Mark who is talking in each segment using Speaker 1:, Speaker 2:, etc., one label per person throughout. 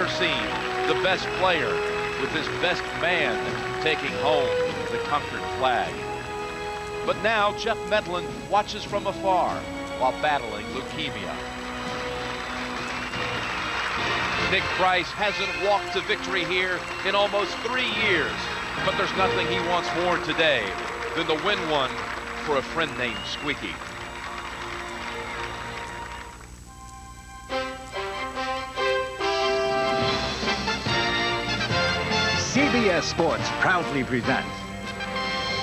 Speaker 1: later seen the best player with his best man taking home the Concord flag. But now Jeff Medlin watches from afar while battling leukemia. Nick Price hasn't walked to victory here in almost 3 years, but there's nothing he wants more today than to win one for a friend named Squeaky.
Speaker 2: CBS Sports proudly presents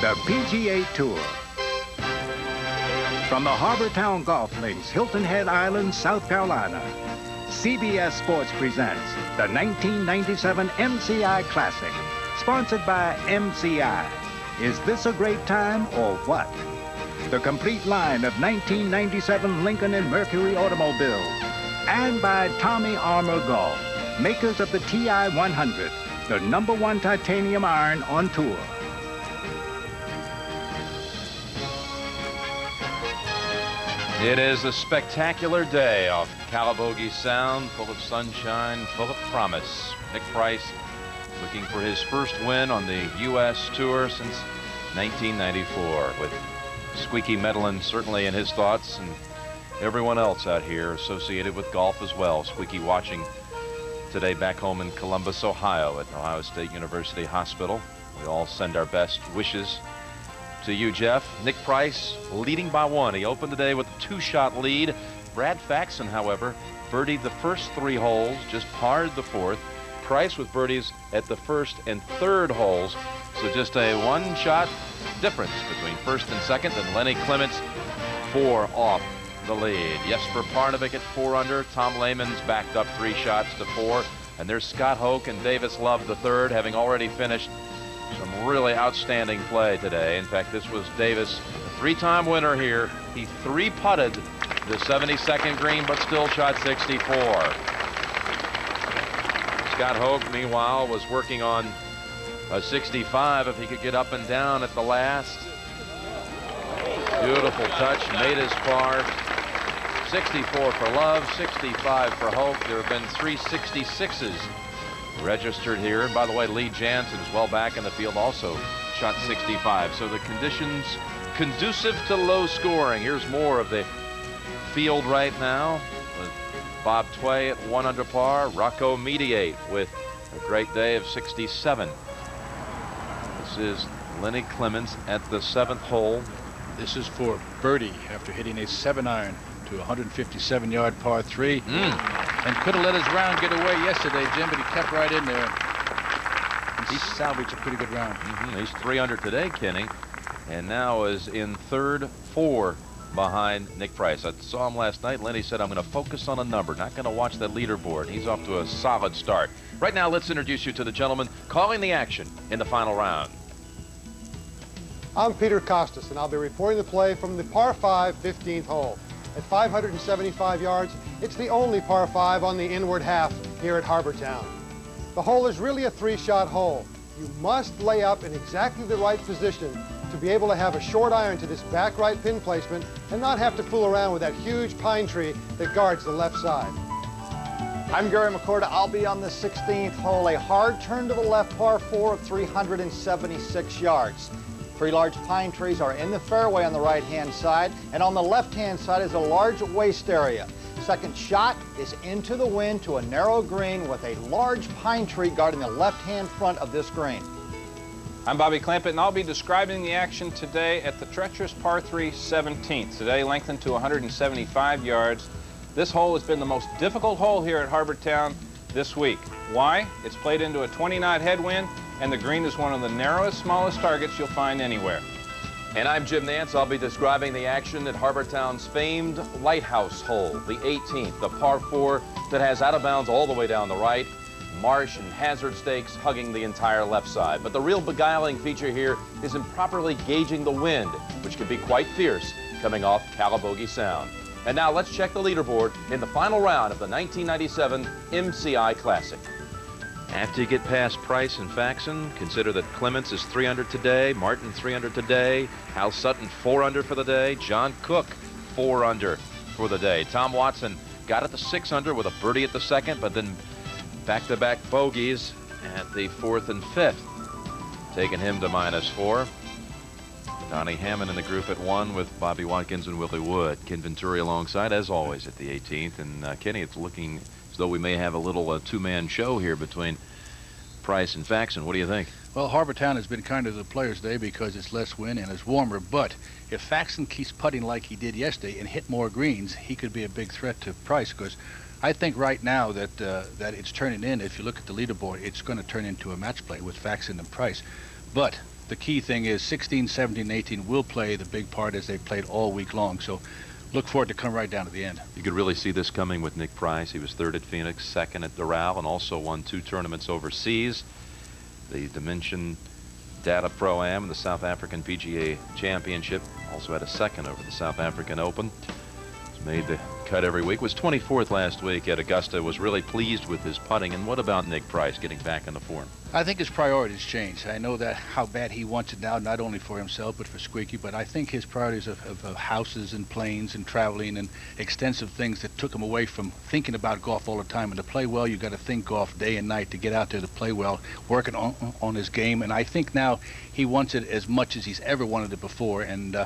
Speaker 2: the PGA Tour. From the Harbor Town Golf Links, Hilton Head Island, South Carolina, CBS Sports presents the 1997 MCI Classic, sponsored by MCI. Is this a great time or what? The complete line of 1997 Lincoln and Mercury automobiles, and by Tommy Armour Golf, makers of the TI 100, the #1 titanium iron on tour.
Speaker 1: It is a spectacular day off Calabogie Sound, full of sunshine, full of promise. Nick Price looking for his first win on the U.S. Tour since 1994, with Squeaky Medlin certainly in his thoughts, and everyone else out here associated with golf as well. Squeaky watching today back home in Columbus, Ohio, at Ohio State University Hospital. We all send our best wishes to you, Jeff. Nick Price leading by 1. He opened the day with a 2-shot lead. Brad Faxon, however, birdied the first 3 holes, just parred the 4th. Price with birdies at the 1st and 3rd holes, so just a 1-shot difference between 1st and 2nd, and Lenny Clements 4 off the lead. Jesper Parnevik at 4 under. Tom Lehman's backed up 3 shots to 4, and there's Scott Hoke and Davis Love the 3rd, having already finished some really outstanding play today. In fact, this was Davis, a 3-time winner here. He 3-putted the 72nd green, but still shot 64. Scott Hoke, meanwhile, was working on a 65 if he could get up and down at the last. Beautiful touch, made his par. 64 for Love, 65 for Hoke. There have been 3 66s registered here. And by the way, Lee Jansen is well back in the field, also shot 65. So the conditions conducive to low scoring. Here's more of the field right now, with Bob Tway at 1 under par, Rocco Mediate with a great day of 67. This is Lenny Clements at the 7th hole.
Speaker 3: This is for birdie after hitting a 7-iron to a 157-yard par 3. And could have let his round get away yesterday, Jim, but he kept right in there. He salvaged a pretty good round.
Speaker 1: He's 3 under today, Kenny, and now is in 3rd, 4 behind Nick Price. I saw him last night. Lenny said, I'm going to focus on a number, not going to watch that leaderboard. He's off to a solid start. Right now, let's introduce you to the gentleman calling the action in the final round.
Speaker 4: I'm Peter Costas, and I'll be reporting the play from the par 5 15th hole. At 575 yards, it's the only par 5 on the inward half here at Harbor Town. The hole is really a 3-shot hole. You must lay up in exactly the right position to be able to have a short iron to this back right pin placement and not have to fool around with that huge pine tree that guards the left side.
Speaker 5: I'm Gary McCorda. I'll be on the 16th hole, a hard turn to the left par 4 of 376 yards. 3 large pine trees are in the fairway on the right-hand side, and on the left-hand side is a large waste area. Second shot is into the wind to a narrow green with a large pine tree guarding the left-hand front of this green.
Speaker 6: I'm Bobby Clampett, and I'll be describing the action today at the treacherous par 3 17th. Today lengthened to 175 yards. This hole has been the most difficult hole here at Harbor Town this week. Why? It's played into a 20-knot headwind, and the green is one of the narrowest, smallest targets you'll find anywhere.
Speaker 1: And I'm Jim Nance. I'll be describing the action at Harbor Town's famed Lighthouse hole, the 18th, the par 4 that has out of bounds all the way down the right, marsh and hazard stakes hugging the entire left side. But the real beguiling feature here is in properly gauging the wind, which can be quite fierce coming off Calabogie Sound. And now let's check the leaderboard in the final round of the 1997 MCI Classic. After you get past Price and Faxon, consider that Clements is 3 under today, Martin 3 under today, Hal Sutton 4 under for the day, John Cook 4 under for the day. Tom Watson got it to 6 under with a birdie at the 2nd, but then back-to-back bogeys at the 4th and 5th, taking him to -4. Donnie Hammond in the group at 1 with Bobby Watkins and Willie Wood. Ken Venturi alongside, as always, at the 18th. And Kenny, it's looking as though we may have a little two-man show here between Price and Faxon. What do you think?
Speaker 3: Well, Harbor Town has been kind of the players' day because it's less wind and it's warmer. But if Faxon keeps putting like he did yesterday and hit more greens, he could be a big threat to Price. Because I think right now that that it's turning in. If you look at the leaderboard, it's going to turn into a match play with Faxon and Price. But the key thing is 16, 17, 18 will play the big part as they played all week long. So look for it to come right down to the end.
Speaker 1: You could really see this coming with Nick Price. He was 3rd at Phoenix, 2nd at Doral, and also won 2 tournaments overseas. The Dimension Data Pro-Am and the South African PGA Championship. Also had a 2nd over the South African Open. He's made the cut every week. Was 24th last week at Augusta. Was really pleased with his putting. And what about Nick Price getting back into form?
Speaker 3: I think his priorities changed. I know that how bad he wants it now, not only for himself but for Squeaky, but I think his priorities of houses and planes and traveling and extensive things that took him away from thinking about golf all the time. And to play well, you got to think golf day and night to get out there to play well, working on his game. And I think now he wants it as much as he's ever wanted it before. And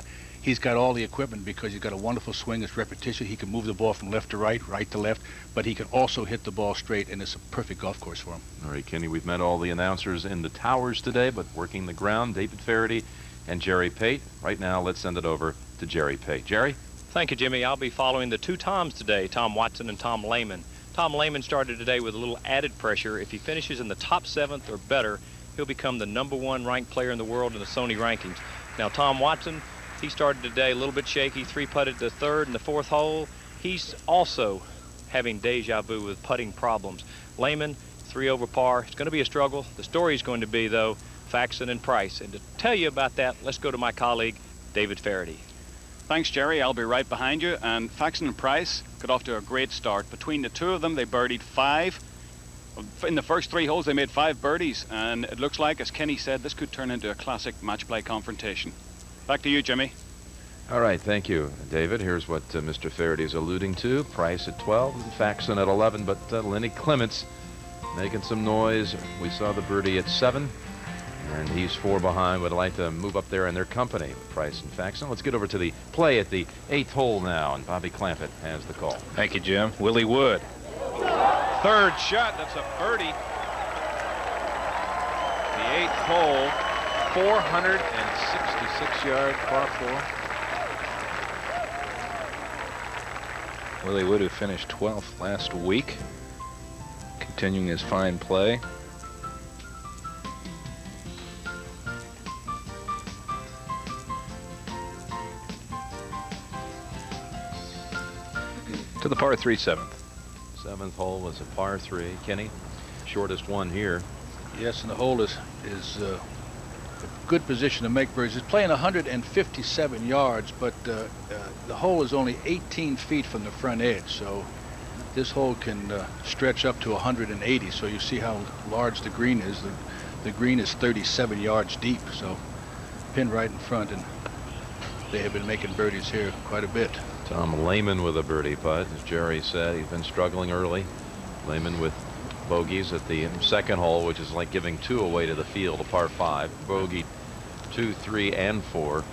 Speaker 3: he's got all the equipment because he's got a wonderful swing. It's repetition. He can move the ball from left to right, right to left, but he can also hit the ball straight, and it's a perfect golf course for him.
Speaker 1: All right, Kenny, we've met all the announcers in the towers today, but working the ground, David Faraday and Jerry Pate. Right now, let's send it over to Jerry Pate. Jerry?
Speaker 7: Thank you, Jimmy. I'll be following the 2 Toms today, Tom Watson and Tom Lehman. Tom Lehman started today with a little added pressure. If he finishes in the top 7th or better, he'll become the #1 ranked player in the world in the Sony rankings. Now, Tom Watson, he started today a little bit shaky, 3-putted the 3rd and the 4th hole. He's also having deja vu with putting problems. Lehman, 3 over par. It's going to be a struggle. The story is going to be, though, Faxon and Price. And to tell you about that, let's go to my colleague, David Faraday.
Speaker 8: Thanks, Jerry. I'll be right behind you. And Faxon and Price got off to a great start. Between the two of them, they birdied 5. In the first 3 holes, they made 5 birdies. And it looks like, as Kenny said, this could turn into a classic match play confrontation. Back to you, Jimmy.
Speaker 1: All right, thank you, David. Here's what Mr. Faraday is alluding to. Price at 12, Faxon at 11, but Lenny Clements making some noise. We saw the birdie at 7, and he's 4 behind. Would like to move up there in their company with Price and Faxon. Let's get over to the play at the 8th hole now, and Bobby Clampett has the call.
Speaker 6: Thank you, Jim. Willie Wood. 3rd shot. That's a birdie. The 8th hole, 466-yard par 4. Willie Wood, who finished 12th last week, continuing his fine play. To the par 3 7th.
Speaker 1: 7th hole was a par 3. Kenny, shortest one here.
Speaker 3: Yes, and the hole is a good position to make birdies. It's playing 157 yards, but the hole is only 18 feet from the front edge, so this hole can stretch up to 180. So you see how large the green is. The green is 37 yards deep, so pin right in front, and they have been making birdies here quite a bit.
Speaker 1: Tom Lehman with a birdie putt. As Jerry said, he's been struggling early. Lehman with bogeys at the 2nd hole, which is like giving 2 away to the field, a par 5. Bogeyed 2, 3, and 4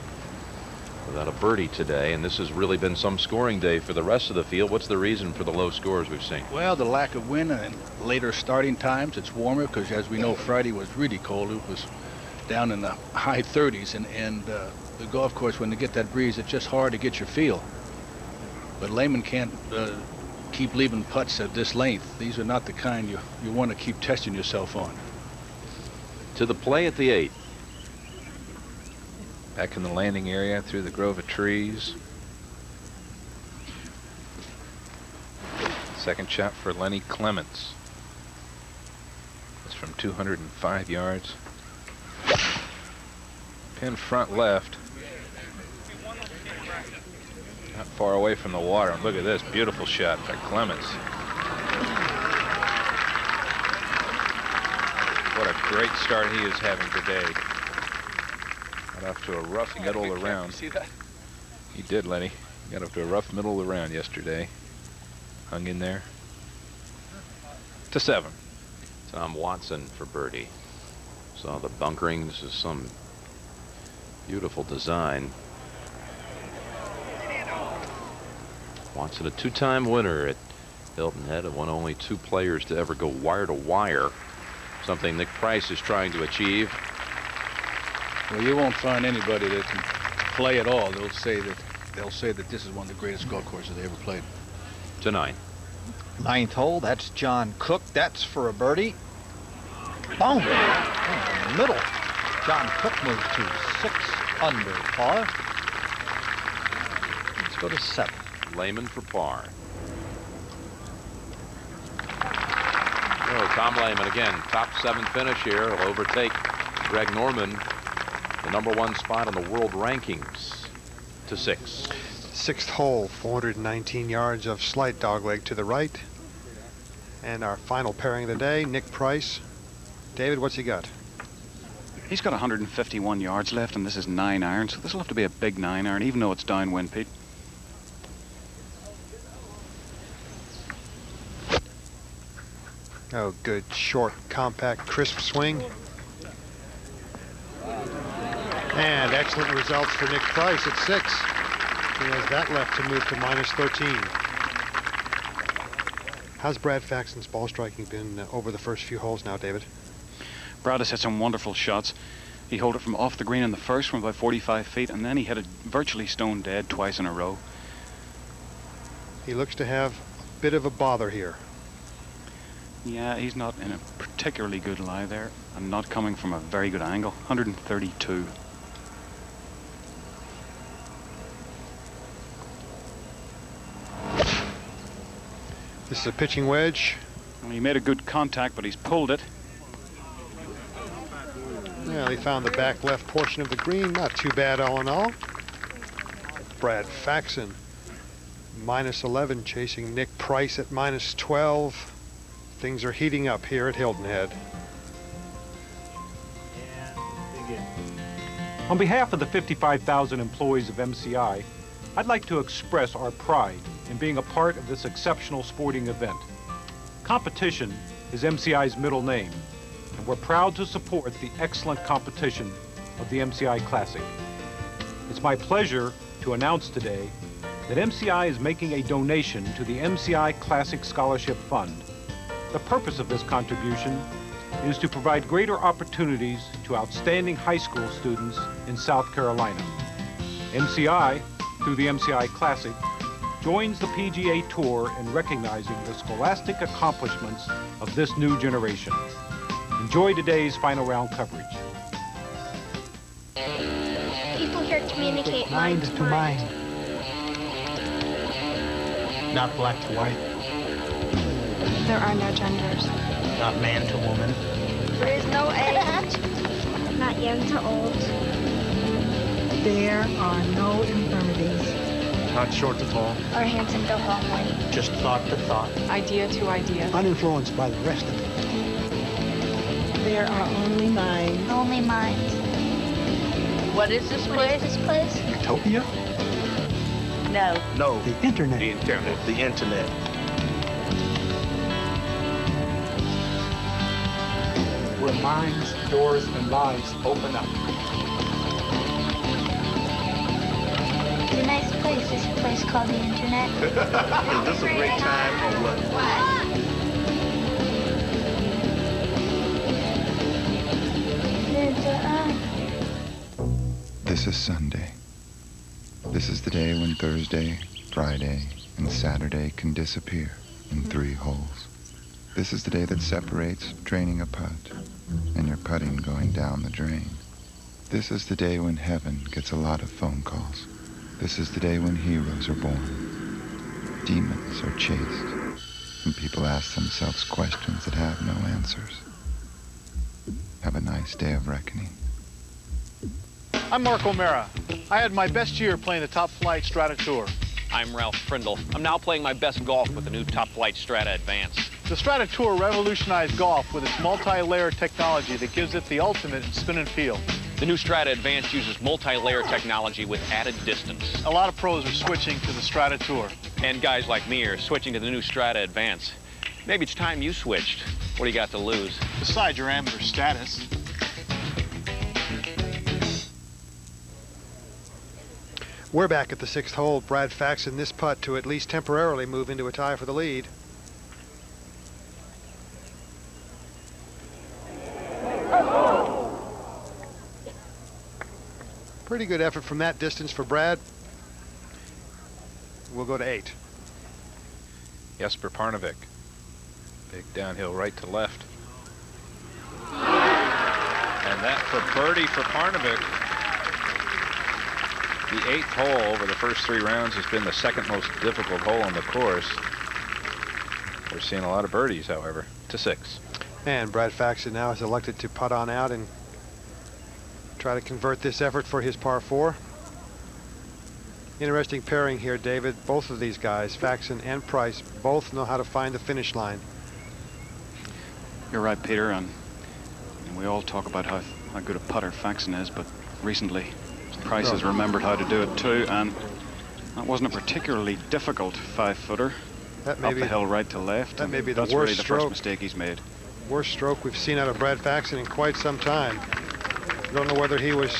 Speaker 1: without a birdie today, and this has really been some scoring day for the rest of the field. What's the reason for the low scores we've seen?
Speaker 3: Well, the lack of wind and later starting times. It's warmer because, as we know, Friday was really cold. It was down in the high 30s, and the golf course, when they get that breeze, it's just hard to get your feel. But Lehman can't keep leaving putts at this length. These are not the kind you want to keep testing yourself on.
Speaker 1: To the play at the 8th.
Speaker 6: Back in the landing area through the grove of trees. 2nd shot for Lenny Clements. It's from 205 yards. Pin front left. Not far away from the water. And look at this beautiful shot by Clements. What a great start he is having today. Got off to a rough middle round.
Speaker 3: See that?
Speaker 6: He did, Lenny. Got off to a rough middle of the round yesterday. Hung in there. To 7.
Speaker 1: Tom Watson for birdie. Saw the bunkering. This is some beautiful design. Watson, a two-time winner at Hilton Head, and one of only two players to ever go wire to wire. Something Nick Price is trying to achieve.
Speaker 3: Well, you won't find anybody that can play at all. They'll say that this is one of the greatest golf courses they ever played.
Speaker 1: To 9.
Speaker 5: 9th hole, that's John Cook. That's for a birdie. Boom! In the middle. John Cook moves to 6 under par. Let's go to 7.
Speaker 1: Lehman for par. Oh, Tom Lehman again, top 7 finish here. Will overtake Greg Norman, the #1 spot on the world rankings, to 6.
Speaker 4: 6th hole, 419 yards of slight dogleg to the right. And our final pairing of the day, Nick Price. David, what's he got?
Speaker 8: He's got 151 yards left, and this is 9 iron, so this will have to be a big 9 iron, even though it's downwind, Pete.
Speaker 4: Oh, good, short, compact, crisp swing. And excellent results for Nick Price at 6. He has that left to move to -13. How's Brad Faxon's ball striking been over the first few holes now, David?
Speaker 8: Brad has hit some wonderful shots. He held it from off the green in the first from about 45 feet, and then he hit it virtually stone dead twice in a row.
Speaker 4: He looks to have a bit of a bother here.
Speaker 8: Yeah, he's not in a particularly good lie there, and not coming from a very good angle. 132.
Speaker 4: This is a pitching wedge.
Speaker 8: Well, he made a good contact, but he's pulled it.
Speaker 4: Yeah, they found the back left portion of the green. Not too bad all in all. Brad Faxon, -11, chasing Nick Price at -12. Things are heating up here at Hilton Head.
Speaker 9: On behalf of the 55,000 employees of MCI, I'd like to express our pride in being a part of this exceptional sporting event. Competition is MCI's middle name, and we're proud to support the excellent competition of the MCI Classic. It's my pleasure to announce today that MCI is making a donation to the MCI Classic Scholarship Fund. The purpose of this contribution is to provide greater opportunities to outstanding high school students in South Carolina. MCI, through the MCI Classic, joins the PGA Tour in recognizing the scholastic accomplishments of this new generation. Enjoy today's final round coverage.
Speaker 10: People here communicate
Speaker 11: mind to mind. Not black to white.
Speaker 10: There are no genders.
Speaker 11: Not man to woman.
Speaker 10: There is no age. Not young to old.
Speaker 11: There are no infirmities.
Speaker 9: Not short to tall.
Speaker 10: Or handsome to homely.
Speaker 11: Just thought to thought.
Speaker 10: Idea to idea.
Speaker 11: Uninfluenced by the rest of it. There are only minds.
Speaker 10: Only minds.
Speaker 12: What is this place?
Speaker 10: This place?
Speaker 11: Utopia?
Speaker 12: No.
Speaker 11: No. The internet.
Speaker 13: The internet. The internet.
Speaker 9: Where minds, doors, and lives open up.
Speaker 10: It's a nice place, this place called the internet.
Speaker 13: Is this a great time or what?
Speaker 14: This is Sunday. This is the day when Thursday, Friday, and Saturday can disappear in 3 holes. This is the day that separates draining a putt and your putting going down the drain. This is the day when heaven gets a lot of phone calls. This is the day when heroes are born. Demons are chased, and people ask themselves questions that have no answers. Have a nice day of reckoning.
Speaker 15: I'm Mark O'Mara. I had my best year playing the Top Flight Strata Tour.
Speaker 16: I'm Ralph Prindle. I'm now playing my best golf with the new Top Flight Strata Advance.
Speaker 15: The Strata Tour revolutionized golf with its multi-layer technology that gives it the ultimate in spin and feel.
Speaker 16: The new Strata Advance uses multi-layer technology with added distance.
Speaker 15: A lot of pros are switching to the Strata Tour.
Speaker 16: And guys like me are switching to the new Strata Advance. Maybe it's time you switched. What do you got to lose?
Speaker 15: Besides your amateur status.
Speaker 4: We're back at the 6th hole. Brad Faxon this putt to at least temporarily move into a tie for the lead. Pretty good effort from that distance for Brad. We'll go to 8.
Speaker 6: Jesper Parnevik. Big downhill right to left. And that for birdie for Parnevik. The 8th hole over the first 3 rounds has been the second most difficult hole on the course. We're seeing a lot of birdies, however, to 6.
Speaker 4: And Brad Faxon now has elected to putt on out and try to convert this effort for his par 4. Interesting pairing here, David. Both of these guys, Faxon and Price, both know how to find the finish line.
Speaker 8: You're right, Peter, and we all talk about how good a putter Faxon is, but recently Price has remembered how to do it too, and that wasn't a particularly difficult 5-footer.
Speaker 4: That may
Speaker 8: up
Speaker 4: be
Speaker 8: the hill right to left.
Speaker 4: That may be the
Speaker 8: that's
Speaker 4: worst
Speaker 8: really the
Speaker 4: stroke.
Speaker 8: first mistake he's made.
Speaker 4: Worst stroke we've seen out of Brad Faxon in quite some time. I don't know whether he was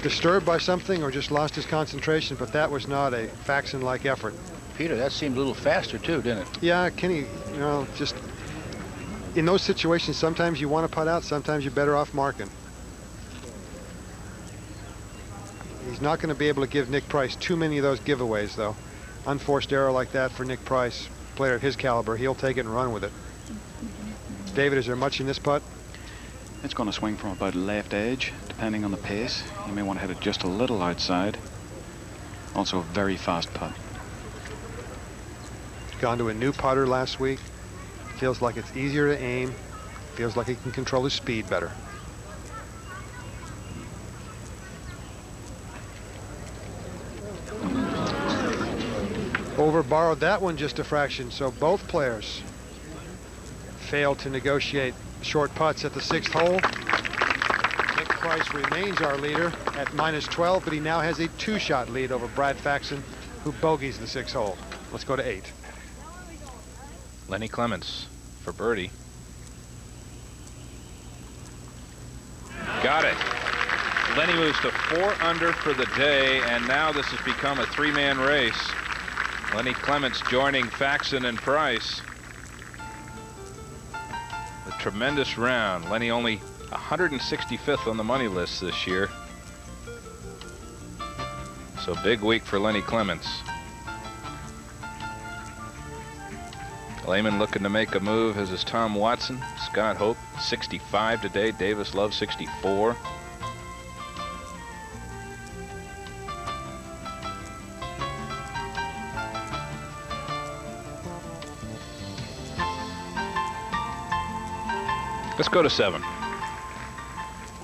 Speaker 4: disturbed by something or just lost his concentration, but that was not a Faxon-like effort.
Speaker 3: Peter, that seemed a little faster too, didn't it?
Speaker 4: Yeah, Kenny, you know, just in those situations, sometimes you want to putt out, sometimes you're better off marking. He's not going to be able to give Nick Price too many of those giveaways, though. Unforced error like that for Nick Price, player of his caliber, he'll take it and run with it. David, is there much in this putt?
Speaker 8: It's going to swing from about left edge, depending on the pace. You may want to hit it just a little outside. Also a very fast putt.
Speaker 4: Gone to a new putter last week. Feels like it's easier to aim. Feels like he can control his speed better. Over borrowed that one just a fraction, so both players failed to negotiate short putts at the 6th hole. Nick Price remains our leader at -12, but he now has a 2-shot lead over Brad Faxon, who bogeys the 6th hole. Let's go to 8.
Speaker 6: Lenny Clements for birdie. Got it. Lenny moves to 4 under for the day, and now this has become a 3-man race. Lenny Clements joining Faxon and Price. A tremendous round. Lenny only 165th on the money list this year. So big week for Lenny Clements. Lehman looking to make a move, as is Tom Watson. Scott Hope, 65 today. Davis Love, 64. Let's go to 7.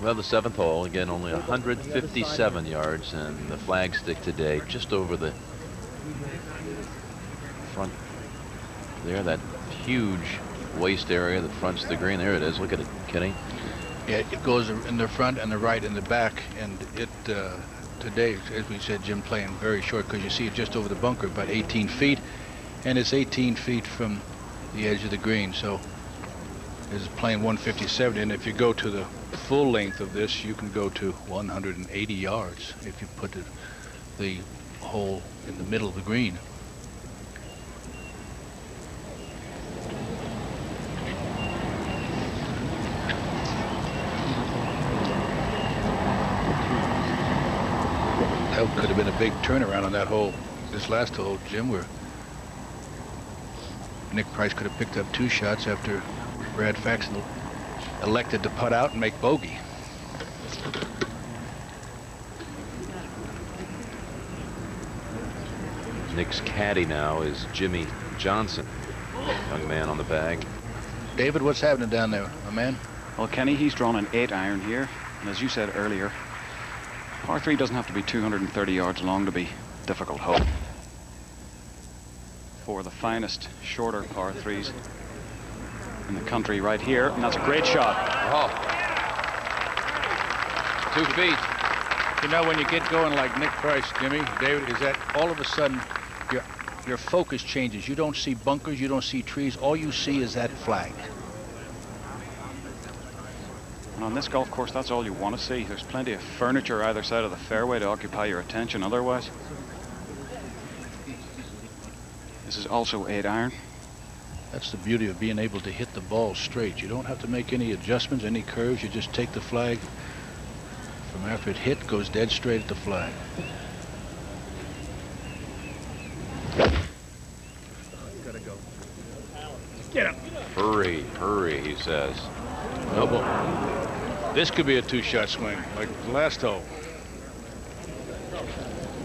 Speaker 1: Well, the 7th hole, again, only 157 yards, and the flagstick today just over the front there, that huge waist area that fronts the green. There it is. Look at it, Kenny.
Speaker 3: Yeah, it goes in the front and the right and the back, and it today, as we said, Jim, playing very short, because you see it just over the bunker, about 18 feet, and it's 18 feet from the edge of the green, so it's playing 157, and if you go to the full length of this, you can go to 180 yards if you put the hole in the middle of the green. That could have been a big turnaround on that hole, this last hole, Jim, where Nick Price could have picked up 2 shots after Brad Faxon elected to putt out and make bogey.
Speaker 1: Nick's caddy now is Jimmy Johnson, young man on the bag.
Speaker 3: David, what's happening down there, my man?
Speaker 8: Well, Kenny, he's drawn an 8-iron here, and as you said earlier, par 3 doesn't have to be 230 yards long to be a difficult hole. For the finest shorter par 3s in the country right here, and that's a great shot.
Speaker 1: Oh. 2 feet.
Speaker 3: You know, when you get going like Nick Price, Jimmy, David, is that all of a sudden your focus changes. You don't see bunkers, you don't see trees. All you see is that flag.
Speaker 8: And on this golf course, that's all you want to see. There's plenty of furniture either side of the fairway to occupy your attention otherwise. This is also 8-iron.
Speaker 3: That's the beauty of being able to hit the ball straight. You don't have to make any adjustments, any curves. You just take the flag from after it hit, goes dead straight at the flag.
Speaker 15: Gotta go.
Speaker 1: Get up. Hurry, hurry, he says.
Speaker 3: No ball. This could be a two-shot swing, like the last hole.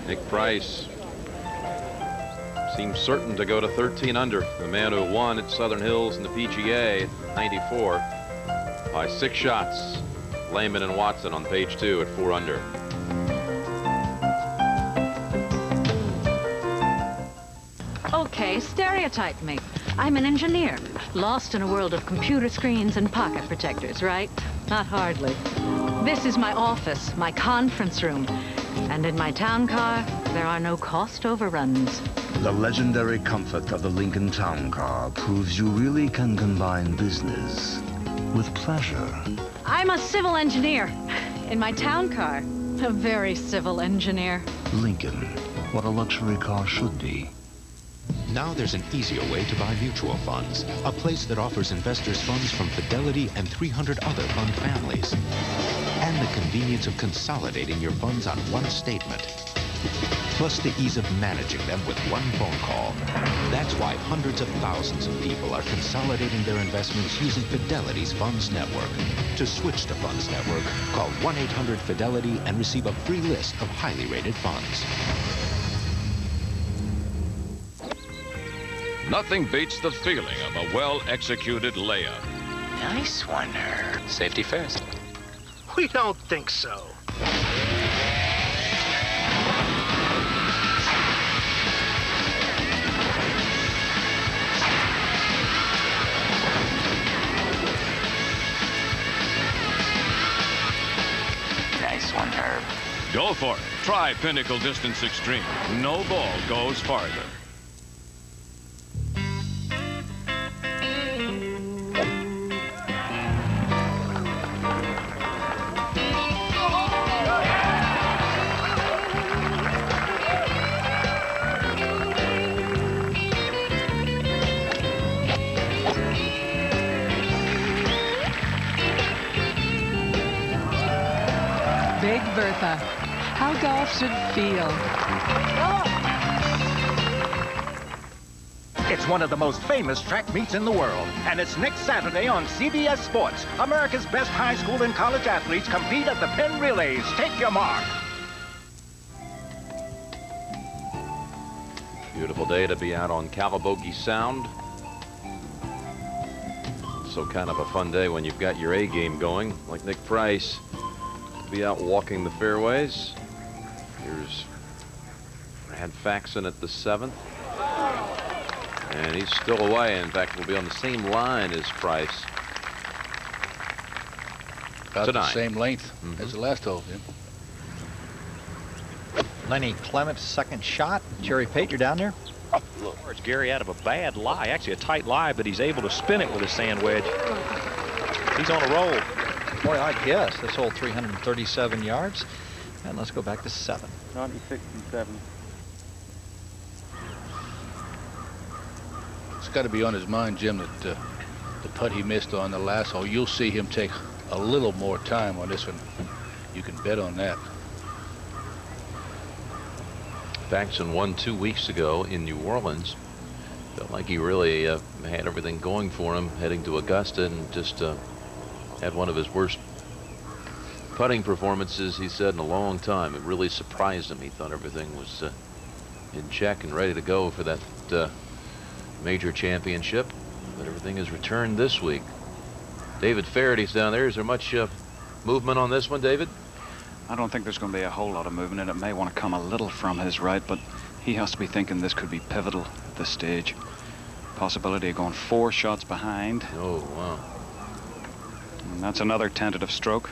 Speaker 1: Nick Price seems certain to go to 13 under. The man who won at Southern Hills in the PGA at 94 by 6 shots. Lehman and Watson on page 2 at 4 under.
Speaker 17: Okay, stereotype me. I'm an engineer, lost in a world of computer screens and pocket protectors, right? Not hardly. This is my office, my conference room. And in my town car, there are no cost overruns.
Speaker 18: The legendary comfort of the Lincoln Town Car proves you really can combine business with pleasure.
Speaker 17: I'm a civil engineer. In my town car, a very civil engineer.
Speaker 18: Lincoln, what a luxury car should be.
Speaker 19: Now there's an easier way to buy mutual funds, a place that offers investors funds from Fidelity and 300 other fund families, and the convenience of consolidating your funds on one statement, plus the ease of managing them with one phone call. That's why hundreds of thousands of people are consolidating their investments using Fidelity's Funds Network. To switch to Funds Network, call 1-800-FIDELITY and receive a free list of highly rated funds.
Speaker 20: Nothing beats the feeling of a well-executed layup.
Speaker 21: Nice one, Herb. Safety first.
Speaker 13: We don't think so.
Speaker 21: Nice one, Herb.
Speaker 20: Go for it. Try Pinnacle Distance Extreme. No ball goes farther.
Speaker 22: Big Bertha. How golf should feel.
Speaker 2: It's one of the most famous track meets in the world, and it's next Saturday on CBS Sports. America's best high school and college athletes compete at the Penn Relays. Take your mark.
Speaker 1: Beautiful day to be out on Calabogie Sound. So kind of a fun day when you've got your A game going, like Nick Price. Be out walking the fairways. Here's Brad Faxon at the 7th. And he's still away. In fact, will be on the same line as Price.
Speaker 3: About the same length as the last hole, Jim.
Speaker 5: Lenny Clement's second shot. Jerry Pate, you're down there.
Speaker 7: It's Gary out of a bad lie, actually a tight lie, but he's able to spin it with a sand wedge. He's on a roll.
Speaker 5: Boy, I guess this hole 337 yards. And let's go back to 7.
Speaker 8: 167.
Speaker 3: It's got to be on his mind, Jim, that the putt he missed on the last hole, you'll see him take a little more time on this one. You can bet on that.
Speaker 1: Faxon won 2 weeks ago in New Orleans. Felt like he really had everything going for him heading to Augusta, and just had one of his worst putting performances, he said, in a long time. It really surprised him. He thought everything was in check and ready to go for that major championship, but everything is returned this week. David Farady's down there. Is there much movement on this one, David?
Speaker 8: I don't think there's going to be a whole lot of movement, and it may want to come a little from his right, but he has to be thinking this could be pivotal at this stage. Possibility of going 4 shots behind.
Speaker 1: Oh, wow.
Speaker 8: And that's another tentative stroke.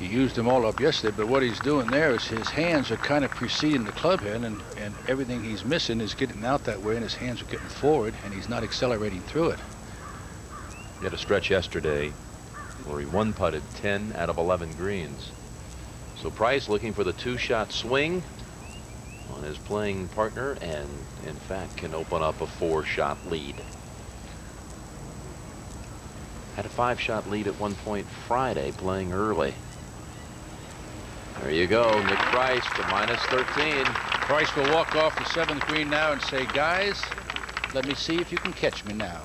Speaker 3: He used them all up yesterday, but what he's doing there is his hands are kind of preceding the club head, and everything he's missing is getting out that way, and his hands are getting forward, and he's not accelerating through it.
Speaker 1: He had a stretch yesterday where he one-putted 10 out of 11 greens. So Price looking for the two-shot swing on his playing partner, and in fact can open up a 4-shot lead. Had a 5-shot lead at one point Friday playing early. There you go, Nick Price to -13.
Speaker 3: Price will walk off the 7th green now and say, guys, let me see if you can catch me now.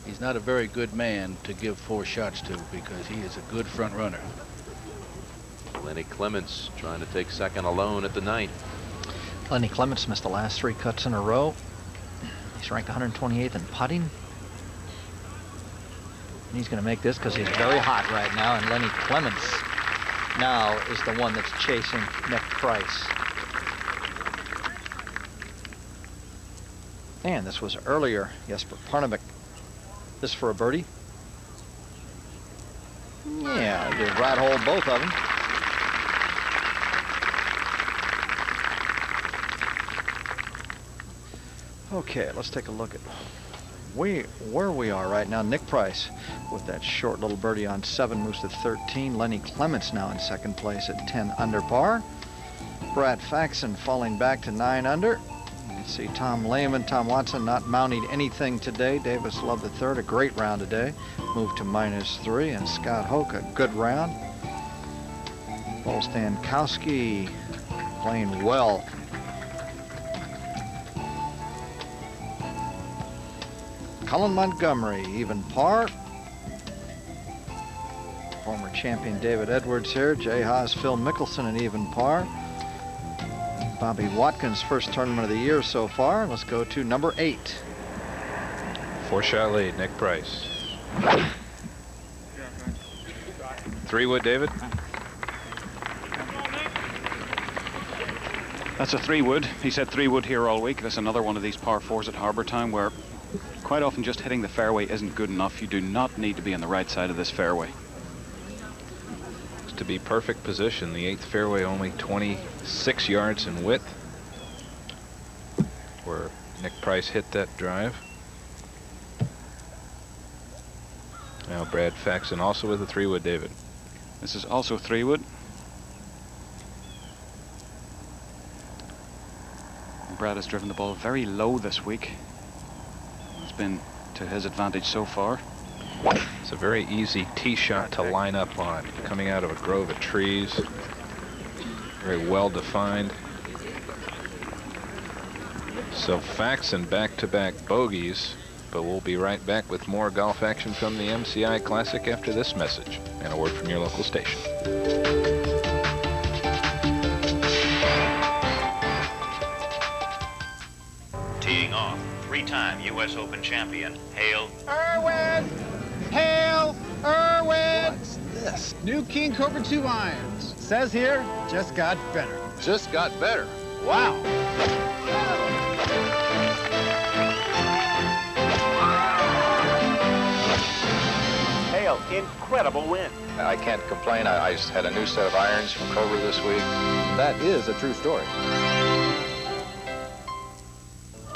Speaker 3: He's not a very good man to give 4 shots to because he is a good front runner.
Speaker 1: Lenny Clements trying to take second alone at the 9th.
Speaker 5: Lenny Clements missed the last 3 cuts in a row. He's ranked 128th in putting. And he's going to make this because he's very hot right now, and Lenny Clements now is the one that's chasing Nick Price. And this was earlier, Jesper Parnevik. This for a birdie. Yeah, just right hole both of them. Okay, let's take a look at where we are right now. Nick Price with that short little birdie on 7 moves to 13. Lenny Clements now in second place at 10 under par. Brad Faxon falling back to 9 under. You can see Tom Lehman, Tom Watson not mounting anything today. Davis Love III, a great round today. Moved to -3. And Scott Hoke, a good round. Paul Stankowski playing well. Colin Montgomery, even par. Former champion David Edwards here. Jay Haas, Phil Mickelson, an even par. Bobby Watkins, first tournament of the year so far. Let's go to number 8.
Speaker 6: 4-shot lead, Nick Price. 3-wood, David.
Speaker 8: That's a 3-wood. He said 3-wood here all week. That's another one of these par 4s at Harbour Town where quite often just hitting the fairway isn't good enough. You do not need to be on the right side of this fairway.
Speaker 6: To be perfect position, the 8th fairway only 26 yards in width where Nick Price hit that drive. Now Brad Faxon also with a 3-wood, David.
Speaker 8: This is also 3-wood. Brad has driven the ball very low this week. It's been to his advantage so far.
Speaker 6: It's a very easy tee shot to line up on, coming out of a grove of trees. Very well defined. So Faxon back-to-back bogeys, but we'll be right back with more golf action from the MCI Classic after this message and a word from your local station.
Speaker 11: Teeing off, 3-time U.S. Open champion, Hale
Speaker 12: Irwin! Hail Irwin! What's this? New King Cobra 2 irons. Says here, just got better.
Speaker 3: Just got better.
Speaker 12: Wow.
Speaker 11: Hale, incredible win.
Speaker 23: I can't complain. I just had a new set of irons from Cobra this week.
Speaker 24: That is a true story.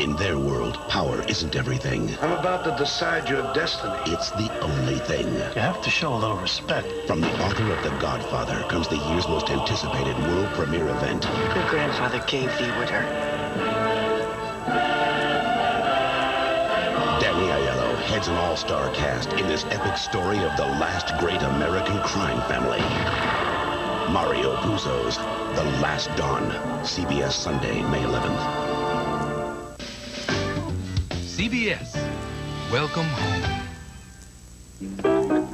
Speaker 25: In their world, power isn't everything.
Speaker 13: I'm about to decide your destiny.
Speaker 25: It's the only thing.
Speaker 13: You have to show a little respect.
Speaker 25: From the author of The Godfather comes the year's most anticipated world premiere event.
Speaker 13: Your grandfather gave thee with her.
Speaker 25: Danny Aiello heads an all-star cast in this epic story of the last great American crime family. Mario Puzo's The Last Dawn. CBS Sunday, May 11th.
Speaker 26: CBS, welcome home.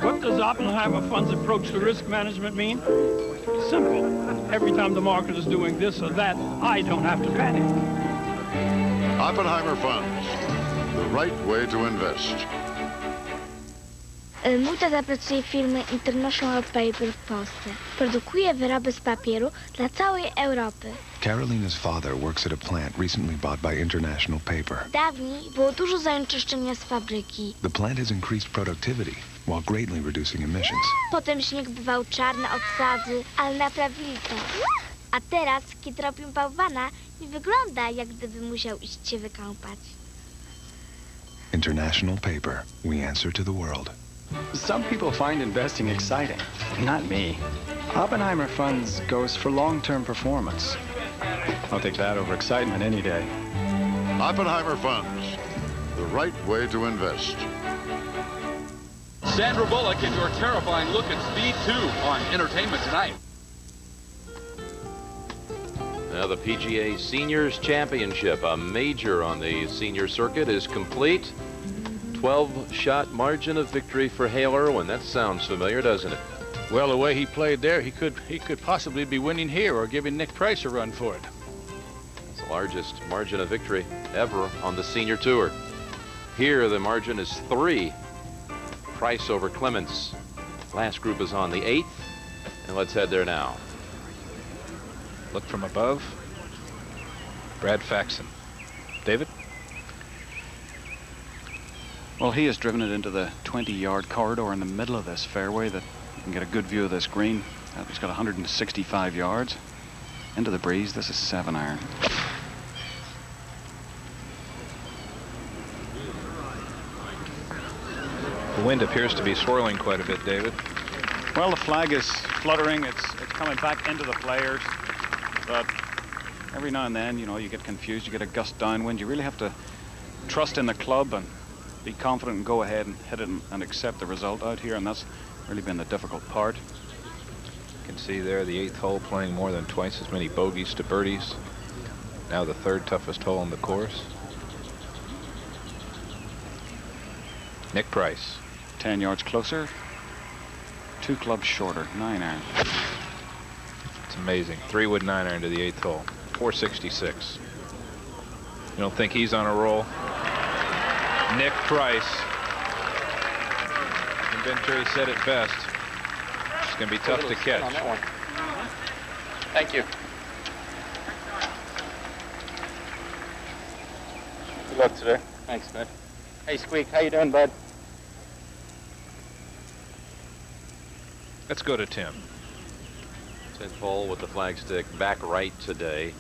Speaker 27: What does Oppenheimer Fund's approach to risk management mean? Simple. Every time the market is doing this or that, I don't have to panic.
Speaker 28: Oppenheimer Funds, the right way to invest.
Speaker 10: Multa za pracuję firmy International Paper w Polsce. Produkuje wyroby z papieru dla całej Europy.
Speaker 4: Carolina's father works at a plant recently bought by International Paper.
Speaker 10: Dawniej było dużo zanieczyszczenia z fabryki.
Speaker 4: The plant has increased productivity while greatly reducing emissions.
Speaker 10: Potem śnieg bywał czarny od sadzy, ale naprawili to. A teraz, kiedy robią bałwana, nie wygląda, jak gdyby musiał iść się wykąpać.
Speaker 4: International Paper. We answer to the world.
Speaker 9: Some people find investing exciting. Not me. Oppenheimer Funds goes for long-term performance. I'll take that over excitement any day.
Speaker 28: Oppenheimer Funds, the right way to invest.
Speaker 14: Sandra Bullock into her terrifying look at Speed 2 on Entertainment Tonight.
Speaker 1: Now the PGA Seniors Championship, a major on the senior circuit, is complete. 12-shot margin of victory for Hale Irwin. That sounds familiar, doesn't it?
Speaker 3: Well, the way he played there, he could possibly be winning here or giving Nick Price a run for it.
Speaker 1: It's the largest margin of victory ever on the senior tour. Here, the margin is 3. Price over Clements. Last group is on the 8th, and let's head there now.
Speaker 3: Look from above. Brad Faxon. David?
Speaker 8: Well, he has driven it into the 20-yard corridor in the middle of this fairway that you can get a good view of this green. It's got 165 yards. Into the breeze, this is 7-iron.
Speaker 3: The wind appears to be swirling quite a bit, David.
Speaker 8: Well, the flag is fluttering. It's coming back into the players. But every now and then, you know, you get confused. You get a gust downwind. You really have to trust in the club and be confident and go ahead and hit it and accept the result out here. And that's really been the difficult part.
Speaker 3: You can see there the 8th hole playing more than twice as many bogeys to birdies. Now the 3rd toughest hole on the course. Nick Price.
Speaker 8: 10 yards closer. 2 clubs shorter. 9-iron.
Speaker 3: It's amazing. 3-wood 9-iron to the 8th hole. 466. You don't think he's on a roll? Nick Price. And Venturi said it best. It's going to be tough to catch.
Speaker 15: On that one. Thank you. Good luck today. Thanks, bud. Hey, Squeak, how you doing, bud?
Speaker 3: Let's go to Tim.
Speaker 1: 10th hole with the flagstick back right today.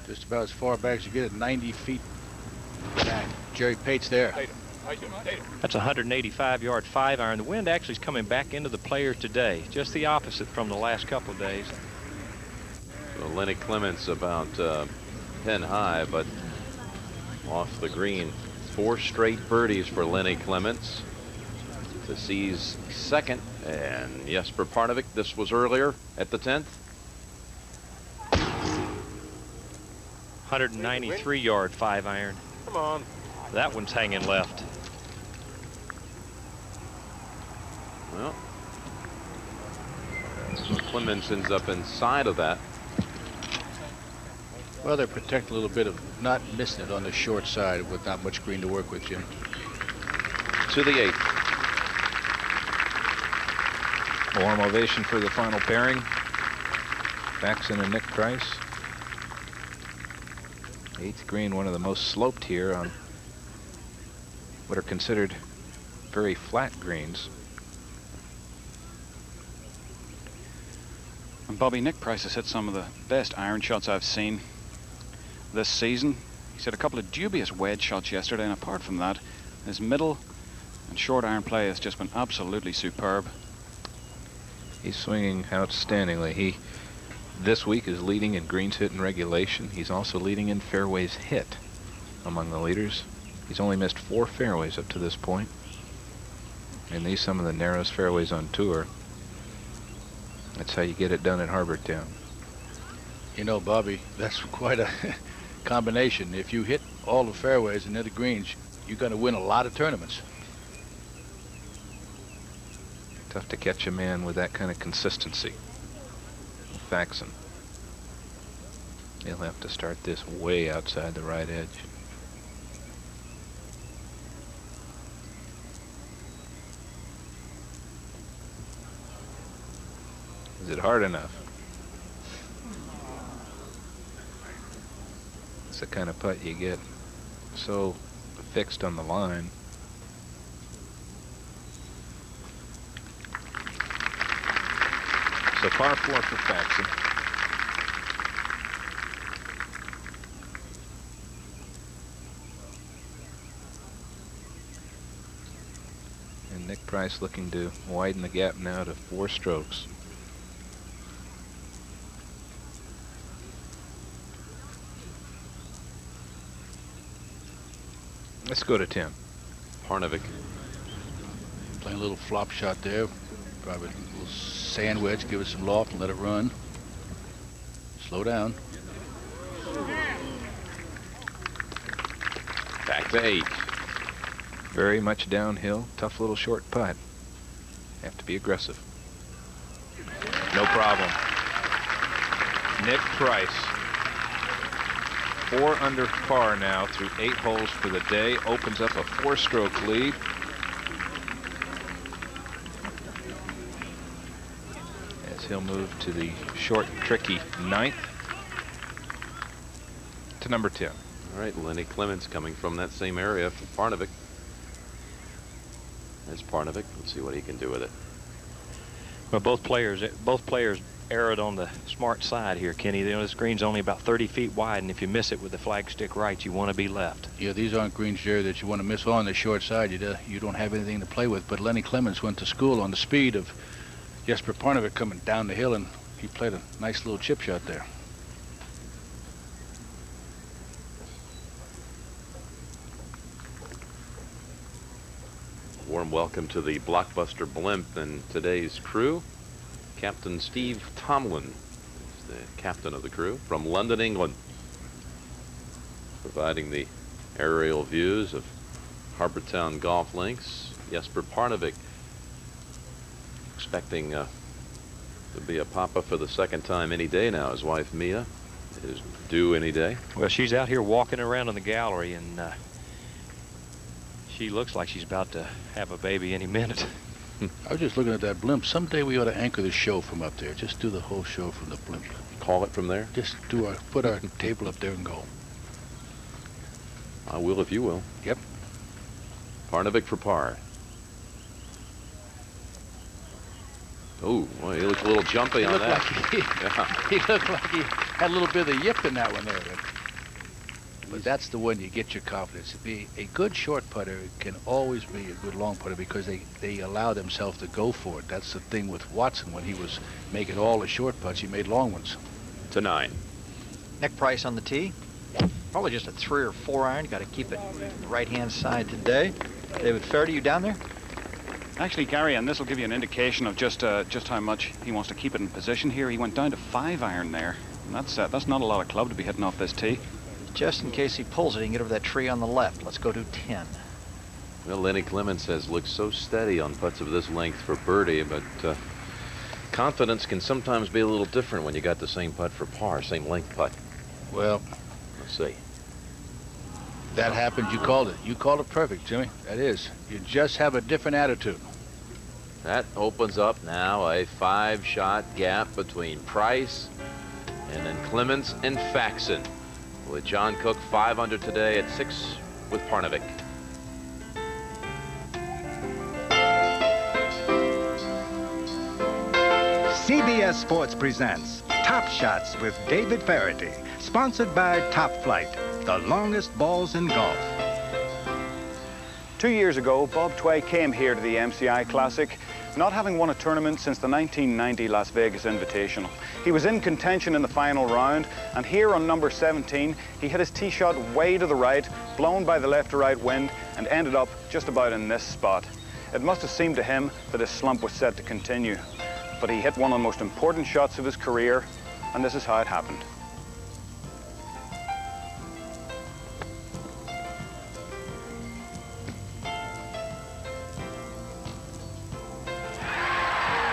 Speaker 3: Just about as far back as you get at 90 feet back. Jerry Pate's there.
Speaker 7: That's a 185-yard 5-iron. The wind actually is coming back into the players today, just the opposite from the last couple of days.
Speaker 1: So Lenny Clements about pin high, but off the green. 4 straight birdies for Lenny Clements to seize 2nd, and Jesper Parnevik, this was earlier at the 10th.
Speaker 7: 193-yard 5-iron.
Speaker 1: Come on.
Speaker 7: That one's hanging left.
Speaker 1: Well, Clements ends up inside of that.
Speaker 3: Well, they protect a little bit of not missing it on the short side with not much green to work with, Jim.
Speaker 1: To the 8th.
Speaker 3: A warm ovation for the final pairing. Faxon and Nick Price. 8th green, one of the most sloped here on what are considered very flat greens.
Speaker 8: And Bobby, Nick Price has hit some of the best iron shots I've seen this season. He's had a couple of dubious wedge shots yesterday, and apart from that, his middle and short iron play has just been absolutely superb.
Speaker 3: He's swinging outstandingly. He this week is leading in greens hit in regulation. He's also leading in fairways hit among the leaders. He's only missed 4 fairways up to this point. And these some of the narrowest fairways on tour. That's how you get it done at Harbor Town. You know, Bobby, that's quite a combination. If you hit all the fairways and the greens, you're going to win a lot of tournaments. Tough to catch a man with that kind of consistency. Faxon. He'll have to start this way outside the right edge. Is it hard enough? It's the kind of putt you get so fixed on the line. So par 4 for Faxon. And Nick Price looking to widen the gap now to 4 strokes. Let's go to 10.
Speaker 1: Parnevik.
Speaker 3: Playing a little flop shot there. Probably a little sand wedge, give it some loft and let it run. Slow down.
Speaker 1: Back to 8.
Speaker 3: Very much downhill. Tough little short putt. Have to be aggressive. No problem. Nick Price. 4 under par now through 8 holes for the day. Opens up a 4-stroke lead. As he'll move to the short, tricky 9th to number 10.
Speaker 1: All right, Lenny Clements coming from that same area for Parnevik. There's Parnevik. Let's see what he can do with it.
Speaker 7: Well, both players erred on the smart side here, Kenny. You know, this green's only about 30 feet wide, and if you miss it with the flagstick right, you want to be left.
Speaker 3: Yeah, these aren't greens, Jerry, that you want to miss on the short side. You don't have anything to play with. But Lenny Clements went to school on the speed of Jesper Parnevik coming down the hill, and he played a nice little chip shot there.
Speaker 1: Warm welcome to the blockbuster blimp and today's crew. Captain Steve Tomlin is the captain of the crew from London, England, providing the aerial views of Harbour Town golf links. Jesper Parnevik expecting to be a papa for the 2nd time any day now. His wife Mia is due any day.
Speaker 7: Well, she's out here walking around in the gallery, and she looks like she's about to have a baby any minute.
Speaker 3: I was just looking at that blimp. Someday we ought to anchor the show from up there. Just do the whole show from the blimp.
Speaker 1: Call it from there?
Speaker 3: Just put our table up there and go.
Speaker 1: I will if you will.
Speaker 3: Yep.
Speaker 1: Parnevik for par. Oh, well, he looks a little jumpy on that.
Speaker 3: He looked like he had a little bit of yip in that one there. But that's the one you get your confidence. To be a good short putter can always be a good long putter because they allow themselves to go for it. That's the thing with Watson. When he was making all the short putts, he made long ones.
Speaker 1: To 9.
Speaker 5: Nick Price on the tee. Probably just a 3 or 4 iron. Got to keep it the right-hand side today. David Fairty, you down there?
Speaker 8: Actually, Gary, and this will give you an indication of just how much he wants to keep it in position here. He went down to 5 iron there. And that's not a lot of club to be hitting off this tee.
Speaker 5: Just in case he pulls it, he can get over that tree on the left. Let's go to 10.
Speaker 1: Well, Lenny Clements has looked so steady on putts of this length for birdie, but confidence can sometimes be a little different when you got the same putt for par, same length putt.
Speaker 3: Well,
Speaker 1: let's see.
Speaker 3: That happened. You called it. You called it perfect, Jimmy. That is. You just have a different attitude.
Speaker 1: That opens up now a 5-shot gap between Price and then Clements and Faxon. With John Cook 5 under today at 6 with Parnevik.
Speaker 2: CBS Sports presents Top Shots with David Faherty, sponsored by Top Flight, the longest balls in golf.
Speaker 8: 2 years ago, Bob Tway came here to the MCI Classic, not having won a tournament since the 1990 Las Vegas Invitational. He was in contention in the final round, and here on number 17, he hit his tee shot way to the right, blown by the left to right wind, and ended up just about in this spot. It must have seemed to him that his slump was set to continue, but he hit one of the most important shots of his career, and this is how it happened.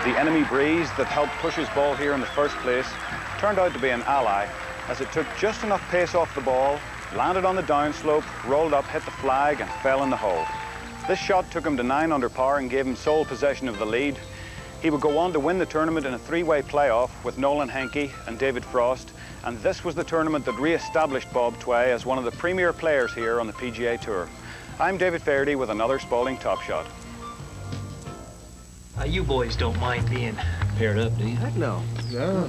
Speaker 8: The enemy breeze that helped push his ball here in the first place turned out to be an ally, as it took just enough pace off the ball, landed on the downslope, rolled up, hit the flag, and fell in the hole. This shot took him to 9 under par and gave him sole possession of the lead. He would go on to win the tournament in a 3-way playoff with Nolan Henke and David Frost, and this was the tournament that re-established Bob Tway as one of the premier players here on the PGA Tour. I'm David Fairdy with another Spalding Top Shot.
Speaker 6: You boys don't mind being paired up, do you?
Speaker 16: Heck no.
Speaker 6: No.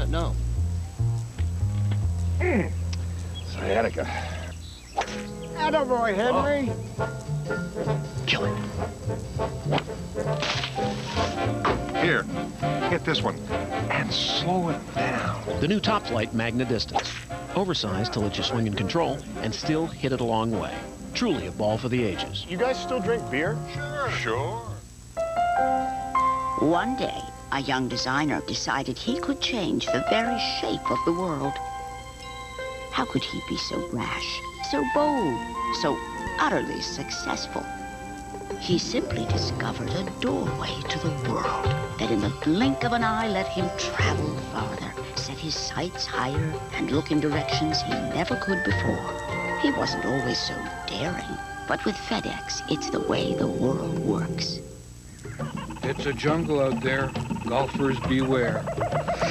Speaker 16: No. Sciatica. Attaboy, Henry.
Speaker 6: Kill him.
Speaker 16: Here, hit this one. And slow it down.
Speaker 17: The new Top Flight Magna Distance. Oversized to let you swing and control and still hit it a long way. Truly a ball for the ages.
Speaker 16: You guys still drink beer? Sure.
Speaker 18: One day, a young designer decided he could change the very shape of the world. How could he be so rash, so bold, so utterly successful? He simply discovered a doorway to the world that in the blink of an eye let him travel farther, set his sights higher, and look in directions he never could before. He wasn't always so daring, but with FedEx, it's the way the world works.
Speaker 14: It's a jungle out there. Golfers beware.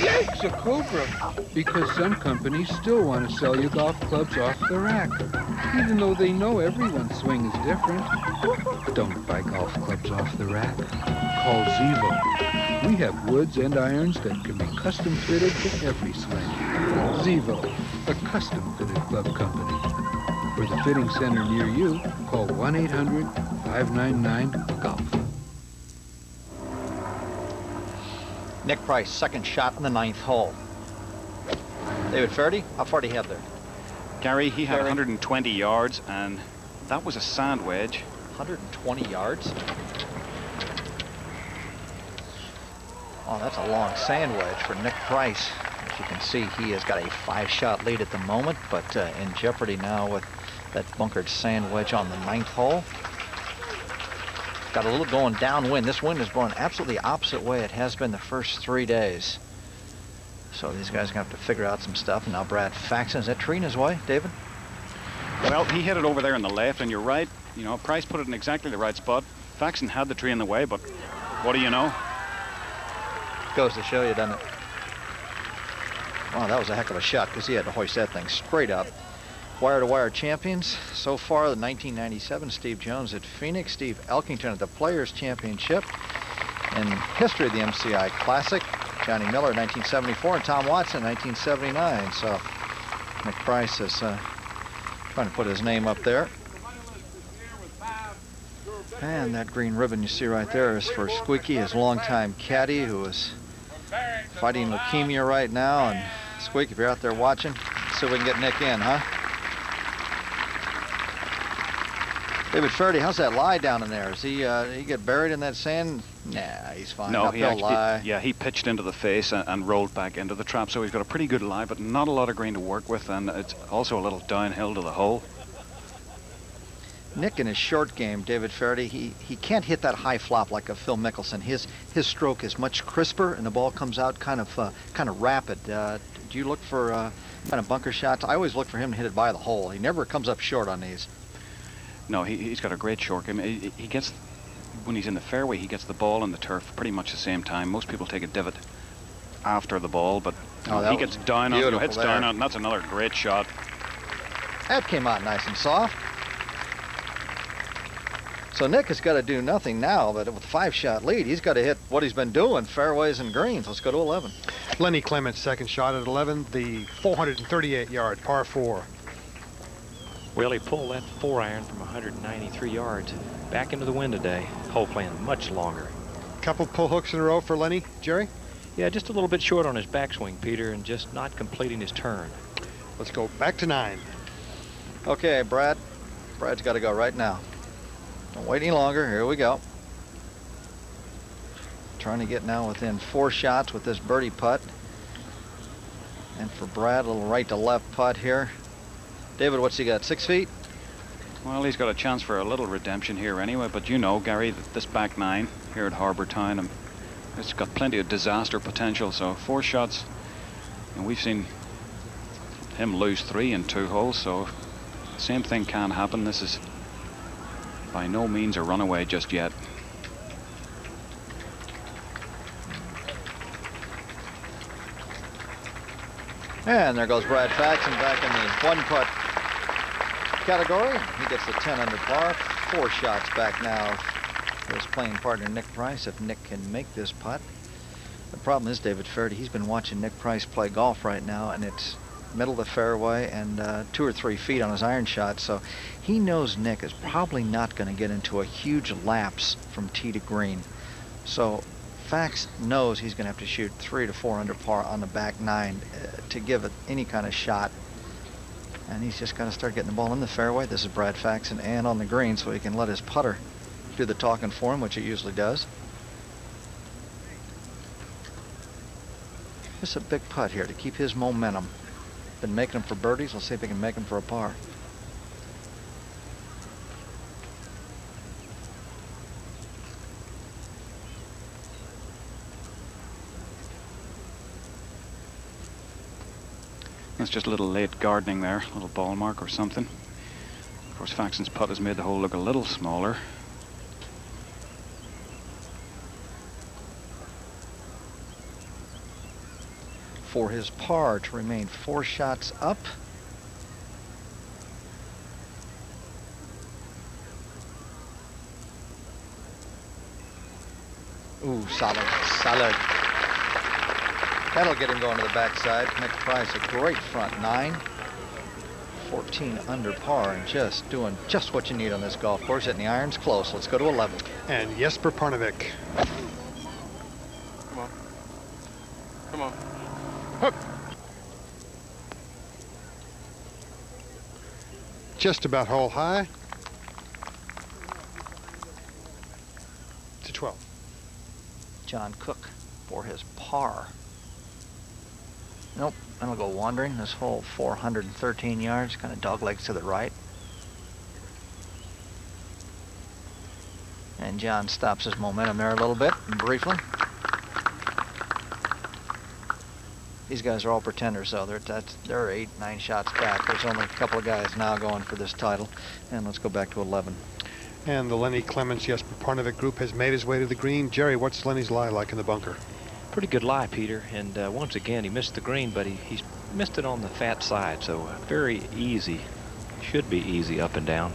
Speaker 14: Yikes, a cobra! Because some companies still want to sell you golf clubs off the rack, even though they know everyone's swing is different. Don't buy golf clubs off the rack. Call Zevo. We have woods and irons that can be custom fitted to every swing. Zevo, a custom fitted club company. For the fitting center near you, call 1-800-599-GOLF.
Speaker 5: Nick Price, second shot on the 9th hole. David Fairdy, how far did he have there?
Speaker 8: Gary, he had 120 yards, and that was a sand wedge.
Speaker 5: 120 yards? Oh, that's a long sand wedge for Nick Price. As you can see, he has got a 5-shot lead at the moment, but in jeopardy now with that bunkered sand wedge on the 9th hole. Got a little going downwind. This wind is blowing absolutely the opposite way it has been the first 3 days. So these guys are going to have to figure out some stuff. And now Brad Faxon, is that tree in his way, David?
Speaker 8: Well, he hit it over there on the left, and you're right. You know, Price put it in exactly the right spot. Faxon had the tree in the way, but what do you know?
Speaker 5: Goes to show you, doesn't it? Wow, that was a heck of a shot because he had to hoist that thing straight up. Wire-to-wire champions so far, the 1997 Steve Jones at Phoenix, Steve Elkington at the Players Championship. In history of the MCI Classic, Johnny Miller 1974 and Tom Watson 1979. So Nick Price is trying to put his name up there. And that green ribbon you see right there is for Squeaky, his longtime caddy, who is fighting leukemia right now. And Squeak, if you're out there watching, see if we can get Nick in, huh? David Fairdy, how's that lie down in there? Is he get buried in that sand? Nah, he's fine.
Speaker 8: No,
Speaker 5: he
Speaker 8: pitched into the face and rolled back into the trap, so he's got a pretty good lie, but not a lot of green to work with, and it's also a little downhill to the hole.
Speaker 5: Nick in his short game, David Fairdy, he can't hit that high flop like a Phil Mickelson. His stroke is much crisper, and the ball comes out kind of rapid. Do you look for kind of bunker shots? I always look for him to hit it by the hole. He never comes up short on these.
Speaker 8: No, he's got a great short game. He gets, when he's in the fairway, he gets the ball and the turf pretty much the same time. Most people take a divot after the ball, but he gets down on it, hits down on it, and that's another great shot.
Speaker 5: That came out nice and soft. So Nick has got to do nothing now, but with a 5-shot lead, he's got to hit what he's been doing, fairways and greens. Let's go to 11.
Speaker 19: Lenny Clements, second shot at 11, the 438-yard par 4.
Speaker 7: Well, he pulled that 4-iron from 193 yards back into the wind today. Hole playing much longer.
Speaker 19: Couple pull hooks in a row for Lenny. Jerry?
Speaker 7: Yeah, just a little bit short on his backswing, Peter, and just not completing his turn.
Speaker 19: Let's go back to 9.
Speaker 5: Okay, Brad's got to go right now. Don't wait any longer. Here we go. Trying to get now within 4 shots with this birdie putt. And for Brad, a little right to left putt here. David, what's he got, 6 feet?
Speaker 8: Well, he's got a chance for a little redemption here anyway, but you know, Gary, this back 9 here at Harbour Town, it's got plenty of disaster potential, so 4 shots, and we've seen him lose 3 in 2 holes, so same thing can happen. This is by no means a runaway just yet.
Speaker 5: And there goes Brad Faxon back in the one-putt category. He gets the 10 under par. 4 shots back now for his playing partner, Nick Price, if Nick can make this putt. The problem is, David Feherty, he's been watching Nick Price play golf right now, and it's middle of the fairway and 2 or 3 feet on his iron shot, so he knows Nick is probably not going to get into a huge lapse from tee to green. So Fax knows he's going to have to shoot 3 to 4 under par on the back 9 to give it any kind of shot. And he's just got to start getting the ball in the fairway. This is Brad Faxon, and on the green, so he can let his putter do the talking for him, which it usually does. Just a big putt here to keep his momentum. Been making them for birdies. Let's see if he can make them for a par.
Speaker 8: That's just a little late gardening there, a little ball mark or something. Of course, Faxon's putt has made the hole look a little smaller.
Speaker 5: For his par to remain 4 shots up. Ooh, solid. That'll get him going to the backside. Nick Price, a great front 9. 14 under par and just doing just what you need on this golf course. Hitting the irons close. Let's go to 11.
Speaker 19: And Jesper Parnevik.
Speaker 15: Come on. Come on.
Speaker 19: Hup. Just about hole high. To 12.
Speaker 5: John Cook for his par. Nope, that'll go wandering. This hole 413 yards, kind of doglegs to the right. And John stops his momentum there a little bit, briefly. These guys are all pretenders, though. They're 8, 9 shots back. There's only a couple of guys now going for this title. And let's go back to 11.
Speaker 19: And the Lenny Clements Jesper Parnevik group has made his way to the green. Jerry, what's Lenny's lie like in the bunker?
Speaker 7: Pretty good lie, Peter. And once again, he missed the green, but he's missed it on the fat side. So very easy, should be easy up and down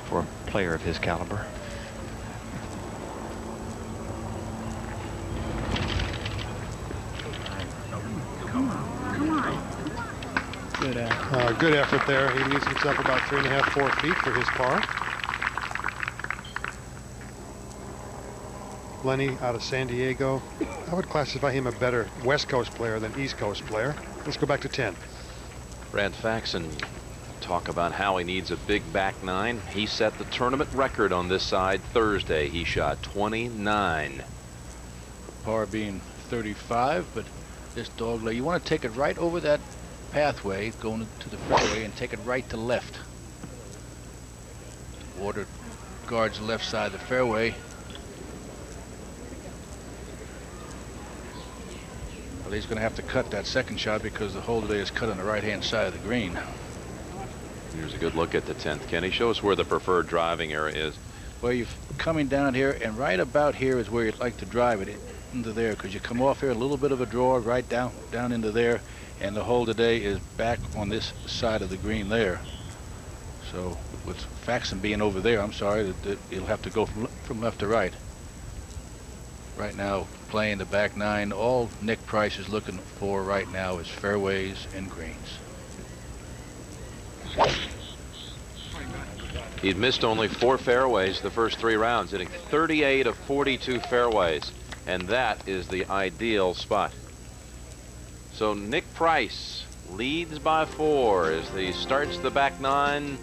Speaker 7: for a player of his caliber.
Speaker 19: Good effort there. He leaves himself about 3.5, 4 feet for his par. Lenny out of San Diego. I would classify him a better West Coast player than East Coast player. Let's go back to 10.
Speaker 1: Brad Faxon, talk about how he needs a big back 9. He set the tournament record on this side Thursday. He shot 29.
Speaker 3: Par being 35, but this dog leg, you want to take it right over that pathway going to the fairway and take it right to left. Water guards the left side of the fairway. Well, he's going to have to cut that second shot because the hole today is cut on the right-hand side of the green.
Speaker 1: Here's a good look at the 10th. Kenny, show us where the preferred driving area is.
Speaker 3: Well, you're coming down here, and right about here is where you'd like to drive it into there, because you come off here, a little bit of a draw right down into there, and the hole today is back on this side of the green there. So with Faxon being over there, I'm sorry, that you'll have to go from left to right. Right now, playing the back 9, all Nick Price is looking for right now is fairways and greens.
Speaker 1: He'd missed only 4 fairways the first 3 rounds, hitting 38 of 42 fairways, and that is the ideal spot. So Nick Price leads by 4 as he starts the back 9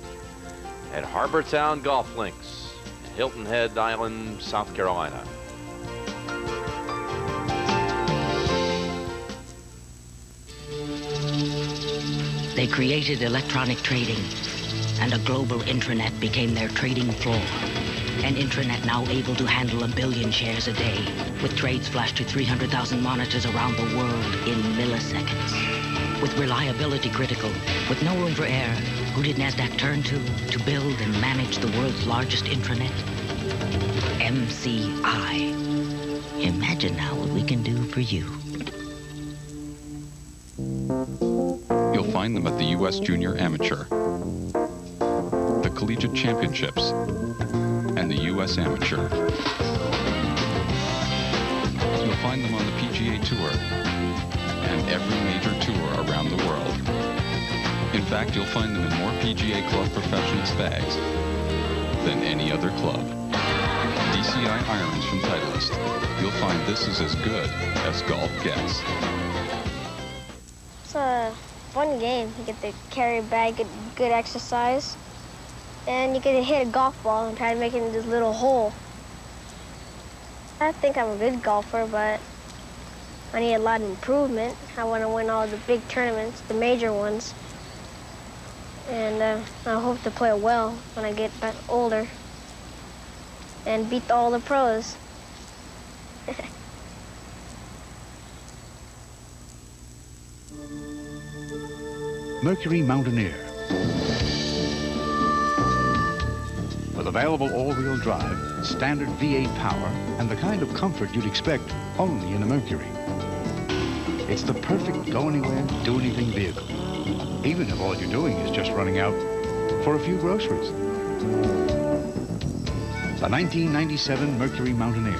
Speaker 1: at Harbortown Golf Links in Hilton Head Island, South Carolina.
Speaker 11: They created electronic trading, and a global intranet became their trading floor. An intranet now able to handle 1 billion shares a day, with trades flashed to 300,000 monitors around the world in milliseconds. With reliability critical, with no room for error, who did NASDAQ turn to build and manage the world's largest intranet? MCI. Imagine now what we can do for you.
Speaker 12: find them at the U.S. Junior Amateur, the Collegiate Championships, and the U.S. Amateur. You'll find them on the PGA Tour and every major tour around the world. In fact, you'll find them in more PGA Club Professionals bags than any other club. DCI irons from Titleist. You'll find this is as good as golf gets.
Speaker 10: It's a fun game. You get to carry a bag, get good exercise, and you get to hit a golf ball and try to make it in this little hole. I think I'm a good golfer, but I need a lot of improvement. I want to win all the big tournaments, the major ones. And I hope to play well when I get back older and beat all the pros.
Speaker 13: Mercury Mountaineer. With available all-wheel drive, standard V8 power, and the kind of comfort you'd expect only in a Mercury. It's the perfect go-anywhere, do-anything vehicle, even if all you're doing is just running out for a few groceries. The 1997 Mercury Mountaineer.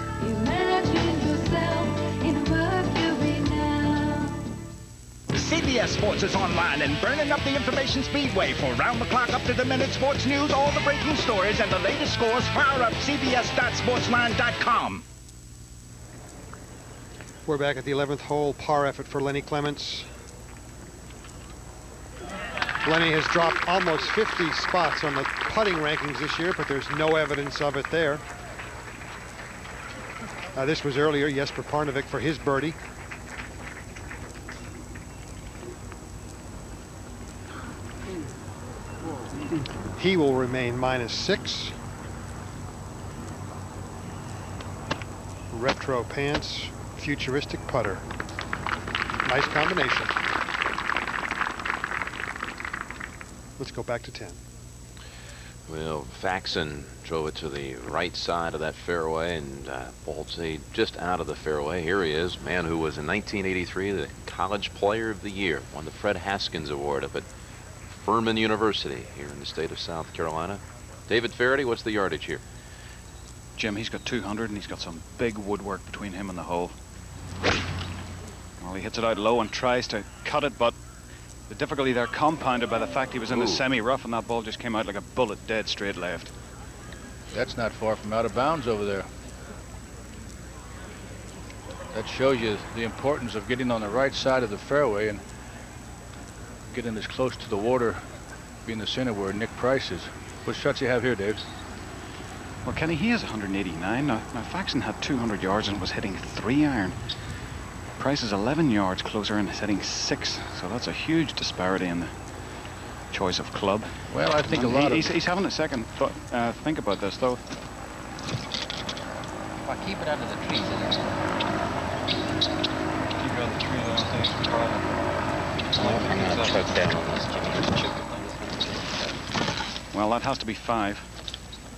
Speaker 2: CBS Sports is online and burning up the information speedway for round-the-clock, up-to-the-minute sports news, all the breaking stories, and the latest scores. Fire up cbs.sportsline.com.
Speaker 19: We're back at the 11th hole, par effort for Lenny Clements. Lenny has dropped almost 50 spots on the putting rankings this year, but there's no evidence of it there. This was earlier, Jesper Parnevik for his birdie. He will remain -6. Retro pants, futuristic putter. Nice combination. Let's go back to 10.
Speaker 1: Well, Faxon drove it to the right side of that fairway, and Bolte just out of the fairway. Here he is, man who was in 1983 the College Player of the Year, won the Fred Haskins Award up at Furman University here in the state of South Carolina. David Faraday, what's the yardage here?
Speaker 8: Jim, he's got 200, and he's got some big woodwork between him and the hole. Well, he hits it out low and tries to cut it, but the difficulty there compounded by the fact he was in the semi-rough, and that ball just came out like a bullet dead straight left.
Speaker 3: That's not far from out of bounds over there. That shows you the importance of getting on the right side of the fairway and getting as close to the water, being the center where Nick Price is. What shots you have here, Dave?
Speaker 8: Well, Kenny, he has 189. Now Faxon had 200 yards and was hitting 3-iron. Price is 11 yards closer and is hitting 6, so that's a huge disparity in the choice of club.
Speaker 3: Well, I think
Speaker 8: he's having a second think about this, though.
Speaker 15: Well, keep it under the trees. Keep it under the trees. I don't think it's a problem. I'm not choked down on this, Jimmy.
Speaker 8: Well, that has to be 5.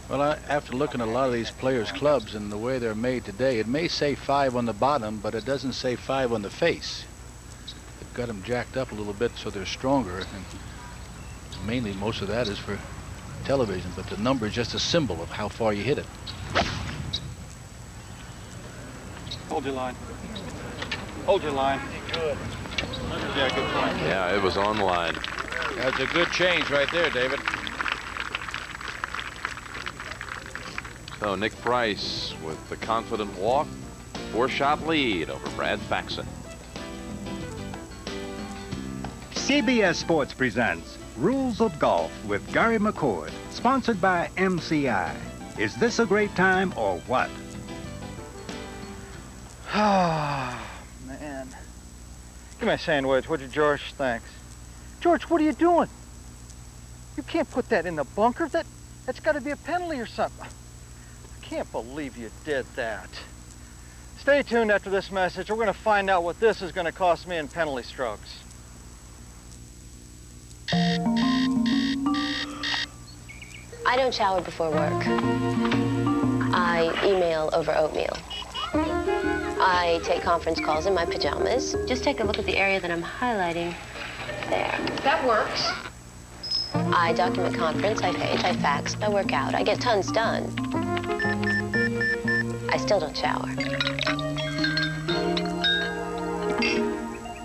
Speaker 3: Well, after looking at a lot of these players' clubs and the way they're made today, it may say 5 on the bottom, but it doesn't say 5 on the face. They've got them jacked up a little bit so they're stronger, and mainly most of that is for television, but the number is just a symbol of how far you hit it.
Speaker 15: Hold your line. Hold your line. Good. Yeah, good point.
Speaker 1: Yeah, it was on the line.
Speaker 3: That's a good change right there, David.
Speaker 1: So Nick Price with the confident walk, 4-shot lead over Brad Faxon.
Speaker 2: CBS Sports presents Rules of Golf with Gary McCord, sponsored by MCI. Is this a great time or what?
Speaker 5: Ah, man. Give me a sandwich, would you, George? Thanks. George, what are you doing? You can't put that in the bunker. That's got to be a penalty or something. I can't believe you did that. Stay tuned after this message. We're going to find out what this is going to cost me in penalty strokes.
Speaker 20: I don't shower before work. I email over oatmeal. I take conference calls in my pajamas. Just take a look at the area that I'm highlighting. there.
Speaker 4: That works.
Speaker 20: I document conference, I page, I fax, I work out, I get tons done. I still don't shower.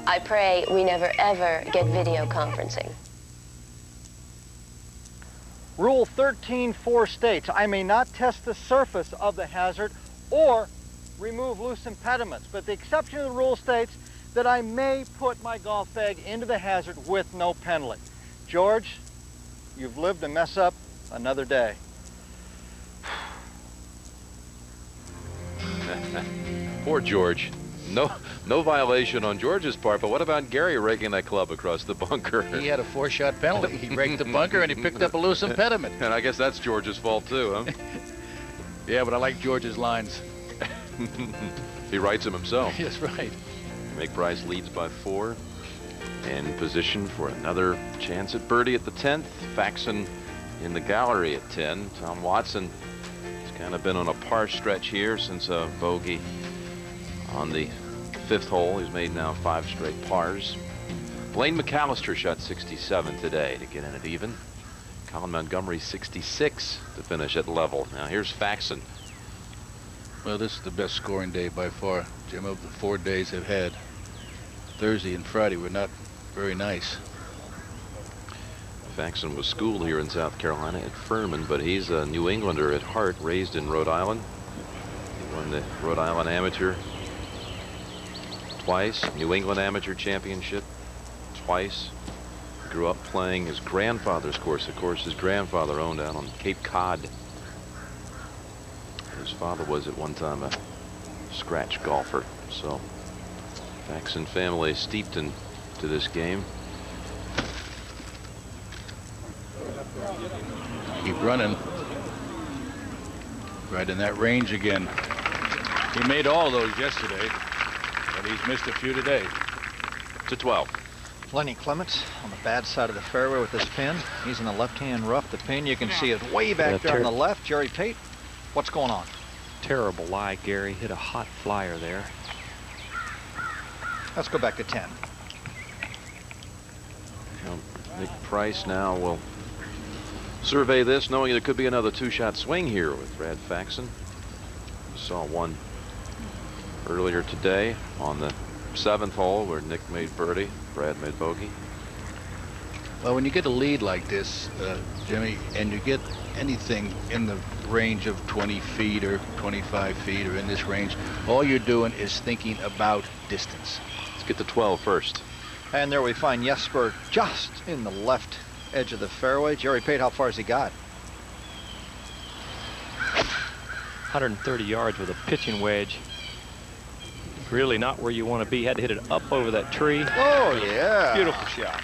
Speaker 20: I pray we never ever get video conferencing.
Speaker 5: Rule 13.4 states, I may not test the surface of the hazard or remove loose impediments, but the exception to the rule states that I may put my golf bag into the hazard with no penalty. George, you've lived to mess up another day.
Speaker 1: Poor George. No violation on George's part, but what about Gary raking that club across the bunker?
Speaker 3: He had a 4-shot penalty. He raked the bunker and he picked up a loose impediment.
Speaker 1: And I guess that's George's fault too, huh?
Speaker 3: Yeah, but I like George's lines.
Speaker 1: He writes them himself.
Speaker 3: That's right.
Speaker 1: Mick Price leads by 4. In position for another chance at birdie at the 10th. Faxon in the gallery at 10. Tom Watson has kind of been on a par stretch here since a bogey on the 5th hole. He's made now 5 straight pars. Blaine McAllister shot 67 today to get in it even. Colin Montgomery 66 to finish at level. Now here's Faxon.
Speaker 3: Well, this is the best scoring day by far, Jim, of the 4 days they've had. Thursday and Friday were not very nice.
Speaker 1: Faxon was schooled here in South Carolina at Furman, but he's a New Englander at heart, raised in Rhode Island. He won the Rhode Island Amateur twice, New England Amateur Championship twice. Grew up playing his grandfather's course. Of course, his grandfather owned out on Cape Cod. His father was at one time a scratch golfer. So Faxon family steeped into this game.
Speaker 3: Keep running. Right in that range again. He made all those yesterday, but he's missed a few today.
Speaker 1: To 12.
Speaker 5: Lenny Clements on the bad side of the fairway with this pin. He's in the left-hand rough. The pin you can see is way back there on the left. Jerry Pate, what's going on?
Speaker 7: Terrible lie, Gary. Hit a hot flyer there.
Speaker 5: Let's go back to 10.
Speaker 1: Well, Mick Price now will survey this, knowing there could be another 2-shot swing here with Brad Faxon. We saw one earlier today on the 7th hole where Nick made birdie, Brad made bogey.
Speaker 3: Well, when you get a lead like this, Jimmy, and you get anything in the range of 20 feet or 25 feet or in this range, all you're doing is thinking about distance.
Speaker 1: Let's get to 12 first.
Speaker 5: And there we find Jesper just in the left edge of the fairway. Jerry Pate, how far has he got?
Speaker 7: 130 yards with a pitching wedge. Really not where you want to be. Had to hit it up over that tree.
Speaker 5: Oh, yeah.
Speaker 7: Beautiful shot.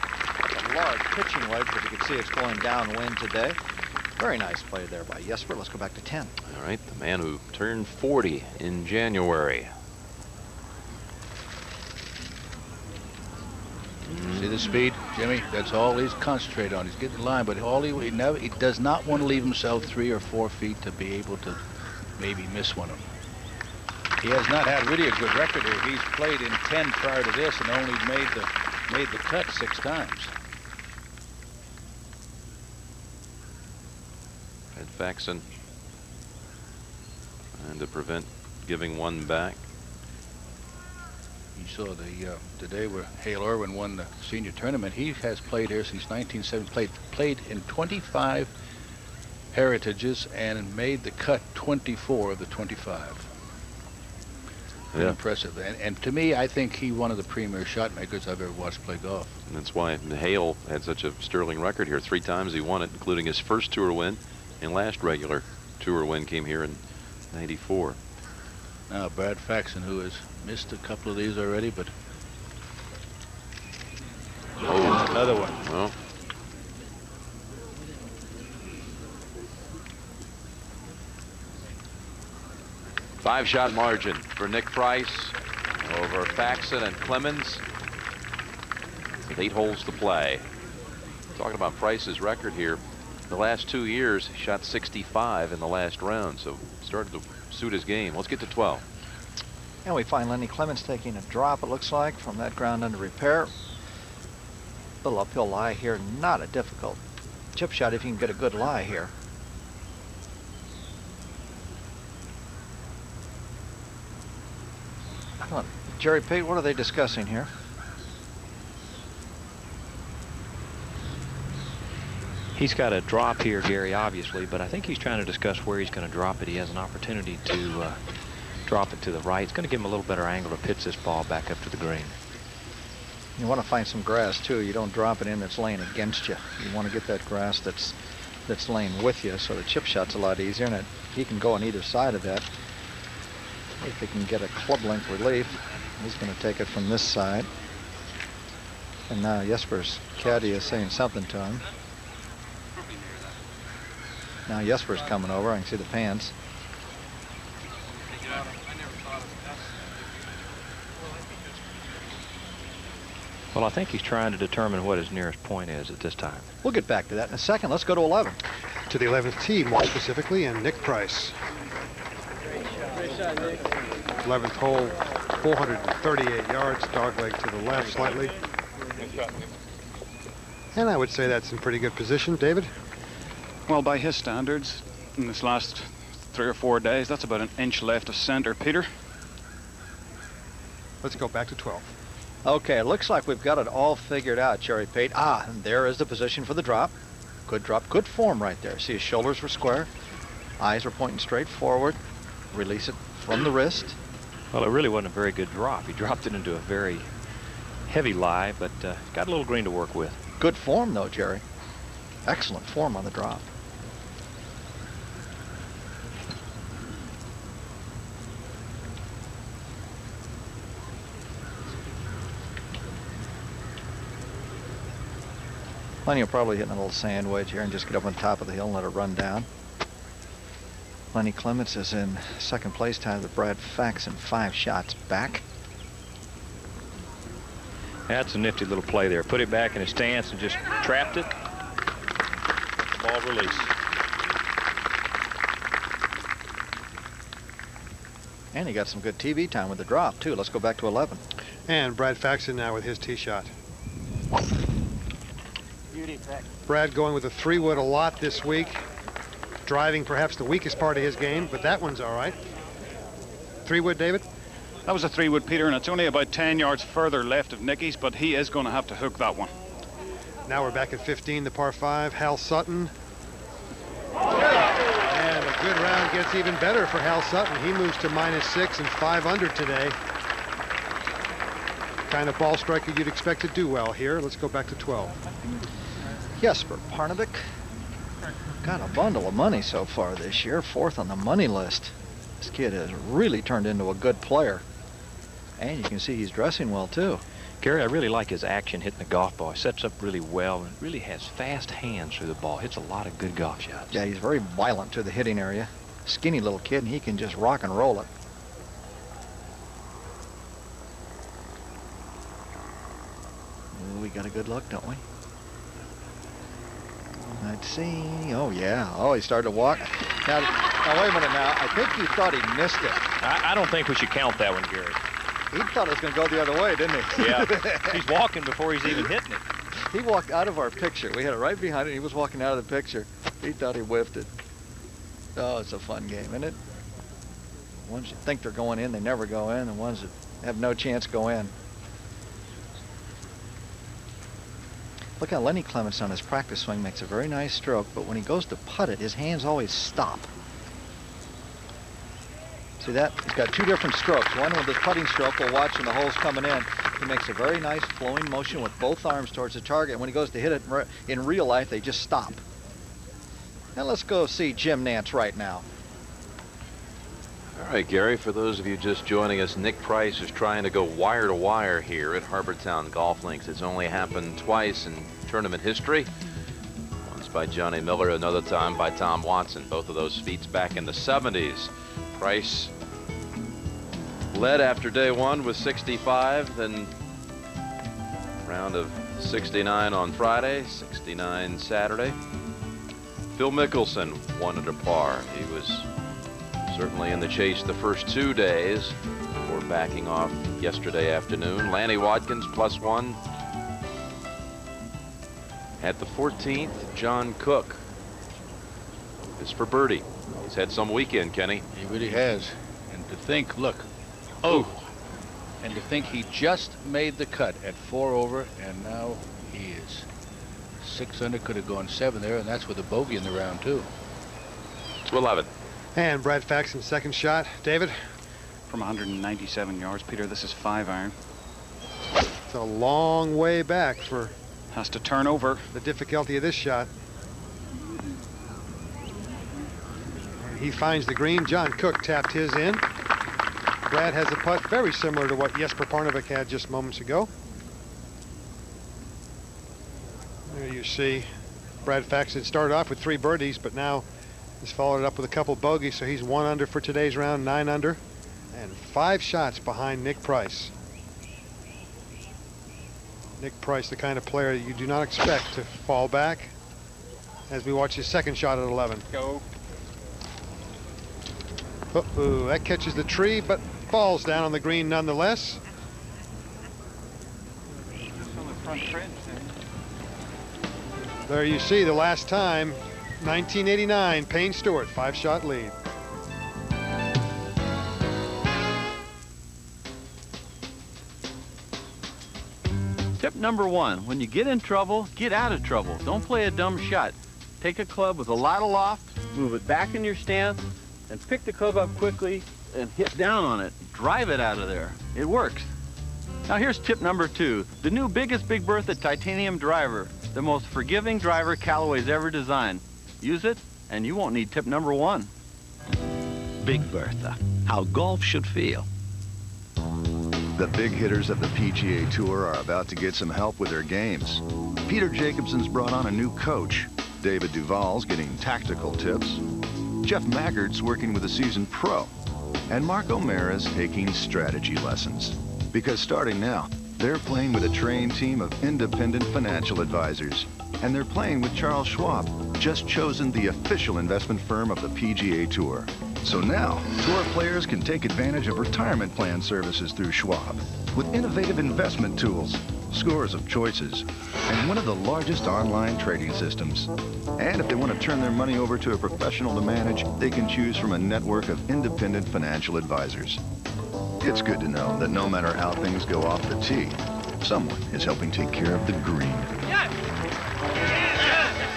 Speaker 5: A large pitching wedge, but you can see it's going downwind today. Very nice play there by Jesper. Let's go back to 10.
Speaker 1: All right, the man who turned 40 in January.
Speaker 3: See the speed, Jimmy? That's all he's concentrated on. He's getting the line, but all he does not want to leave himself 3 or 4 feet to be able to maybe miss one of them. He has not had really a good record here. He's played in 10 prior to this and only made the cut 6 times.
Speaker 1: Ed Faxon trying to prevent giving one back.
Speaker 3: You saw the today where Hale Irwin won the senior tournament. He has played here since 1970. Played in 25 heritages and made the cut 24 of the 25.
Speaker 1: Yeah.
Speaker 3: Impressive. And to me, I think he's one of the premier shot makers I've ever watched play golf.
Speaker 1: And that's why Hale had such a sterling record here. 3 times he won it, including his first tour win and last regular tour win came here in '94.
Speaker 3: Now Brad Faxon, who has missed a couple of these already, but another one.
Speaker 1: Well, five-shot margin for Nick Price over Faxon and Clemens with 8 holes to play. Talking about Price's record here, the last 2 years he shot 65 in the last round, so started to suit his game. Let's get to 12.
Speaker 5: And we find Lenny Clements taking a drop, it looks like, from that ground under repair. Little uphill lie here, not a difficult chip shot if you can get a good lie here. Come on, Jerry Pate, what are they discussing here?
Speaker 7: He's got a drop here, Gary, obviously, but I think he's trying to discuss where he's going to drop it. He has an opportunity to drop it to the right. It's going to give him a little better angle to pitch this ball back up to the green.
Speaker 5: You want to find some grass too. You don't drop it in that's laying against you. You want to get that grass that's laying with you, so the chip shot's a lot easier, and he can go on either side of that. If he can get a club length relief, he's going to take it from this side. And now Jesper's caddy is saying something to him. Now Jesper's coming over. I can see the pants.
Speaker 7: Well, I think he's trying to determine what his nearest point is at this time.
Speaker 5: We'll get back to that in a second. Let's go to 11.
Speaker 19: To the 11th tee, more specifically, and Nick Price. 11th hole, 438 yards, dogleg to the left slightly. And I would say that's in pretty good position. David?
Speaker 8: Well, by his standards, in this last 3 or 4 days, that's about an inch left of center, Peter.
Speaker 19: Let's go back to 12.
Speaker 5: Okay, it looks like we've got it all figured out, Jerry Pate. And there is the position for the drop. Good drop, good form right there. See, his shoulders were square, eyes were pointing straight forward. Release it from the wrist.
Speaker 7: Well, it really wasn't a very good drop. He dropped it into a very heavy lie, but got a little green to work with.
Speaker 5: Good form, though, Jerry. Excellent form on the drop. Lenny will probably hit a little sand wedge here and just get up on top of the hill and let it run down. Lenny Clements is in second place, tied with Brad Faxon, 5 shots back.
Speaker 7: That's a nifty little play there. Put it back in his stance and just trapped it. Ball release.
Speaker 5: And he got some good TV time with the drop, too. Let's go back to 11.
Speaker 19: And Brad Faxon now with his tee shot. Brad going with a 3-wood a lot this week. Driving perhaps the weakest part of his game, but that one's all right. 3-wood, David?
Speaker 8: That was a 3-wood, Peter, and it's only about 10 yards further left of Nicky's, but he is going to have to hook that one.
Speaker 19: Now we're back at 15, the par 5. Hal Sutton. And a good round gets even better for Hal Sutton. He moves to -6 and 5 under today. Kind of ball striker you'd expect to do well here. Let's go back to 12.
Speaker 5: Jesper Parnevik. Got a bundle of money so far this year, 4th on the money list. This kid has really turned into a good player. And you can see he's dressing well, too.
Speaker 7: Gary, I really like his action hitting the golf ball. He sets up really well and really has fast hands through the ball. Hits a lot of good golf shots.
Speaker 5: Yeah, he's very violent to the hitting area. Skinny little kid, and he can just rock and roll it. Ooh, we got a good look, don't we? Let's see. Oh, yeah. Oh, he started to walk. Now, wait a minute now. I think he thought he missed it.
Speaker 7: I don't think we should count that one, Gary.
Speaker 5: He thought it was going to go the other way, didn't he?
Speaker 7: Yeah. He's walking before he's even hitting it.
Speaker 5: He walked out of our picture. We had it right behind it. He was walking out of the picture. He thought he whiffed it. Oh, it's a fun game, isn't it? The ones you think they're going in, they never go in. The ones that have no chance go in. Look how Lenny Clements on his practice swing makes a very nice stroke, but when he goes to putt it, his hands always stop. See that? He's got 2 different strokes. One with his putting stroke, we'll watch when the hole's coming in. He makes a very nice flowing motion with both arms towards the target. And when he goes to hit it in real life, they just stop. Now let's go see Jim Nantz right now.
Speaker 1: All right, Gary, for those of you just joining us, Nick Price is trying to go wire to wire here at Harbortown Golf Links. It's only happened twice in tournament history. Once by Johnny Miller, another time by Tom Watson. Both of those feats back in the 70s. Price led after day 1 with 65, then round of 69 on Friday, 69 Saturday. Phil Mickelson won at a par. He was certainly in the chase the first 2 days before backing off yesterday afternoon. Lanny Wadkins +1. At the 14th, John Cook is for birdie. He's had some weekend, Kenny.
Speaker 3: He really has. And to think, look, and to think he just made the cut at 4 over, and now he is 6 under. Could have gone 7 there, and that's with a bogey in the round too.
Speaker 1: To 11.
Speaker 19: And Brad Faxon's second shot. David?
Speaker 8: From 197 yards, Peter, this is 5-iron.
Speaker 19: It's a long way back for...
Speaker 8: Has to turn over.
Speaker 19: The difficulty of this shot. And he finds the green. John Cook tapped his in. Brad has a putt very similar to what Jesper Parnevik had just moments ago. There you see Brad Faxon started off with 3 birdies, but now he's followed it up with a couple bogeys, so he's 1 under for today's round, 9 under, and 5 shots behind Nick Price. Nick Price, the kind of player you do not expect to fall back, as we watch his second shot at 11.
Speaker 8: Go.
Speaker 19: Uh-oh, that catches the tree, but falls down on the green nonetheless.
Speaker 8: On the front fringe there.
Speaker 19: There you see the last time, 1989, Payne Stewart, 5-shot lead.
Speaker 4: Tip number 1, when you get in trouble, get out of trouble. Don't play a dumb shot. Take a club with a lot of loft, move it back in your stance, and pick the club up quickly and hit down on it. Drive it out of there. It works. Now here's tip number 2, the new biggest Big Bertha titanium driver, the most forgiving driver Callaway's ever designed. Use it, and you won't need tip number 1.
Speaker 21: Big Bertha, how golf should feel.
Speaker 22: The big hitters of the PGA Tour are about to get some help with their games. Peter Jacobson's brought on a new coach. David Duval's getting tactical tips. Jeff Maggart's working with a seasoned pro. And Mark O'Mara's taking strategy lessons. Because starting now, they're playing with a trained team of independent financial advisors. And they're playing with Charles Schwab, just chosen the official investment firm of the PGA Tour. So now, tour players can take advantage of retirement plan services through Schwab with innovative investment tools, scores of choices, and one of the largest online trading systems. And if they want to turn their money over to a professional to manage, they can choose from a network of independent financial advisors. It's good to know that no matter how things go off the tee, someone is helping take care of the green.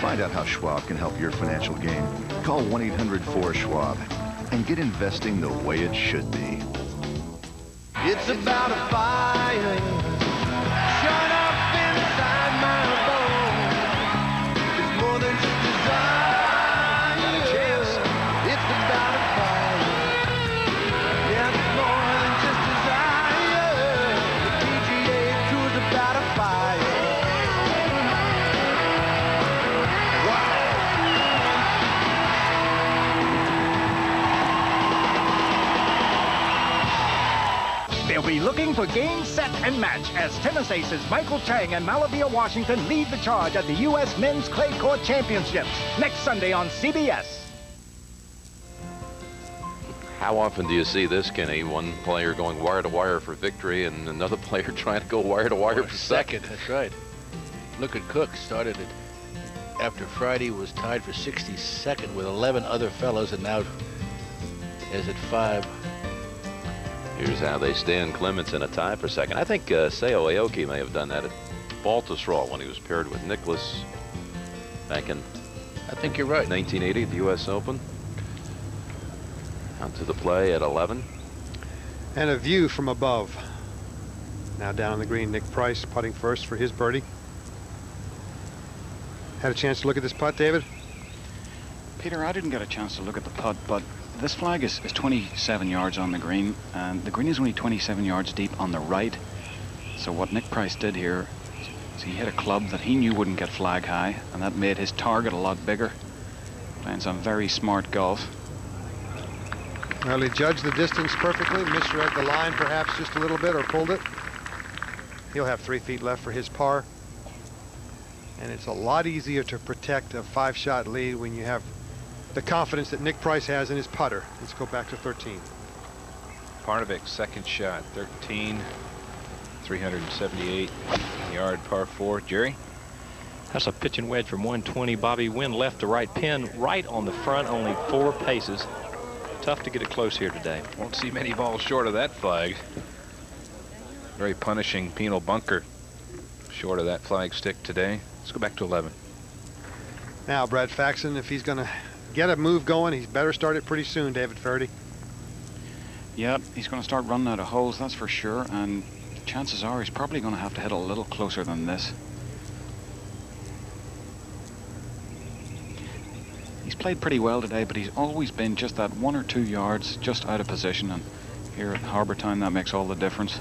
Speaker 22: Find out how Schwab can help your financial game. Call 1-800-4-SCHWAB and get investing the way it should be.
Speaker 23: It's about a fire shut up inside my bones. It's more than just desire. Got a chance. It's about a fire. Yeah, it's more than just desire. The PGA Tour's about a fire.
Speaker 2: They'll be looking for game, set, and match as tennis aces Michael Chang and Malavia Washington lead the charge at the U.S. Men's Clay Court Championships next Sunday on CBS.
Speaker 1: How often do you see this, Kenny? One player going wire to wire for victory and another player trying to go wire to wire for second.
Speaker 3: That's right. Look at Cook. Started it after Friday, was tied for 62nd with 11 other fellows, and now is at 5.
Speaker 1: Here's how they stand. Clements in a tie for second. I think Seo Aoki may have done that at Baltusrol when he was paired with Nicklaus back in,
Speaker 3: I think you're right,
Speaker 1: 1980 at the U.S. Open. On to the play at 11.
Speaker 19: And a view from above. Now down on the green, Nick Price putting first for his birdie. Had a chance to look at this putt, David?
Speaker 8: Peter, I didn't get a chance to look at the putt, but this flag is 27 yards on the green, and the green is only 27 yards deep on the right. So what Nick Price did here is he hit a club that he knew wouldn't get flag high, and that made his target a lot bigger. Playing some very smart golf.
Speaker 19: Well, he judged the distance perfectly, misread the line perhaps just a little bit, or pulled it. He'll have 3 feet left for his par. And it's a lot easier to protect a 5-shot lead when you have the confidence that Nick Price has in his putter. Let's go back to 13.
Speaker 3: Parnevik, second shot, 13, 378 yard par 4. Jerry?
Speaker 7: That's a pitching wedge from 120, Bobby. Wind left to right, pin right on the front, only 4 paces. Tough to get it close here today.
Speaker 3: Won't see many balls short of that flag. Very punishing penal bunker short of that flag stick today. Let's go back to 11.
Speaker 19: Now, Brad Faxon, if he's going to get a move going, he's better start it pretty soon, David Feherty.
Speaker 8: Yeah, he's going to start running out of holes, that's for sure. And chances are he's probably going to have to hit a little closer than this. He's played pretty well today, but he's always been just that 1 or 2 yards just out of position. And here at Harbour Town, that makes all the difference.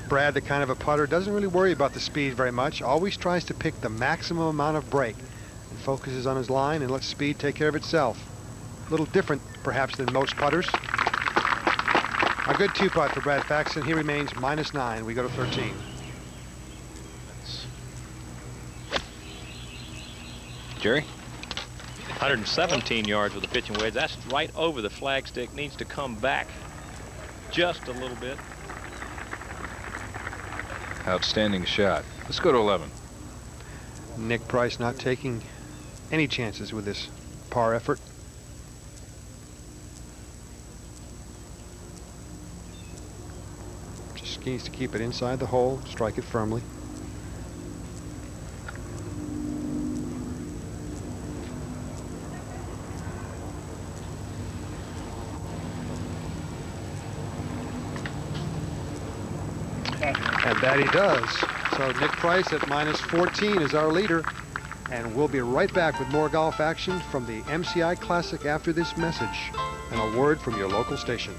Speaker 19: Brad, the kind of a putter, doesn't really worry about the speed very much. Always tries to pick the maximum amount of break and focuses on his line and lets speed take care of itself. A little different, perhaps, than most putters. A good 2-putt for Brad Faxon. He remains -9. We go to 13.
Speaker 3: Jerry?
Speaker 7: 117 yards with a pitching wedge. That's right over the flagstick. Needs to come back just a little bit.
Speaker 3: Outstanding shot. Let's go to 11.
Speaker 19: Nick Price not taking any chances with this par effort. Just needs to keep it inside the hole, strike it firmly. And that he does. So Nick Price at -14 is our leader. And we'll be right back with more golf action from the MCI Classic after this message and a word from your local station.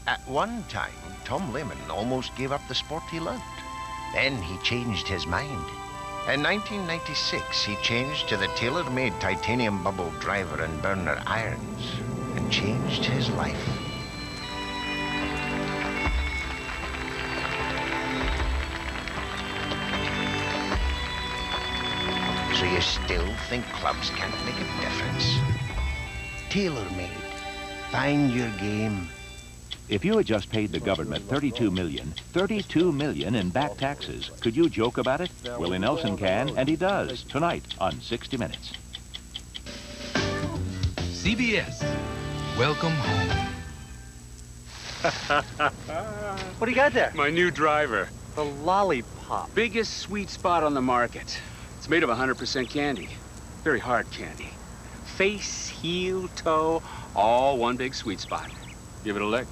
Speaker 6: At one time, Tom Lehman almost gave up the sport he loved. Then he changed his mind. In 1996, he changed to the tailor-made titanium bubble driver and burner irons and changed his life. So you still think clubs can't make a difference? Tailor-made. Find your game.
Speaker 9: If you had just paid the government $32 million in back taxes, could you joke about it? Willie Nelson can, and he does, tonight on 60 Minutes.
Speaker 17: CBS, welcome home.
Speaker 24: What do you got there? My new driver. The lollipop. Biggest sweet spot on the market. It's made of 100% candy. Very hard candy. Face, heel, toe, all one big sweet spot. Give it a lick.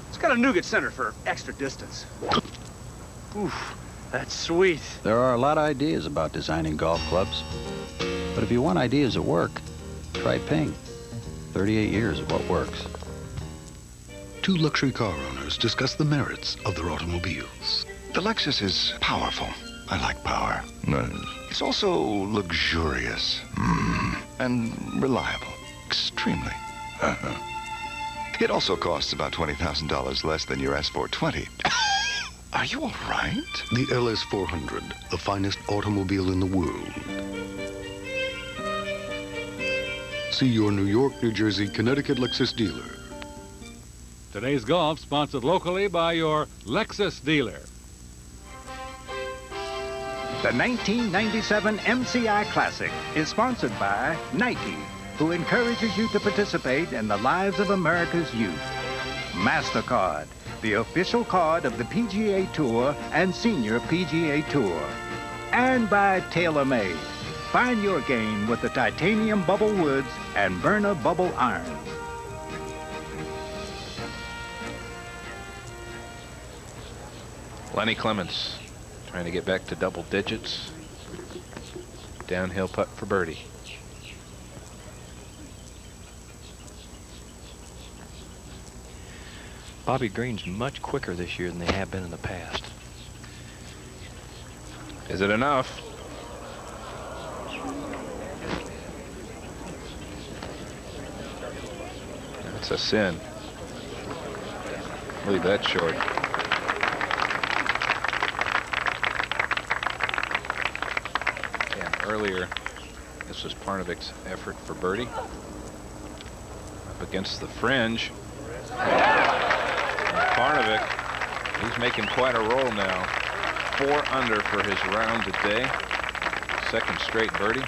Speaker 24: It's got a nougat center for extra distance. Oof, that's sweet.
Speaker 25: There are a lot of ideas about designing golf clubs. But if you want ideas that work, try Ping. 38 years of what works.
Speaker 13: Two luxury car owners discuss the merits of their automobiles.
Speaker 16: The Lexus is powerful. I like power. It's also luxurious. And reliable. Extremely. It also costs about $20,000 less than your S420. Are you all right?
Speaker 13: The LS400, the finest automobile in the world. See your New York, New Jersey, Connecticut Lexus dealer.
Speaker 26: Today's golf sponsored locally by your Lexus dealer.
Speaker 2: The 1997 MCI Classic is sponsored by Nike, who encourages you to participate in the lives of America's youth. MasterCard, the official card of the PGA Tour and Senior PGA Tour. And by TaylorMade. Find your game with the titanium bubble woods and burner bubble irons.
Speaker 3: Lenny Clements trying to get back to double digits. Downhill putt for birdie.
Speaker 7: Bobby Green's much quicker this year than they have been in the past.
Speaker 3: Is it enough? That's a sin. Leave that short.
Speaker 1: earlier. This was Parnevik's effort for birdie. Up against the fringe. And Parnevik, he's making quite a roll now. 4 under for his round today. Second straight birdie.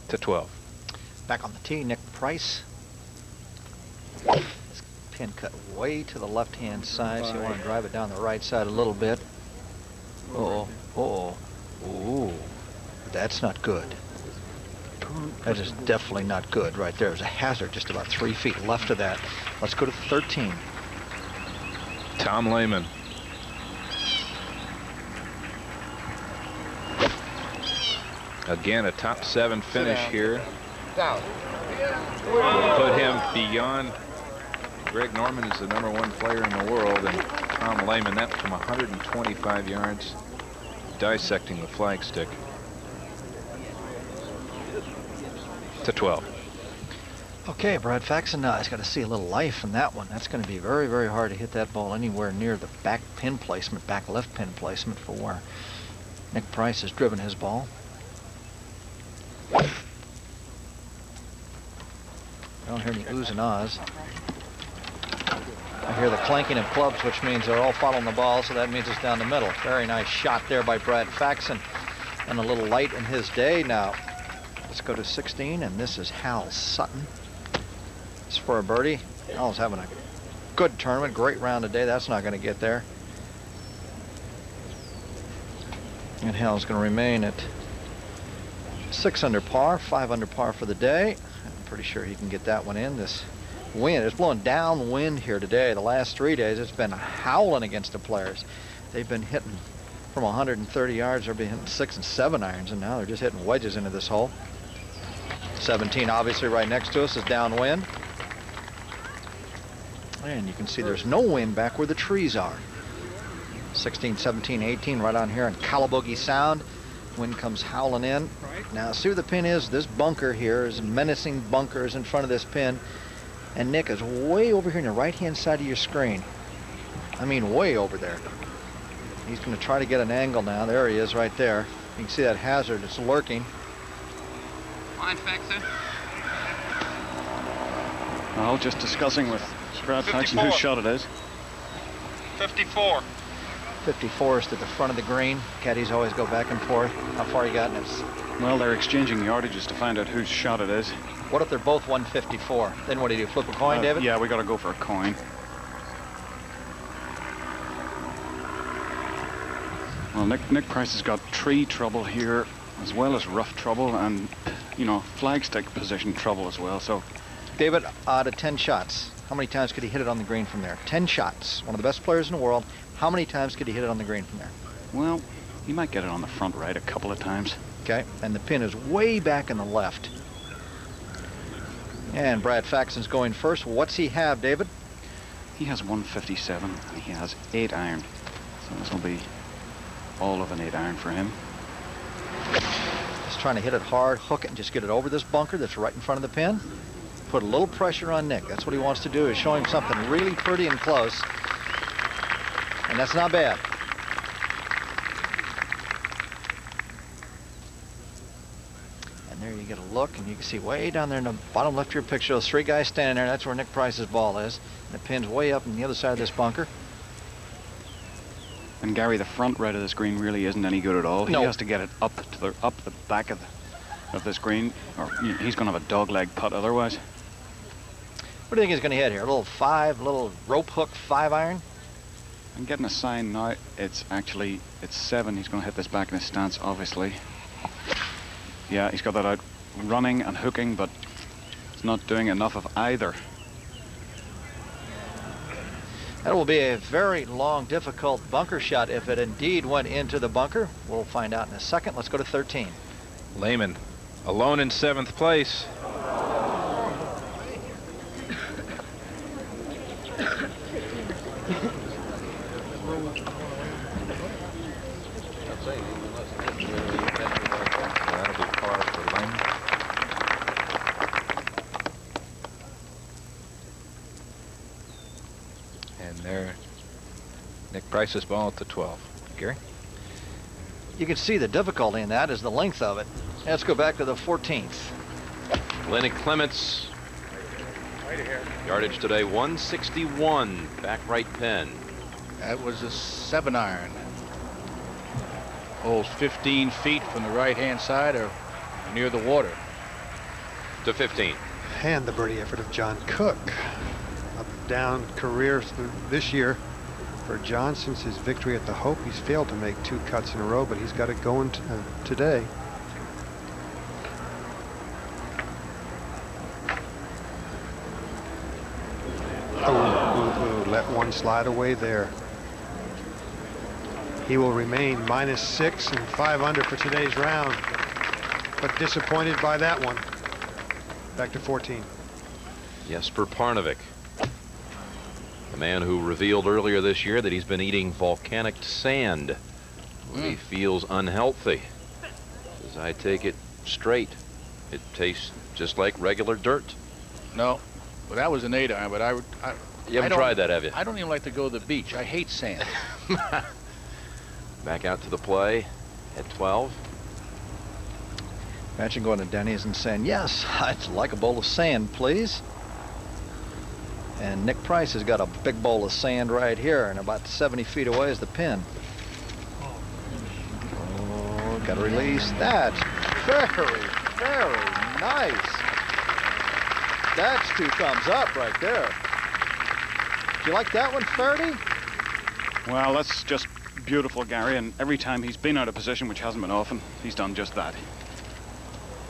Speaker 1: To 12.
Speaker 5: Back on the tee, Nick Price. This pin cut way to the left-hand side, so you want to drive it down the right side a little bit. Uh-oh. Uh-oh. Ooh. That's not good. That is definitely not good right there. There's a hazard just about 3 feet left of that. Let's go to 13.
Speaker 1: Tom Lehman. Again, a top 7 finish here.
Speaker 23: Down.
Speaker 1: Will put him beyond. Greg Norman is the #1 player in the world, and Tom Lehman, that from 125 yards, dissecting the flagstick. To 12.
Speaker 5: Okay, Brad Faxon now has got to see a little life in that one. That's going to be very, very hard to hit that ball anywhere near the back pin placement, back left pin placement for where Nick Price has driven his ball. I don't hear any oohs and ahs. I hear the clanking of clubs, which means they're all following the ball, so that means it's down the middle. Very nice shot there by Brad Faxon, and a little light in his day now. Let's go to 16, and this is Hal Sutton. It's for a birdie. Hal's having a good tournament, great round today. That's not going to get there. And Hal's going to remain at 6 under par, 5 under par for the day. I'm pretty sure he can get that one in. This wind, it's blowing downwind here today. The last 3 days, it's been howling against the players. They've been hitting from 130 yards. They're been hitting 6 and 7 irons, and now they're just hitting wedges into this hole. 17, obviously, right next to us is downwind. And you can see there's no wind back where the trees are. 16, 17, 18, right on here in Calabogie Sound. Wind comes howling in. Now, see where the pin is? This bunker here is menacing bunkers in front of this pin. And Nick is way over here on the right-hand side of your screen. I mean, way over there. He's going to try to get an angle now. There he is right there. You can see that hazard. It's lurking.
Speaker 8: Fine, Faxon. Well, just discussing with Brad Faxon whose shot it is.
Speaker 23: 54.
Speaker 5: 54 is to the front of the green. Caddies always go back and forth. How far you got in this?
Speaker 8: Well, they're exchanging yardages to find out whose shot it is.
Speaker 5: What if they're both 154? Then what do you do? Flip a coin, David?
Speaker 8: Yeah, we got to go for a coin. Well, Nick Price has got tree trouble here, as well as rough trouble, and, you know, flagstick position trouble as well. So,
Speaker 5: David, out of 10 shots, how many times could he hit it on the green from there? 10 shots. One of the best players in the world. How many times could he hit it on the green from there?
Speaker 8: Well, he might get it on the front right a couple of times.
Speaker 5: Okay, and the pin is way back in the left. And Brad Faxon's going first. What's he have, David?
Speaker 8: He has 157, and he has 8 iron. So this will be all of an 8 iron for him.
Speaker 5: Just trying to hit it hard, hook it, and just get it over this bunker that's right in front of the pin. Put a little pressure on Nick. That's what he wants to do, is show him something really pretty and close. And that's not bad. And there you get a look, and you can see way down there in the bottom left of your picture, those 3 guys standing there. That's where Nick Price's ball is. And the pin's way up on the other side of this bunker.
Speaker 8: And Gary, the front right of this green really isn't any good at all.
Speaker 5: No.
Speaker 8: He has to get it up the back of this green, or he's going to have a dogleg putt otherwise.
Speaker 5: What do you think he's going to hit here? A little rope hook 5 iron?
Speaker 8: I'm getting a sign now. It's 7. He's going to hit this back in his stance, obviously. Yeah, he's got that out running and hooking, but it's not doing enough of either.
Speaker 5: That will be a very long, difficult bunker shot if it indeed went into the bunker. We'll find out in a second. Let's go to 13.
Speaker 1: Lehman alone in 7th place. That'll be par for Lehman. And there, Nick Price's ball at the 12. Gary?
Speaker 5: You can see the difficulty in that is the length of it. Let's go back to the 14th.
Speaker 1: Lenny Clements. Yardage today 161. Back right pin.
Speaker 3: That was a 7-iron. Holes 15 feet from the right-hand side or near the water.
Speaker 1: To 15.
Speaker 19: And the birdie effort of John Cook. Up and down careers this year for John since his victory at the Hope. He's failed to make 2 cuts in a row, but he's got it going today. Let one slide away there. He will remain -6 and 5 under for today's round, but disappointed by that one. Back to 14.
Speaker 1: Jesper Parnevik, the man who revealed earlier this year that he's been eating volcanic sand when he feels unhealthy. As I take it straight, it tastes just like regular dirt.
Speaker 3: No, well, that was an 8-iron, but
Speaker 1: you haven't tried that, have you?
Speaker 3: I don't even like to go to the beach. I hate sand.
Speaker 1: Back out to the play at 12.
Speaker 5: Imagine going to Denny's and saying, yes, I'd like a bowl of sand, please. And Nick Price has got a big bowl of sand right here, and about 70 feet away is the pin. Oh, got to release that. Very, very nice. That's 2 thumbs up right there. Do you like that one, Ferdy?
Speaker 8: Well, that's just beautiful, Gary, and every time he's been out of position, which hasn't been often, he's done just that.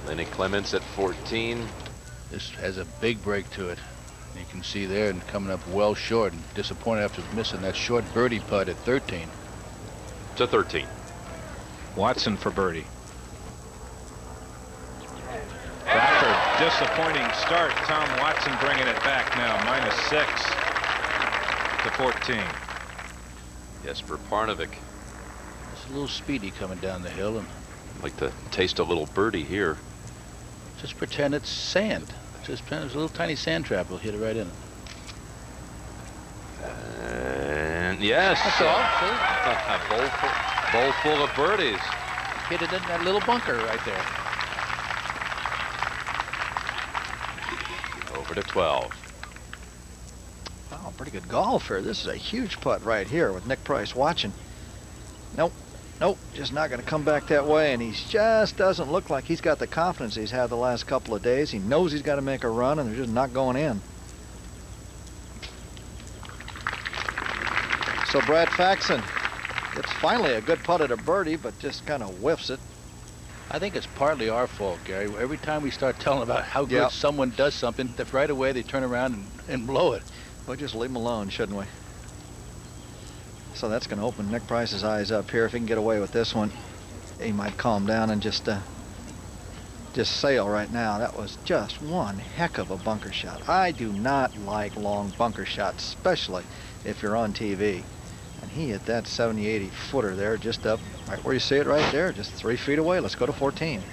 Speaker 1: Lenny Clements at 14.
Speaker 3: This has a big break to it. You can see there and coming up well short and disappointed after missing that short birdie putt at 13.
Speaker 1: To 13.
Speaker 8: Watson for birdie.
Speaker 10: After a disappointing start, Tom Watson bringing it back now, -6 to 14.
Speaker 1: Jesper Parnevik.
Speaker 3: It's a little speedy coming down the hill, and
Speaker 1: like to taste a little birdie here.
Speaker 3: Just pretend it's sand. Just pretend it's a little tiny sand trap. We'll hit it right in.
Speaker 1: And yes,
Speaker 3: that's all.
Speaker 1: A bowl full of birdies.
Speaker 3: Hit it in that little bunker right there.
Speaker 1: Over to 12.
Speaker 5: Wow, pretty good golfer. This is a huge putt right here with Nick Price watching. Nope. Nope, just not going to come back that way, and he just doesn't look like he's got the confidence he's had the last couple of days. He knows he's got to make a run, and they're just not going in. So Brad Faxon gets finally a good putt at a birdie, but just kind of whiffs it.
Speaker 3: I think it's partly our fault, Gary. Every time we start telling about how good someone does something, that right away they turn around and blow it.
Speaker 5: We'll just leave him alone, shouldn't we? So that's going to open Nick Price's eyes up here. If he can get away with this one, he might calm down and just sail right now. That was just one heck of a bunker shot. I do not like long bunker shots, especially if you're on TV. And he hit that 70, 80 footer there, just up right where you see it right there, just 3 feet away. Let's go to 14.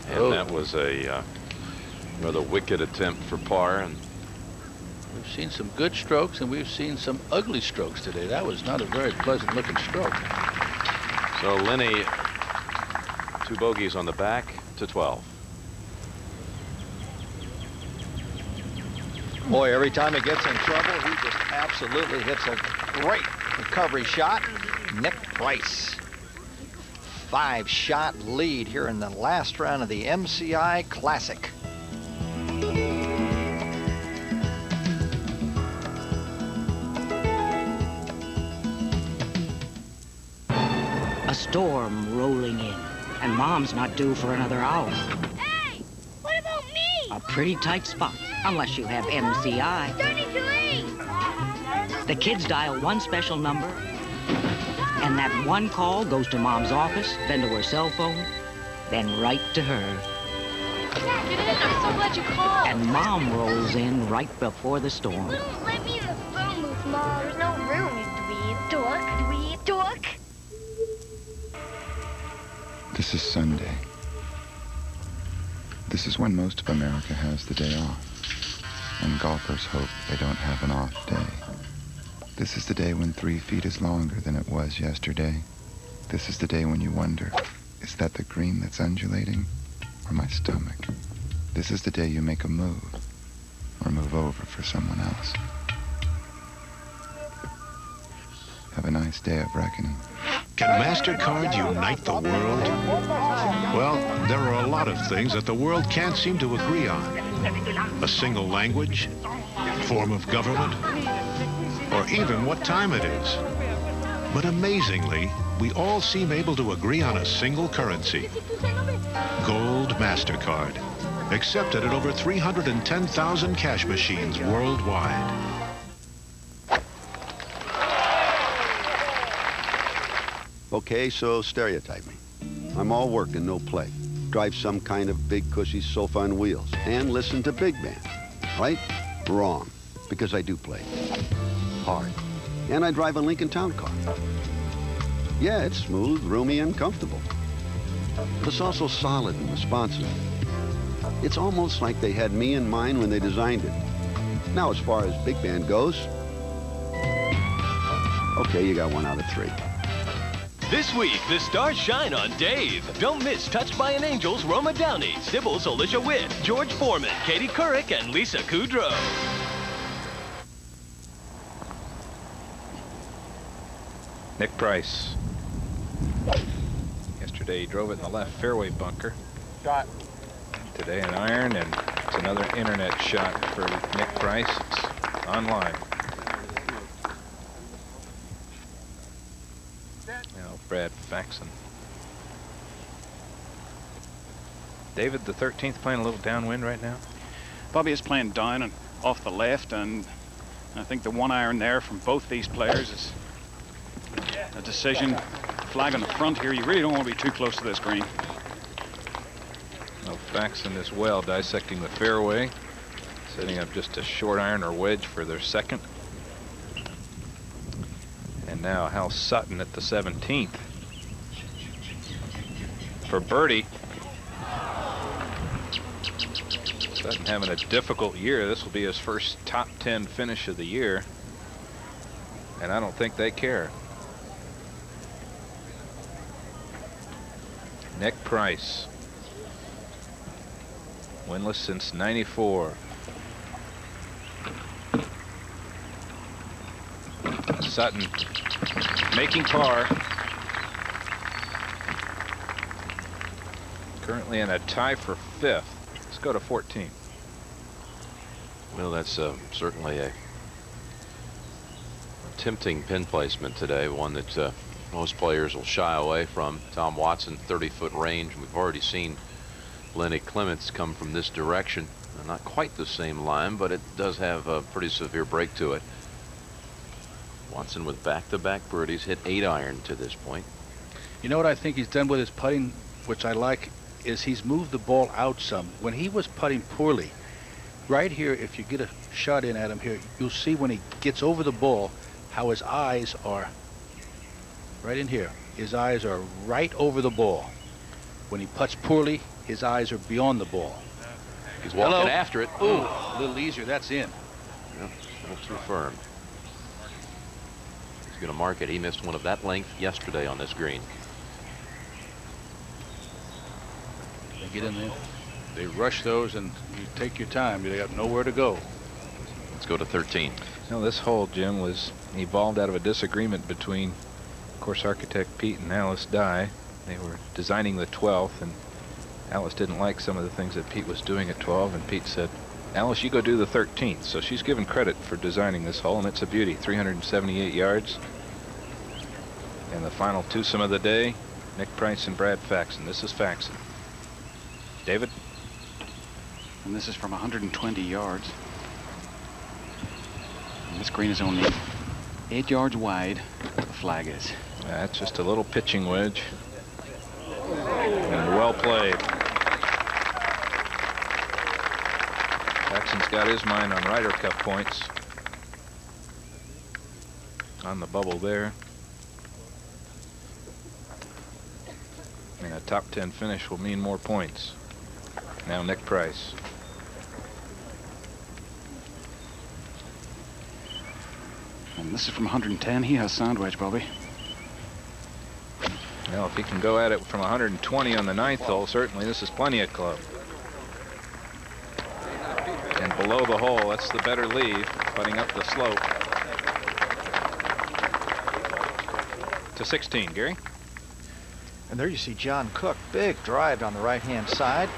Speaker 1: And that was another wicked attempt for par. And
Speaker 3: we've seen some good strokes, and we've seen some ugly strokes today. That was not a very pleasant looking stroke.
Speaker 1: So Lenny, 2 bogeys on the back to 12.
Speaker 5: Boy, every time he gets in trouble, he just absolutely hits a great recovery shot. Nick Price. 5-shot lead here in the last round of the MCI Classic.
Speaker 11: A storm rolling in, and Mom's not due for another hour.
Speaker 12: Hey, what about me?
Speaker 11: A pretty tight spot, unless you have MCI.
Speaker 12: 33!
Speaker 11: The kids dial one special number, and that one call goes to Mom's office, then to her cell phone, then right to her.
Speaker 12: Get in, I'm so glad you called.
Speaker 11: And Mom rolls in right before the storm.
Speaker 12: Wouldn't let me in the phone booth, Mom. There's no room, you dweeb. Dork, dweeb, dork.
Speaker 14: This is Sunday. This is when most of America has the day off, and golfers hope they don't have an off day. This is the day when 3 feet is longer than it was yesterday, This is the day when you wonder, is that the green that's undulating or my stomach? This is the day you make a move or move over for someone else. Have a nice day of reckoning.
Speaker 4: Can MasterCard unite the world? Well, there are a lot of things that the world can't seem to agree on. A single language, form of government, or even what time it is. But amazingly, we all seem able to agree on a single currency. Gold MasterCard. Accepted at over 310,000 cash machines worldwide.
Speaker 15: Okay, so stereotype me. I'm all work and no play. Drive some kind of big, cushy sofa on wheels. And listen to big band. Right? Wrong. Because I do play. Hard. And I drive a Lincoln Town Car. Yeah, it's smooth, roomy, and comfortable. But it's also solid and responsive. It's almost like they had me in mind when they designed it. Now, as far as big band goes, okay, you got 1 out of 3.
Speaker 18: This week, the stars shine on Dave. Don't miss Touched by an Angel's Roma Downey, Sybil's Alicia Witt, George Foreman, Katie Couric, and Lisa Kudrow.
Speaker 10: Nick Price. Yesterday he drove it in the left fairway bunker.
Speaker 19: Shot.
Speaker 10: Today an iron, and it's another internet shot for Nick Price. It's online. Now Brad Faxon. David, the 13th, playing a little downwind right now?
Speaker 8: Bobby is playing down and off the left, and I think the 1 iron there from both these players is a decision. Flag on the front here. You really don't want to be too close to this green.
Speaker 10: Well, Faxon as well, dissecting the fairway, setting up just a short iron or wedge for their second. And now Hal Sutton at the 17th for birdie. Sutton having a difficult year. This will be his first top 10 finish of the year, and I don't think they care. Nick Price, winless since '94. Sutton making par. Currently in a tie for 5th. Let's go to 14.
Speaker 20: Well, that's certainly a tempting pin placement today, one that most players will shy away from. Tom Watson, 30-foot range. We've already seen Lenny Clements come from this direction. Not quite the same line, but it does have a pretty severe break to it. Watson with back-to-back birdies, hit 8 iron to this point.
Speaker 3: You know what I think he's done with his putting, which I like, is he's moved the ball out some. When he was putting poorly, right here, if you get a shot in at him here, you'll see when he gets over the ball how his eyes are right in here. His eyes are right over the ball. When he putts poorly, his eyes are beyond the ball.
Speaker 20: He's walking after it.
Speaker 3: Ooh, a little easier. That's in.
Speaker 20: Yep, a little too firm. He's going to mark it. He missed one of that length yesterday on this green.
Speaker 3: They get in there. They rush those, and you take your time. They got nowhere to go.
Speaker 20: Let's go to 13.
Speaker 10: Now, this hole, Jim, was evolved out of a disagreement between course architect Pete and Alice Dye. They were designing the 12th, and Alice didn't like some of the things that Pete was doing at 12, and Pete said, Alice, you go do the 13th. So she's given credit for designing this hole, and it's a beauty. 378 yards. And the final twosome of the day, Nick Price and Brad Faxon. This is Faxon. David?
Speaker 8: And this is from 120 yards. And this green is only 8 yards wide. The flag is.
Speaker 10: That's just a little pitching wedge. And well played. Faxon's got his mind on Ryder Cup points. On the bubble there. And a top 10 finish will mean more points. Now Nick Price.
Speaker 8: And this is from 110. He has sand wedge, Bobby.
Speaker 10: Well, if he can go at it from 120 on the 9th hole, certainly this is plenty of club. And below the hole, that's the better leave, putting up the slope. To 16, Gary.
Speaker 5: And there you see John Cook, big drive on the right-hand side.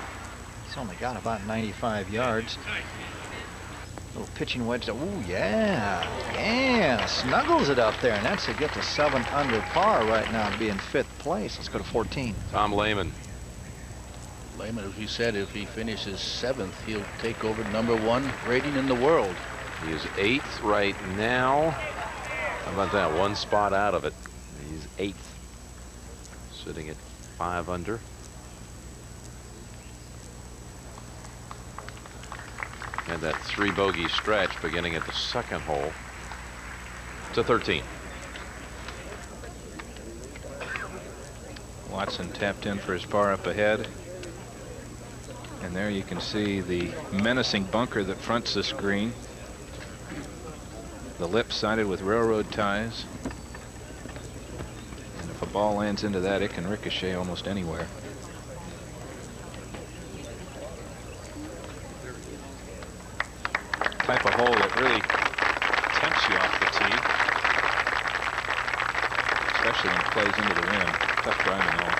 Speaker 5: He's only got about 95 yards. Little pitching wedge. Oh, yeah, snuggles it up there, and that's to get to 7 under par right now to be in 5th place. Let's go to 14.
Speaker 20: Tom Lehman.
Speaker 3: Lehman, as we said, if he finishes 7th, he'll take over #1 rating in the world.
Speaker 20: He is 8th right now. How about that? 1 spot out of it. He's 8th, sitting at 5 under. And that 3 bogey stretch beginning at the 2nd hole to 13.
Speaker 10: Watson tapped in for his par up ahead. And there you can see the menacing bunker that fronts this green. The lip sided with railroad ties. And if a ball lands into that, it can ricochet almost anywhere. Type of hole that really tempts you off the tee, especially when it plays into the wind. Tough driving hole.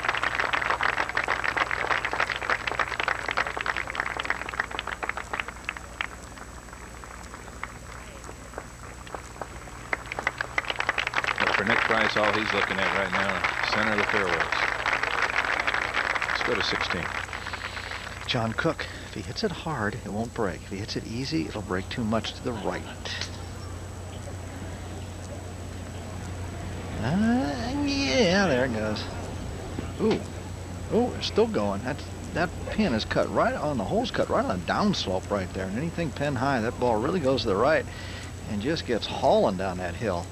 Speaker 10: But for Nick Price, all he's looking at right now, center of the fairways. Let's go to 16.
Speaker 5: John Cook. If he hits it hard, it won't break. If he hits it easy, it'll break too much to the right. Yeah, there it goes. Ooh, it's still going. That pin is cut right on, the hole's cut right on the downslope right there. And anything pin high, that ball really goes to the right and just gets hauling down that hill.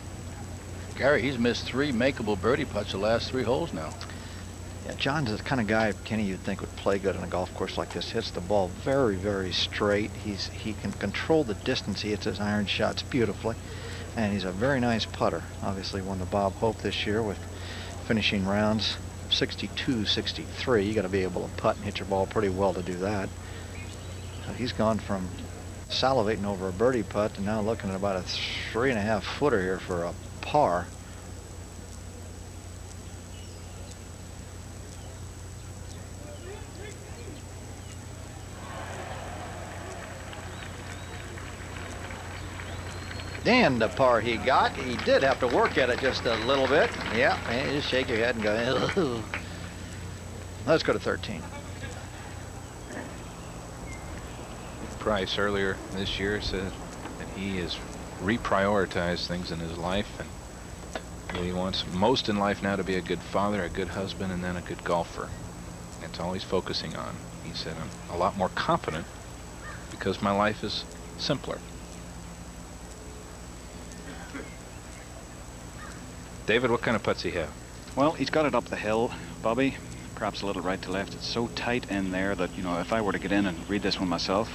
Speaker 3: Gary, he's missed 3 makeable birdie putts the last 3 holes now.
Speaker 5: Yeah, John's the kind of guy, Kenny, you'd think would play good on a golf course like this. Hits the ball very, very straight. He can control the distance. He hits his iron shots beautifully. And he's a very nice putter. Obviously won the Bob Hope this year with finishing rounds 62, 63. You got to be able to putt and hit your ball pretty well to do that. So he's gone from salivating over a birdie putt to now looking at about a 3.5 footer here for a par. And the par he got, he did have to work at it just a little bit. Yeah, and you just shake your head and go, ugh. Let's go to 13.
Speaker 10: Price earlier this year said that he has reprioritized things in his life, and he wants most in life now to be a good father, a good husband, and then a good golfer. That's all he's focusing on. He said, I'm a lot more confident because my life is simpler. David, what kind of putts he have?
Speaker 8: Well, he's got it up the hill, Bobby. Perhaps a little right to left. It's so tight in there that, you know, if I were to get in and read this one myself,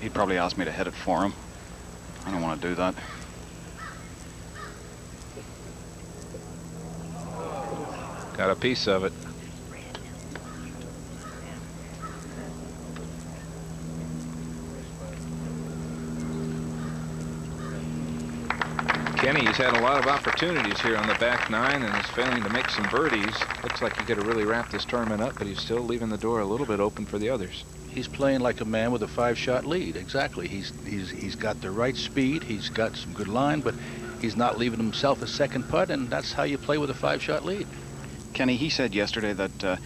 Speaker 8: he'd probably ask me to hit it for him. I don't want to do that.
Speaker 10: Got a piece of it. Kenny's had a lot of opportunities here on the back 9 and is failing to make some birdies. Looks like he could have really wrapped this tournament up, but he's still leaving the door a little bit open for the others.
Speaker 3: He's playing like a man with a 5-shot lead. Exactly. He's got the right speed. He's got some good line, but he's not leaving himself a second putt, and that's how you play with a 5-shot lead.
Speaker 8: Kenny, he said yesterday that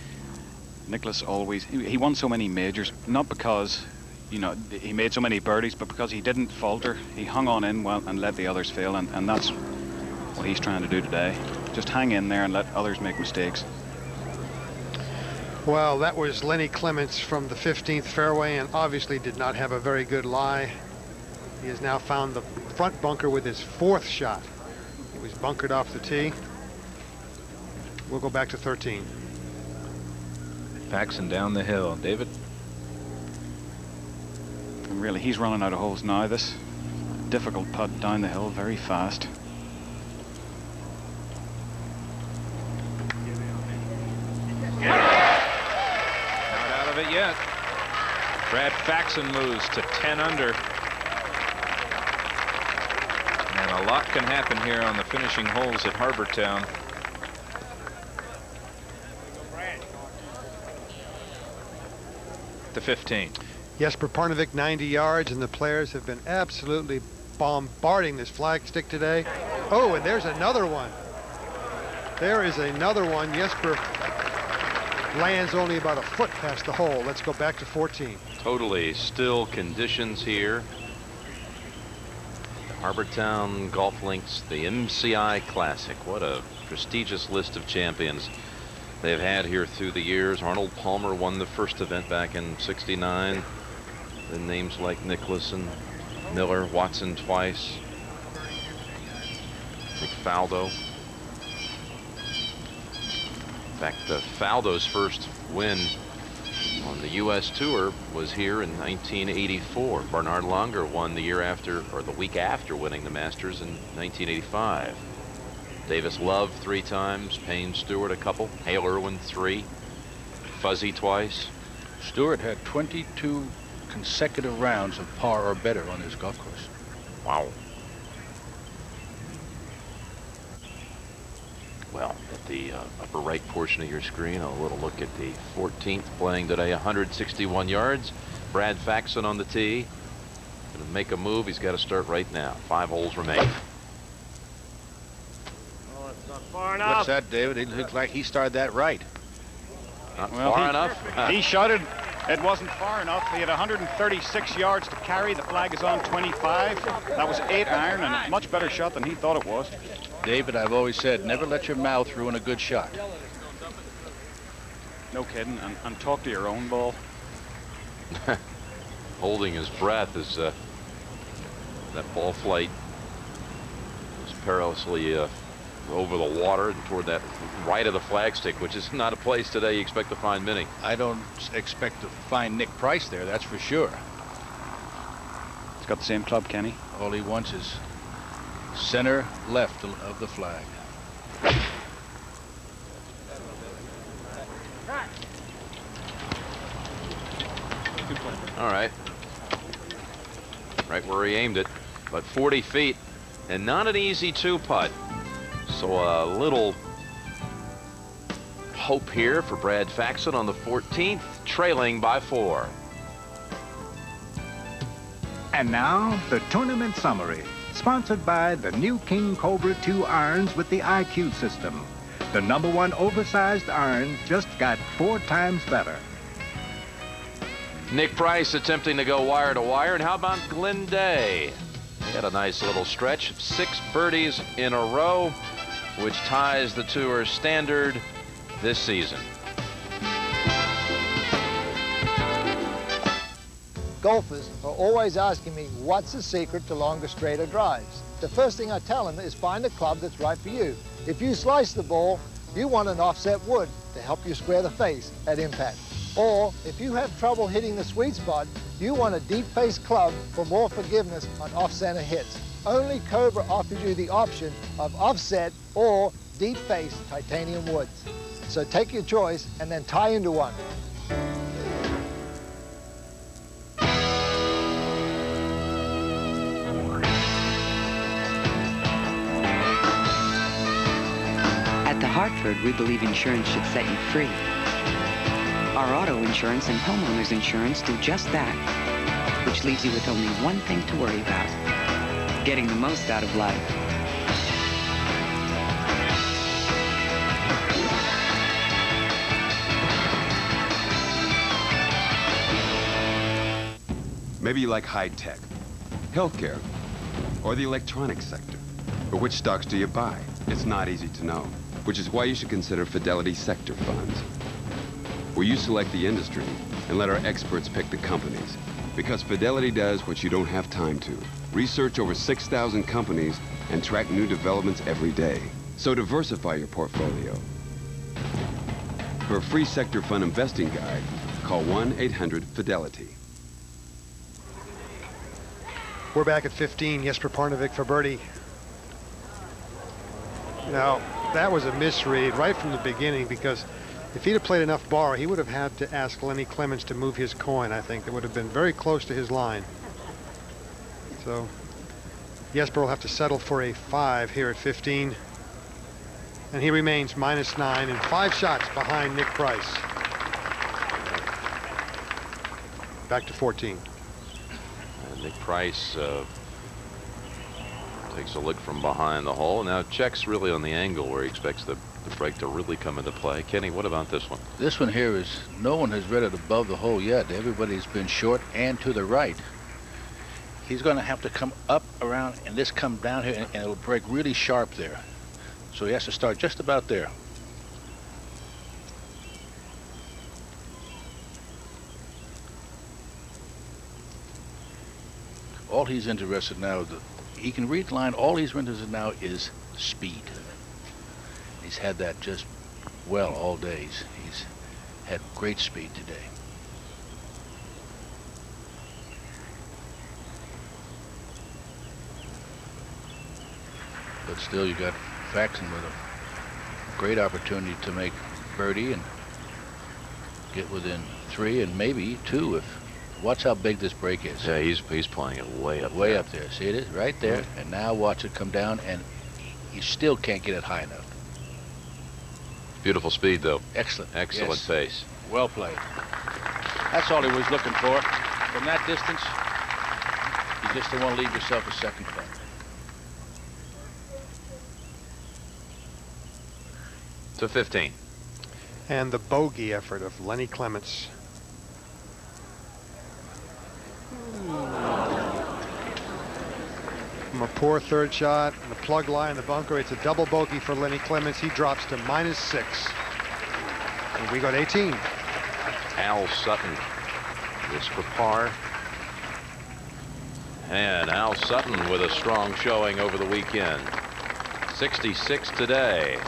Speaker 8: Nicklaus always, he won so many majors, not because, you know, he made so many birdies, but because he didn't falter. He hung on in well and let the others fail, and that's what he's trying to do today. Just hang in there and let others make mistakes.
Speaker 19: Well, that was Lenny Clements from the 15th fairway, and obviously did not have a very good lie. He has now found the front bunker with his 4th shot. He was bunkered off the tee. We'll go back to 13.
Speaker 10: Faxon down the hill. David?
Speaker 8: And really, he's running out of holes now. This difficult putt down the hill, very fast.
Speaker 10: Not yet. Brad Faxon moves to 10 under. And a lot can happen here on the finishing holes at Harbor Town. The 15.
Speaker 19: Jesper Parnevik 90 yards, and the players have been absolutely bombarding this flagstick today. Oh, and there's another one. There is another one. Jesper lands only about a foot past the hole. Let's go back to 14.
Speaker 20: Totally still conditions here. The Harbor Town Golf Links, the MCI Classic. What a prestigious list of champions they've had here through the years. Arnold Palmer won the first event back in '69. Then names like Nicklaus and Miller, Watson twice, McFaldo. In fact, Faldo's first win on the U.S. Tour was here in 1984. Bernard Langer won the year after, or the week after, winning the Masters in 1985. Davis Love 3 times, Payne Stewart a couple, Hale Irwin 3, Fuzzy twice.
Speaker 3: Stewart had 22 consecutive rounds of par or better on his golf course.
Speaker 20: Wow. Well, at the upper right portion of your screen, a little look at the 14th playing today, 161 yards. Brad Faxon on the tee. Going to make a move. He's got to start right now. 5 holes remain.
Speaker 6: Oh, it's not far enough.
Speaker 3: What's that, David? It looks like he started that right.
Speaker 20: Not far enough.
Speaker 8: He shot it. It wasn't far enough. He had 136 yards to carry. The flag is on 25. That was 8 iron and a much better shot than he thought it was.
Speaker 3: David, I've always said, never let your mouth ruin a good shot.
Speaker 8: No kidding. And talk to your own ball.
Speaker 20: Holding his breath as that ball flight was perilously over the water and toward that right of the flagstick, which is not a place today you expect to find many.
Speaker 3: I don't expect to find Nick Price there, that's for sure.
Speaker 8: He's got the same club, Kenny.
Speaker 3: All he wants is center left of the flag.
Speaker 20: All right. Right where he aimed it, but 40 feet and not an easy 2-putt. So a little hope here for Brad Faxon on the 14th, trailing by 4.
Speaker 2: And now, the tournament summary, sponsored by the new King Cobra 2 irons with the IQ system. The #1 oversized iron just got 4 times better.
Speaker 20: Nick Price attempting to go wire to wire. And how about Glenn Day? He had a nice little stretch of 6 birdies in a row, which ties the tour standard this season.
Speaker 9: Golfers are always asking me, what's the secret to longer, straighter drives? The first thing I tell them is find a club that's right for you. If you slice the ball, you want an offset wood to help you square the face at impact. Or if you have trouble hitting the sweet spot, you want a deep face club for more forgiveness on off-center hits. Only Cobra offers you the option of offset or deep face titanium woods. So take your choice and then tie into one.
Speaker 11: At the Hartford, we believe insurance should set you free. Our auto insurance and homeowners insurance do just that, which leaves you with only one thing to worry about: getting the most out of life.
Speaker 17: Maybe you like high tech, healthcare, or the electronics sector. But which stocks do you buy? It's not easy to know, which is why you should consider Fidelity Sector Funds, where you select the industry and let our experts pick the companies. Because Fidelity does what you don't have time to. Research over 6,000 companies and track new developments every day. So diversify your portfolio. For a free sector fund investing guide, call 1-800-FIDELITY.
Speaker 19: We're back at 15. Jesper Parnevik for birdie. Now, that was a misread right from the beginning, because If he'd have played enough bar, he would have had to ask Lenny Clements to move his coin, I think. It would have been very close to his line. So Jesper will have to settle for a 5 here at 15. And he remains -9 and 5 shots behind Nick Price. Back to 14.
Speaker 20: And Nick Price takes a look from behind the hole. Now checks really on the angle where he expects the break to really come into play. Kenny, what about this one?
Speaker 3: This one here is, no one has read it above the hole yet. Everybody's been short and to the right. He's going to have to come up around and this come down here, and it'll break really sharp there. So he has to start just about there. All he's interested now, he can read the line. All he's interested now is speed. He's had that just well all day. He's had great speed today. But still, you got Faxon with a great opportunity to make birdie and get within 3 and maybe 2 if. Watch how big this break is.
Speaker 20: Yeah, he's playing it way up there.
Speaker 3: Way up there. See, it is right there. And now watch it come down, and you still can't get it high enough.
Speaker 20: Beautiful speed, though.
Speaker 3: Excellent.
Speaker 20: Excellent
Speaker 3: yes.
Speaker 20: pace.
Speaker 3: Well played. That's all he was looking for. From that distance, you just don't want to leave yourself a second putt.
Speaker 20: To 15.
Speaker 19: And the bogey effort of Lenny Clements. From a poor third shot and a plug lie in the bunker, it's a double bogey for Lenny Clements. He drops to -6. And we got 18.
Speaker 20: Al Sutton is for par. And Al Sutton with a strong showing over the weekend. 66 today.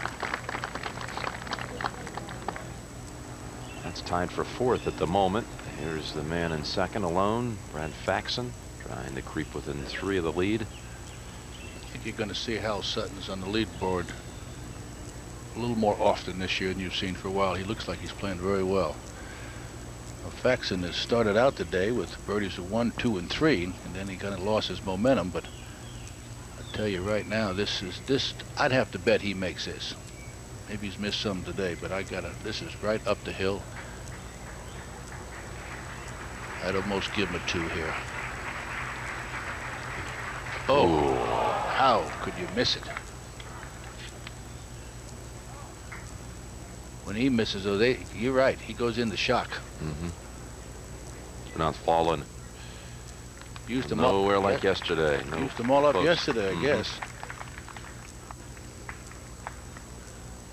Speaker 20: That's tied for 4th at the moment. Here's the man in second alone, Brad Faxon, trying to creep within 3 of the lead.
Speaker 3: I think you're going to see Hal Sutton's on the leaderboard a little more often this year than you've seen for a while. He looks like he's playing very well. Faxon has started out today with birdies of 1, 2, and 3, and then he kind of lost his momentum. But I tell you right now, this I'd have to bet he makes this. Maybe he's missed some today, but this is right up the hill. I'd almost give him a 2 here. Oh, how could you miss it? When he misses, though, you're right. He goes into shock.
Speaker 20: We're not falling.
Speaker 3: Used them
Speaker 20: nowhere
Speaker 3: up,
Speaker 20: like yesterday. No
Speaker 3: used them all up
Speaker 20: close.
Speaker 3: yesterday, I guess.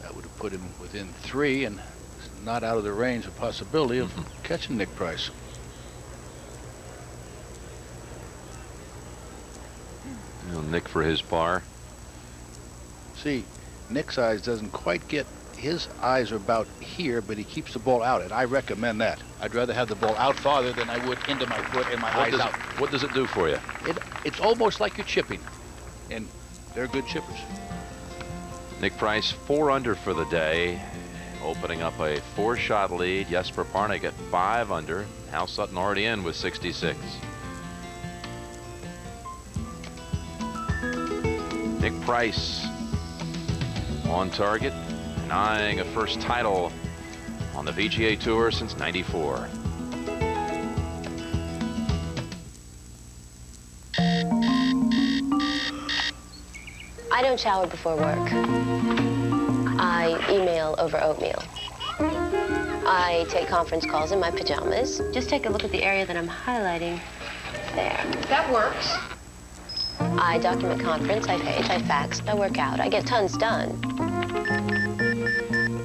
Speaker 3: That would have put him within 3 and not out of the range of possibility of catching Nick Price.
Speaker 20: Nick for his par.
Speaker 3: See, Nick's eyes doesn't quite get, his eyes are about here, but he keeps the ball out, and I recommend that. I'd rather have the ball out farther than I would into my foot and my eyes out.
Speaker 20: What does it do for you?
Speaker 3: It's almost like you're chipping, and they're good chippers.
Speaker 20: Nick Price 4 under for the day, opening up a 4-shot lead. Jesper Parnevik at 5 under. Hal Sutton already in with 66. Nick Price on target and eyeing a first title on the PGA Tour since '94.
Speaker 13: I don't shower before work. I email over oatmeal. I take conference calls in my pajamas. Just take a look at the area that I'm highlighting there. That works. I document conference, I page, I fax, I work out. I get tons done.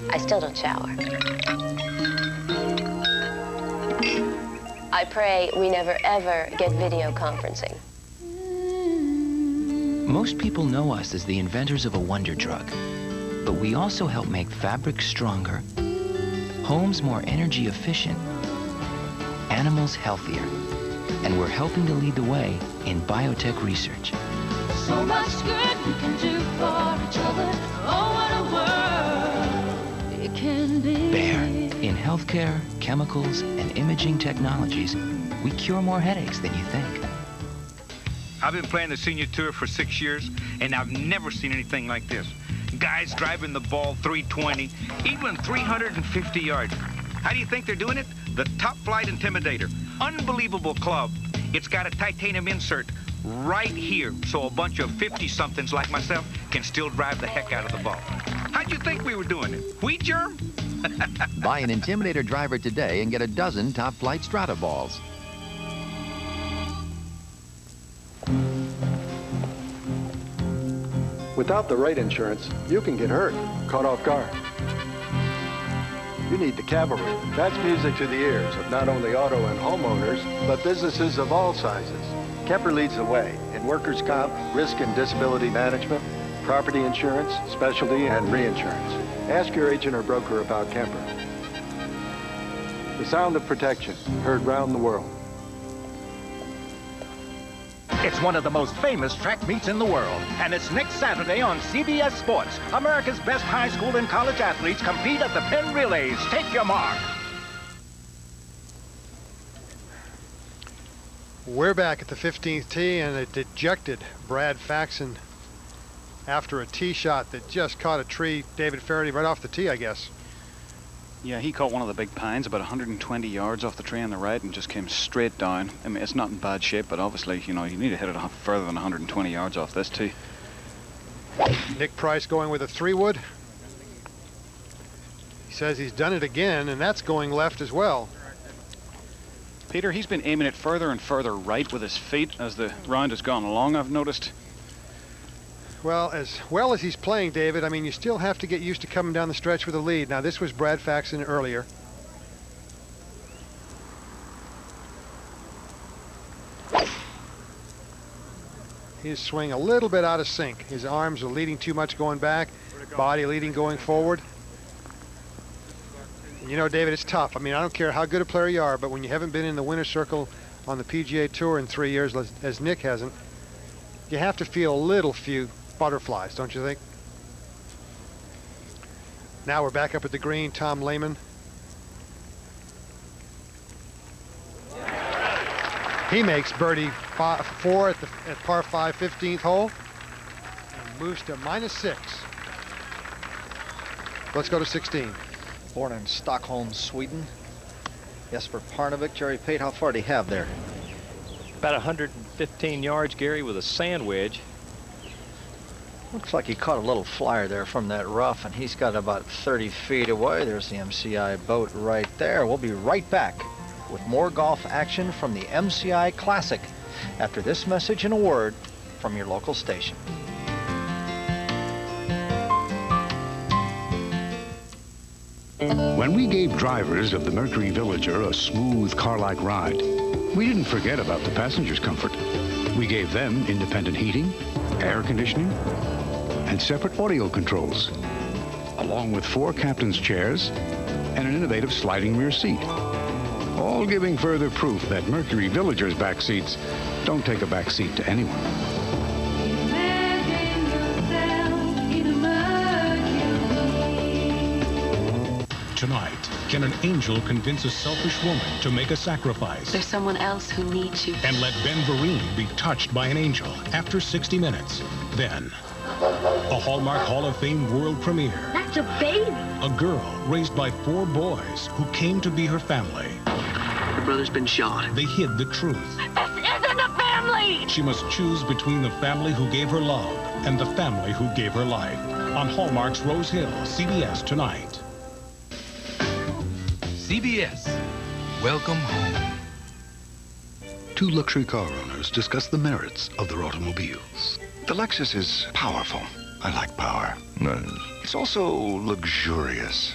Speaker 13: I still don't shower. I pray we never, ever get video conferencing.
Speaker 16: Most people know us as the inventors of a wonder drug, but we also help make fabrics stronger, homes more energy efficient, animals healthier, and we're helping to lead the way in biotech research.
Speaker 21: So much good we can do for each other. Oh, what a world it
Speaker 16: Bayer. In healthcare, chemicals, and imaging technologies, we cure more headaches than you think.
Speaker 7: I've been playing the senior tour for 6 years, and I've never seen anything like this. Guys driving the ball 320, even 350 yards. How do you think they're doing it? The Top Flight Intimidator. Unbelievable club. It's got a titanium insert right here, so a bunch of 50-somethings like myself can still drive the heck out of the ball. How'd you think we were doing it? Wheat germ?
Speaker 21: Buy an Intimidator driver today and get a dozen Top Flight Strata balls.
Speaker 22: Without the right insurance, you can get hurt, caught off guard. You need the cavalry. That's music to the ears of not only auto and homeowners, but businesses of all sizes. Kemper leads the way in workers' comp, risk and disability management, property insurance, specialty, and reinsurance. Ask your agent or broker about Kemper. The sound of protection, heard round the world.
Speaker 2: It's one of the most famous track meets in the world, and it's next Saturday on CBS Sports. America's best high school and college athletes compete at the Penn Relays. Take your mark.
Speaker 19: We're back at the 15th tee, and a dejected Brad Faxon after a tee shot that just caught a tree. David Faraday right off the tee, I guess.
Speaker 8: Yeah, he caught one of the big pines about 120 yards off the tree on the right and just came straight down. I mean, it's not in bad shape, but obviously, you know, you need to hit it further than 120 yards off this tee.
Speaker 19: Nick Price going with a 3-wood. He says he's done it again, and that's going left as well.
Speaker 8: Peter, he's been aiming it further and further right with his feet as the round has gone along, I've noticed.
Speaker 19: Well as he's playing, David, I mean, you still have to get used to coming down the stretch with a lead. Now, this was Brad Faxon earlier. His swing a little bit out of sync. His arms are leading too much going back, body leading going forward. And you know, David, it's tough. I mean, I don't care how good a player you are, but when you haven't been in the winner's circle on the PGA Tour in 3 years, as Nick hasn't, you have to feel a little few butterflies, don't you think? Now we're back up at the green. Tom Lehman. He makes birdie 4 at par 5, 15th hole, and moves to -6. Let's go to 16.
Speaker 5: Born in Stockholm, Sweden. Jesper Parnevik. Jerry Pate, how far do you have there?
Speaker 24: About 115 yards, Gary, with a sand wedge.
Speaker 5: Looks like he caught a little flyer there from that rough, and he's got about 30 feet away. There's the MCI boat right there. We'll be right back with more golf action from the MCI Classic after this message and a word from your local station.
Speaker 4: When we gave drivers of the Mercury Villager a smooth car-like ride, we didn't forget about the passengers' comfort. We gave them independent heating, air conditioning, and separate audio controls, along with 4 captain's chairs and an innovative sliding rear seat, all giving further proof that Mercury Villager's back seats don't take a back seat to anyone.
Speaker 25: Tonight, can an angel convince a selfish woman to make a sacrifice?
Speaker 26: There's someone else who needs you.
Speaker 25: And let Ben Vereen be touched by an angel after 60 minutes. Then, a Hallmark Hall of Fame world premiere.
Speaker 12: That's a baby.
Speaker 25: A girl raised by 4 boys who came to be her family.
Speaker 26: Her brother's been shot.
Speaker 25: They hid the truth.
Speaker 12: This isn't a family!
Speaker 25: She must choose between the family who gave her love and the family who gave her life. On Hallmark's Rose Hill, CBS tonight.
Speaker 27: CBS. Welcome home.
Speaker 28: 2 luxury car owners discuss the merits of their automobiles. The Lexus is powerful. I like power. It's also luxurious.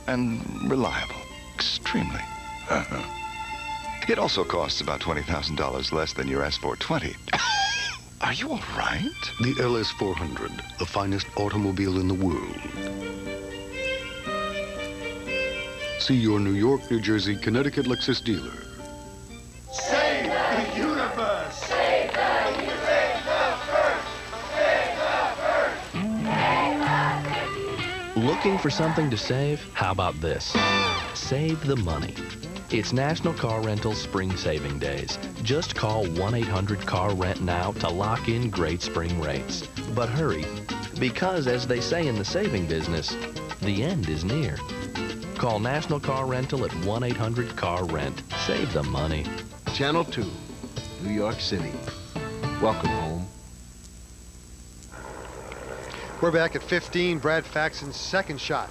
Speaker 28: And reliable. Extremely. It also costs about $20,000 less than your S420. Are you all right? The LS400, the finest automobile in the world. See your New York, New Jersey, Connecticut Lexus dealer.
Speaker 23: Save the universe! Save the universe! Save the first! Save the first!
Speaker 28: Look
Speaker 1: Looking for something to save? How about this? Save the money. It's National Car Rental Spring Saving Days. Just call 1-800-CAR-RENT now to lock in great spring rates. But hurry, because as they say in the saving business, the end is near. Call National Car Rental at 1-800-CAR-RENT. Save the money.
Speaker 28: Channel 2, New York City. Welcome home.
Speaker 19: We're back at 15. Brad Faxon's second shot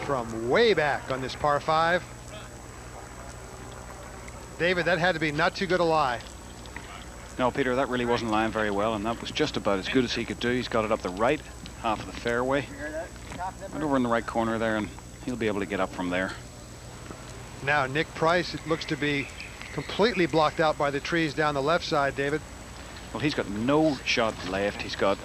Speaker 19: from way back on this par 5. David, that had to be not too good a lie.
Speaker 8: No, Peter, that really wasn't lying very well, and that was just about as good as he could do. He's got it up the right half of the fairway. Right over in the right corner there, and he'll be able to get up from there.
Speaker 19: Now, Nick Price, it looks to be completely blocked out by the trees down the left side, David.
Speaker 8: Well, he's got no shot left. He's got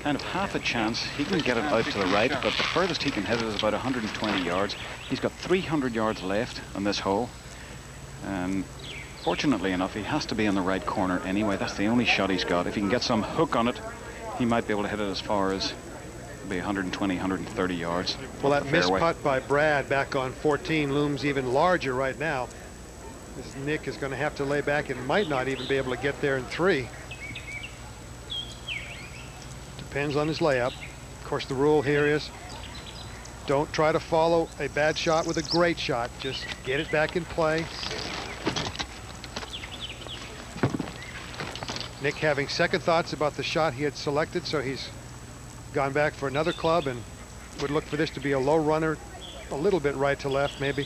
Speaker 8: kind of half a chance. He can get it out to the right, but the furthest he can hit it is about 120 yards. He's got 300 yards left on this hole. And fortunately enough, he has to be in the right corner anyway. That's the only shot he's got. If he can get some hook on it, he might be able to hit it as far as maybe 120, 130 yards.
Speaker 19: Well, that missed putt by Brad back on 14 looms even larger right now. This Nick is going to have to lay back and might not even be able to get there in 3. Depends on his layup. Of course, the rule here is don't try to follow a bad shot with a great shot. Just get it back in play. Nick having second thoughts about the shot he had selected, so he's gone back for another club and would look for this to be a low runner, a little bit right to left maybe.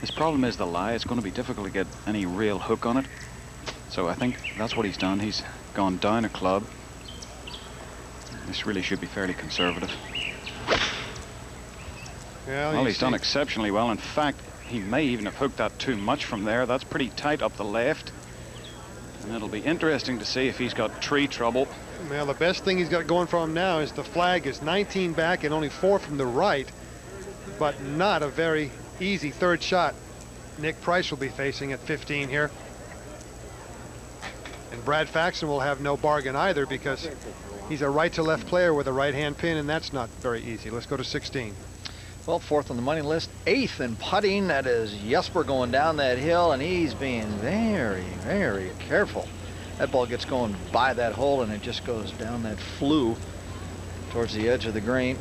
Speaker 8: His problem is the lie. It's going to be difficult to get any real hook on it. So I think that's what he's done. He's gone down a club. This really should be fairly conservative. Well, he's done exceptionally well. In fact, he may even have hooked that too much from there. That's pretty tight up the left. And it'll be interesting to see if he's got tree trouble.
Speaker 19: Well, the best thing he's got going for him now is the flag is 19 back and only 4 from the right, but not a very easy third shot Nick Price will be facing at 15 here. And Brad Faxon will have no bargain either because he's a right to left player with a right hand pin, and that's not very easy. Let's go to 16.
Speaker 5: Well, 4th on the money list, 8th in putting. That is Jesper going down that hill, and he's being very, very careful. That ball gets going by that hole, and it just goes down that flue towards the edge of the green.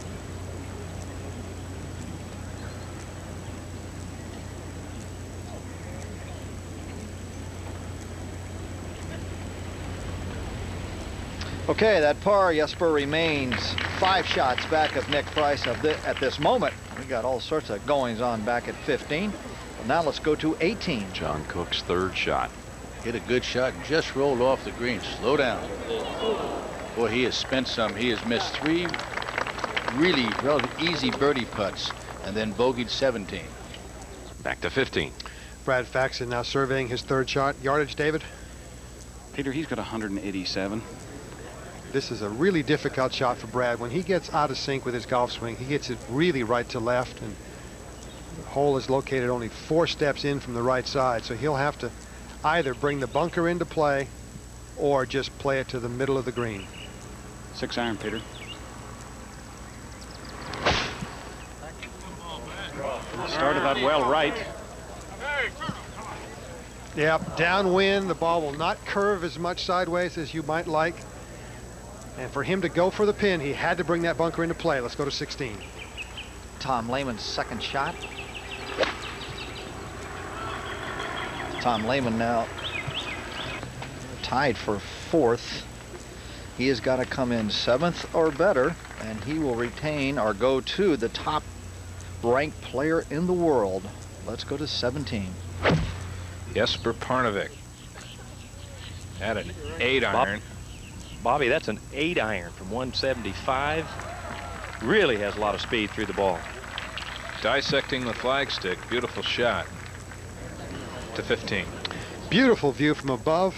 Speaker 5: Okay, that par, Jesper remains 5 shots back of Nick Price at this moment. We got all sorts of goings on back at 15. Well, now let's go to 18.
Speaker 20: John Cook's third shot.
Speaker 3: Hit a good shot and just rolled off the green. Slow down. Boy, he has spent some. He has missed 3 really relatively easy birdie putts and then bogeyed 17.
Speaker 20: Back to 15.
Speaker 19: Brad Faxon now surveying his third shot. Yardage, David?
Speaker 8: Peter, he's got 187.
Speaker 19: This is a really difficult shot for Brad. When he gets out of sync with his golf swing, he gets it really right to left, and the hole is located only 4 steps in from the right side, so he'll have to either bring the bunker into play or just play it to the middle of the green.
Speaker 8: 6 iron, Peter. Started that well right.
Speaker 19: Yep, downwind, the ball will not curve as much sideways as you might like. And for him to go for the pin, he had to bring that bunker into play. Let's go to 16.
Speaker 5: Tom Lehman's second shot. Tom Lehman now tied for 4th. He has got to come in 7th or better, and he will retain or go to the top ranked player in the world. Let's go to 17.
Speaker 6: Jesper Parnevik at an 8 iron.
Speaker 24: Bobby, that's an 8 iron from 175. Really has a lot of speed through the ball.
Speaker 6: Dissecting the flagstick. Beautiful shot. To 15.
Speaker 19: Beautiful view from above.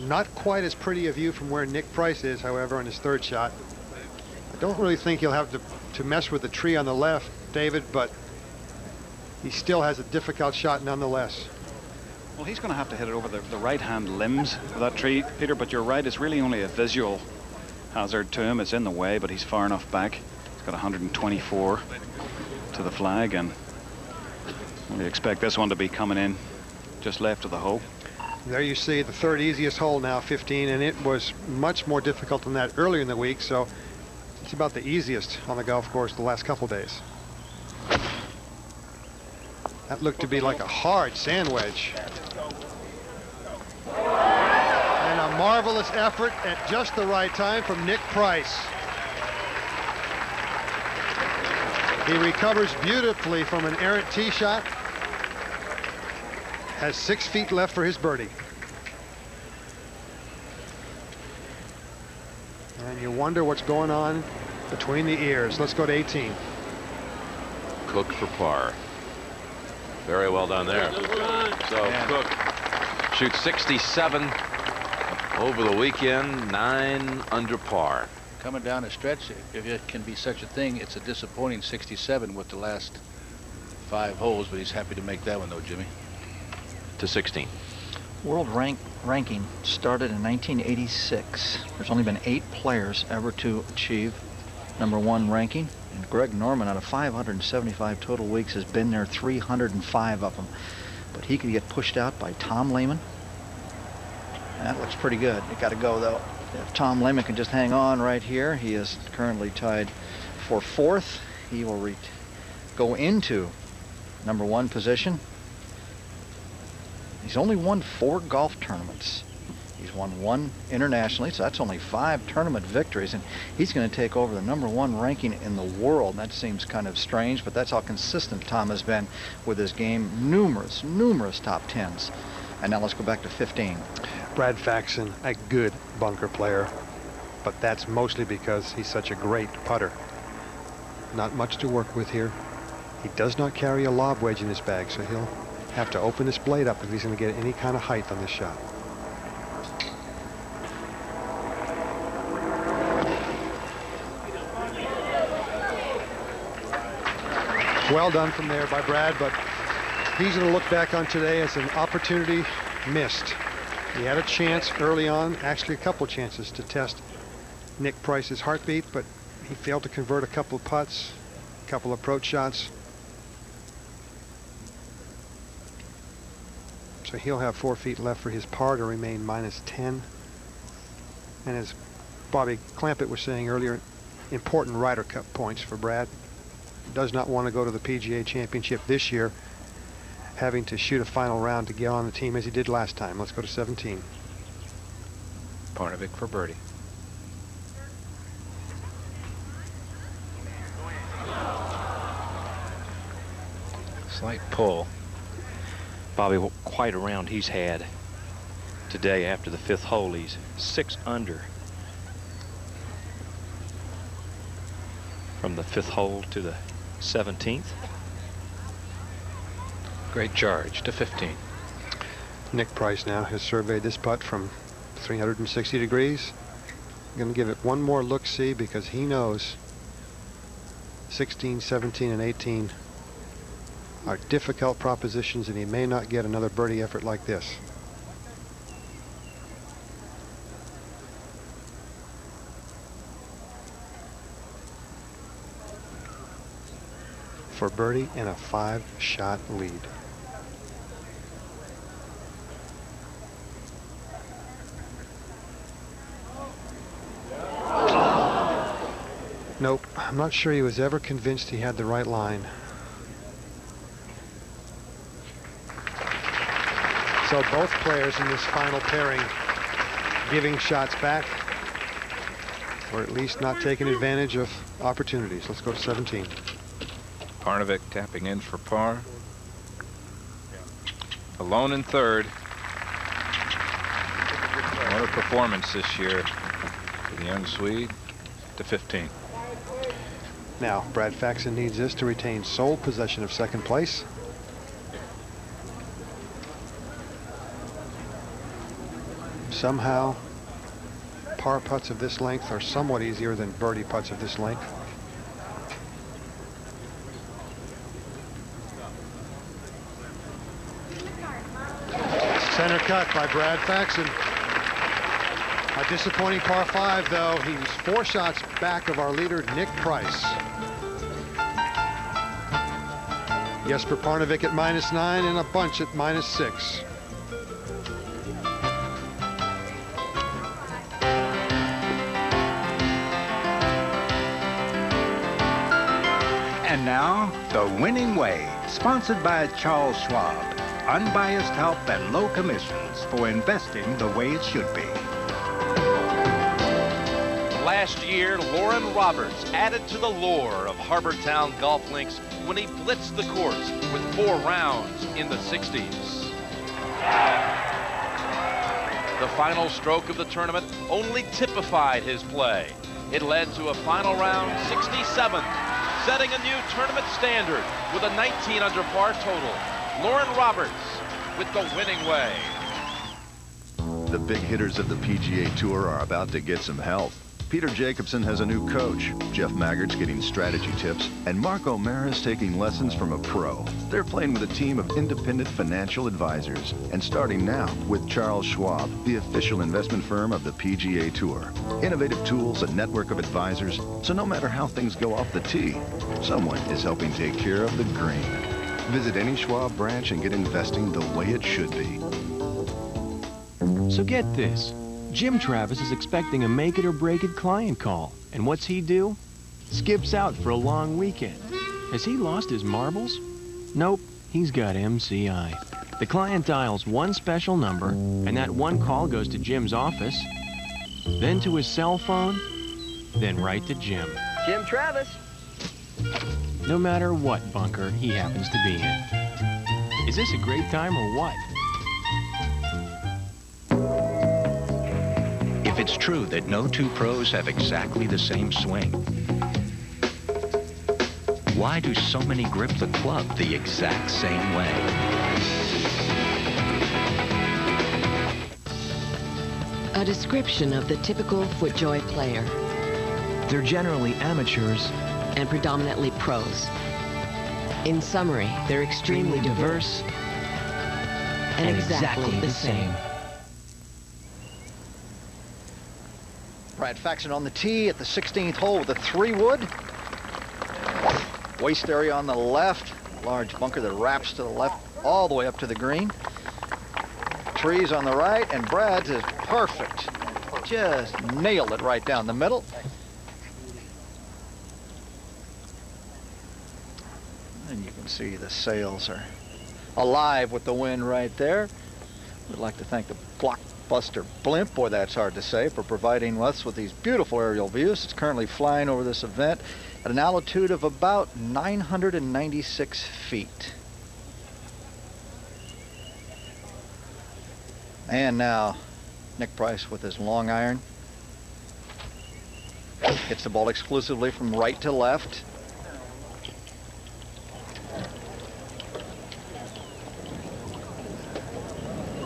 Speaker 19: Not quite as pretty a view from where Nick Price is, however, on his third shot. I don't really think he'll have to mess with the tree on the left, David, but he still has a difficult shot nonetheless.
Speaker 8: Well, he's going to have to hit it over the right-hand limbs of that tree, Peter, but you're right, it's really only a visual hazard to him. It's in the way, but he's far enough back. got 124 to the flag, and we expect this one to be coming in just left of the hole.
Speaker 19: There you see the third easiest hole now, 15, and it was much more difficult than that earlier in the week, so it's about the easiest on the golf course the last couple days. That looked to be like a hard sand wedge. And a marvelous effort at just the right time from Nick Price. He recovers beautifully from an errant tee shot. Has 6 feet left for his birdie. And you wonder what's going on between the ears. Let's go to 18.
Speaker 20: Cook for par. Very well done there. So Cook shoots 67 over the weekend, 9 under par.
Speaker 3: Coming down the stretch, if it can be such a thing, it's a disappointing 67 with the last 5 holes, but he's happy to make that one though, Jimmy.
Speaker 20: To 16.
Speaker 9: World ranking started in 1986. There's only been 8 players ever to achieve #1 ranking. And Greg Norman, out of 575 total weeks, has been there 305 of them. But he could get pushed out by Tom Lehman. That looks pretty good. It got to go, though. If Tom Lehman can just hang on right here, he is currently tied for 4th. He will go into #1 position. He's only won 4 golf tournaments. He's won 1 internationally, so that's only 5 tournament victories, and he's going to take over the #1 ranking in the world. That seems kind of strange, but that's how consistent Tom has been with his game. Numerous top 10s. And now let's go back to 15.
Speaker 19: Brad Faxon, a good bunker player, but that's mostly because he's such a great putter. Not much to work with here. He does not carry a lob wedge in his bag, so he'll have to open his blade up if he's going to get any kind of height on this shot. Well done from there by Brad, but he's going to look back on today as an opportunity missed. He had a chance early on, actually a couple chances to test Nick Price's heartbeat, but he failed to convert a couple of putts, a couple of approach shots. So he'll have 4 feet left for his par to remain -10. And as Bobby Clampett was saying earlier, important Ryder Cup points for Brad. Does not want to go to the PGA Championship this year, having to shoot a final round to get on the team as he did last time. Let's go to 17.
Speaker 6: Parnevik for birdie. Slight pull.
Speaker 24: Bobby, quite a round he's had today after the 5th hole. He's 6 under from the 5th hole to the 17th.
Speaker 6: Great charge to 15.
Speaker 19: Nick Price now has surveyed this putt from 360 degrees. Going to give it one more look-see because he knows 16, 17, and 18 are difficult propositions, and he may not get another birdie effort like this. For birdie and a 5-shot lead. Nope, I'm not sure he was ever convinced he had the right line. So both players in this final pairing giving shots back, or at least not taking advantage of opportunities. Let's go to 17.
Speaker 6: Parnevik tapping in for par. Alone in 3rd. What a performance this year for the young Swede. To 15.
Speaker 19: Now, Brad Faxon needs this to retain sole possession of 2nd place. Somehow, par putts of this length are somewhat easier than birdie putts of this length. Center cut by Brad Faxon. A disappointing par 5, though. He was 4 shots back of our leader, Nick Price. Jesper Parnevik at -9 and a bunch at -6.
Speaker 2: And now, The Winning Way, sponsored by Charles Schwab. Unbiased help and low commissions for investing the way it should be.
Speaker 10: Last year, Lauren Roberts added to the lure of Harbortown Golf Links when he blitzed the course with 4 rounds in the 60s. The final stroke of the tournament only typified his play. It led to a final round 67, setting a new tournament standard with a 19 under par total. Lauren Roberts with The Winning Way.
Speaker 11: The big hitters of the PGA Tour are about to get some help. Peter Jacobsen has a new coach. Jeff Maggart's getting strategy tips, and Mark O'Mara's taking lessons from a pro. They're playing with a team of independent financial advisors, and starting now with Charles Schwab, the official investment firm of the PGA Tour. Innovative tools, a network of advisors, so no matter how things go off the tee, someone is helping take care of the green. Visit any Schwab branch and get investing the way it should be.
Speaker 13: So get this. Jim Travis is expecting a make-it-or-break-it client call. And what's he do? Skips out for a long weekend. Has he lost his marbles? Nope, he's got MCI. The client dials one special number, and that one call goes to Jim's office, then to his cell phone, then right to Jim.
Speaker 14: Jim Travis.
Speaker 13: No matter what bunker he happens to be in. Is this a great time or what?
Speaker 15: If it's true that no two pros have exactly the same swing, why do so many grip the club the exact same way?
Speaker 16: A description of the typical FootJoy player.
Speaker 13: They're generally amateurs
Speaker 16: and predominantly pros. In summary, they're extremely diverse and exactly the same.
Speaker 5: Brad Faxon on the tee at the 16th hole with a 3-wood. Waste area on the left. Large bunker that wraps to the left all the way up to the green. Trees on the right, and Brad's is perfect. Just nailed it right down the middle. And you can see the sails are alive with the wind right there. We'd like to thank the Blockbuster Blimp, boy that's hard to say, for providing us with these beautiful aerial views. It's currently flying over this event at an altitude of about 996 feet. And now Nick Price with his long iron. Hits the ball exclusively from right to left.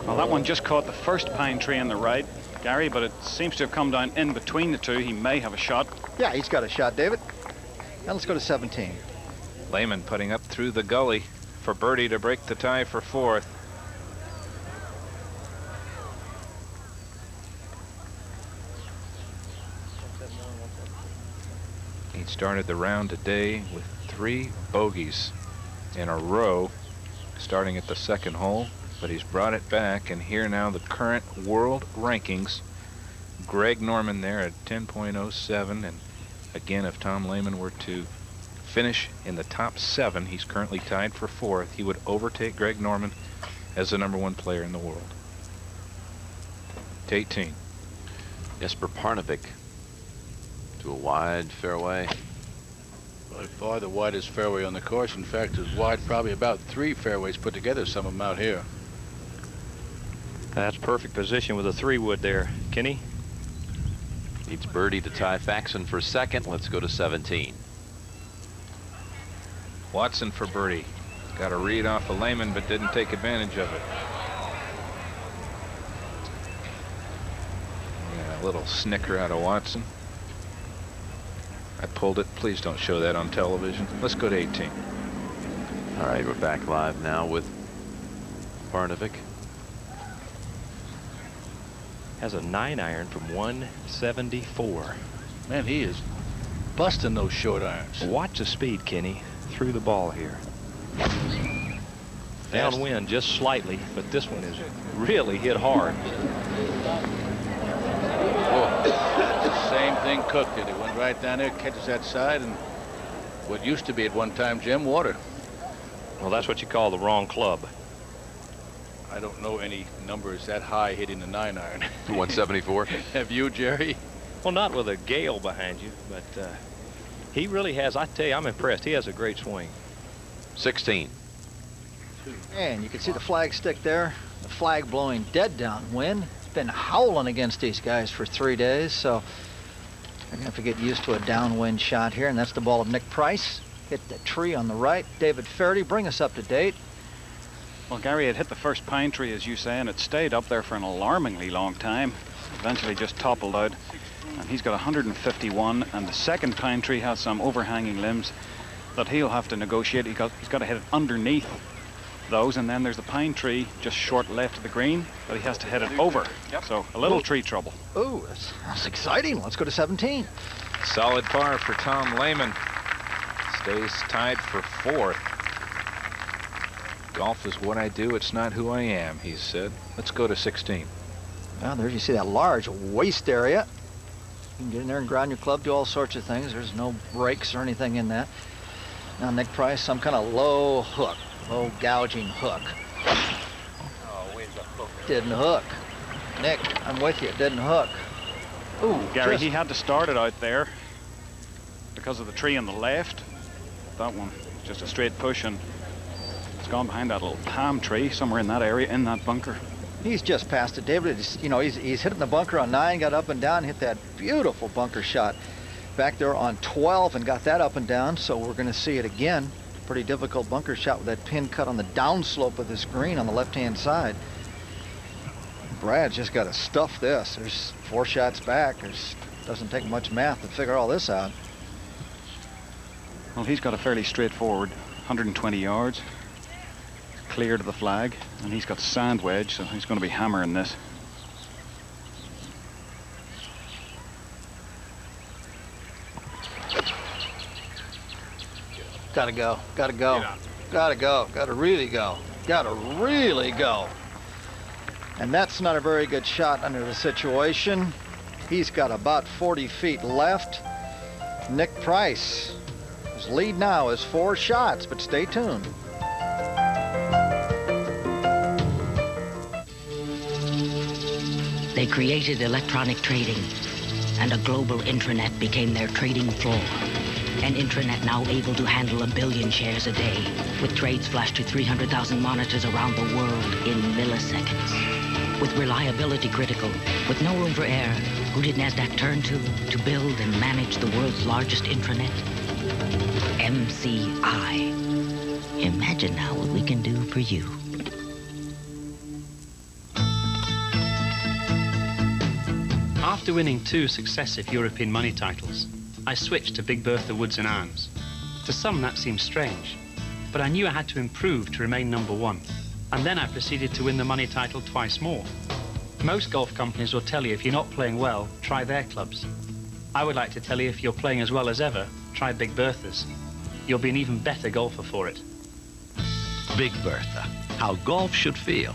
Speaker 8: Well, that one just caught the first pine tree on the right, Gary, but it seems to have come down in between the two. He may have a shot.
Speaker 5: Yeah, he's got a shot, David. Now let's go to 17.
Speaker 6: Lehman putting up through the gully for birdie to break the tie for 4th. He started the round today with 3 bogeys in a row, starting at the 2nd hole. But he's brought it back, and here now the current world rankings. Greg Norman there at 10.07, and again, if Tom Lehman were to finish in the top 7, he's currently tied for 4th. He would overtake Greg Norman as the #1 player in the world. To 18.
Speaker 20: Jesper Parnevik to a wide fairway.
Speaker 3: By far the widest fairway on the course. In fact, it's wide probably about 3 fairways put together, some of them out here.
Speaker 24: That's perfect position with a 3-wood there. Kenny?
Speaker 20: Needs birdie to tie Faxon for 2nd. Let's go to 17.
Speaker 6: Watson for birdie. Got a read off of Lehman, but didn't take advantage of it. Yeah, a little snicker out of Watson. I pulled it. Please don't show that on television. Let's go to 18.
Speaker 20: All right, we're back live now with Parnevik.
Speaker 24: Has a 9-iron from 174.
Speaker 3: Man, he is busting those short irons.
Speaker 24: Watch the speed, Kenny, through the ball here. Downwind just slightly, but this one is really hit hard.
Speaker 3: The same thing Cook did. He went right down there, catches that side, and what used to be at one time, Jim, water.
Speaker 24: Well, that's what you call the wrong club.
Speaker 3: I don't know any numbers that high hitting the 9-iron.
Speaker 20: 174.
Speaker 3: Have you, Jerry?
Speaker 24: Well, not with a gale behind you, but he really has. I tell you, I'm impressed. He has a great swing.
Speaker 20: 16.
Speaker 9: And you can see the flag stick there. The flag blowing dead downwind. It's been howling against these guys for 3 days, so they're gonna have to get used to a downwind shot here. And that's the ball of Nick Price. Hit the tree on the right. David Fairty, bring us up to date.
Speaker 8: Well, Gary had hit the first pine tree, as you say, and it stayed up there for an alarmingly long time. Eventually just toppled out. And he's got 151, and the second pine tree has some overhanging limbs that he'll have to negotiate. He's got to hit it underneath those, and then there's the pine tree just short left of the green, but he has to hit it over. So a little tree trouble.
Speaker 9: Ooh, that's exciting. Let's go to 17.
Speaker 6: Solid par for Tom Lehman. Stays tied for 4th. Golf is what I do, it's not who I am, he said. Let's go to 16.
Speaker 9: Well, there you see that large waist area. You can get in there and ground your club, do all sorts of things. There's no breaks or anything in that. Now Nick Price, some kind of low hook, low gouging hook. Didn't hook. Nick, I'm with you, didn't hook. Ooh,
Speaker 8: Gary, he had to start it out there because of the tree on the left. That one, just a straight push, and it's gone behind that little palm tree somewhere in that area, in that bunker.
Speaker 9: He's just past it, David. He's hitting the bunker on 9, got up and down, hit that beautiful bunker shot back there on 12 and got that up and down. So we're going to see it again. Pretty difficult bunker shot with that pin cut on the downslope of this green on the left-hand side. Brad's just got to stuff this. There's 4 shots back. Doesn't take much math to figure all this out.
Speaker 8: Well, he's got a fairly straightforward 120 yards. Clear to the flag, and he's got sand wedge, so he's going to be hammering this.
Speaker 9: Gotta go, gotta go, gotta go, gotta really go, gotta really go. And that's not a very good shot under the situation. He's got about 40 feet left. Nick Price, his lead now is 4 shots, but stay tuned.
Speaker 4: They created electronic trading, and a global intranet became their trading floor. An intranet now able to handle 1 billion shares a day, with trades flashed to 300,000 monitors around the world in milliseconds. With reliability critical, with no room for error, who did NASDAQ turn to build and manage the world's largest intranet? MCI. Imagine now what we can do for you.
Speaker 7: After winning 2 successive European money titles, I switched to Big Bertha Woods and Irons. To some that seemed strange, but I knew I had to improve to remain #1. And then I proceeded to win the money title twice more. Most golf companies will tell you if you're not playing well, try their clubs. I would like to tell you if you're playing as well as ever, try Big Bertha's. You'll be an even better golfer for it.
Speaker 15: Big Bertha, how golf should feel.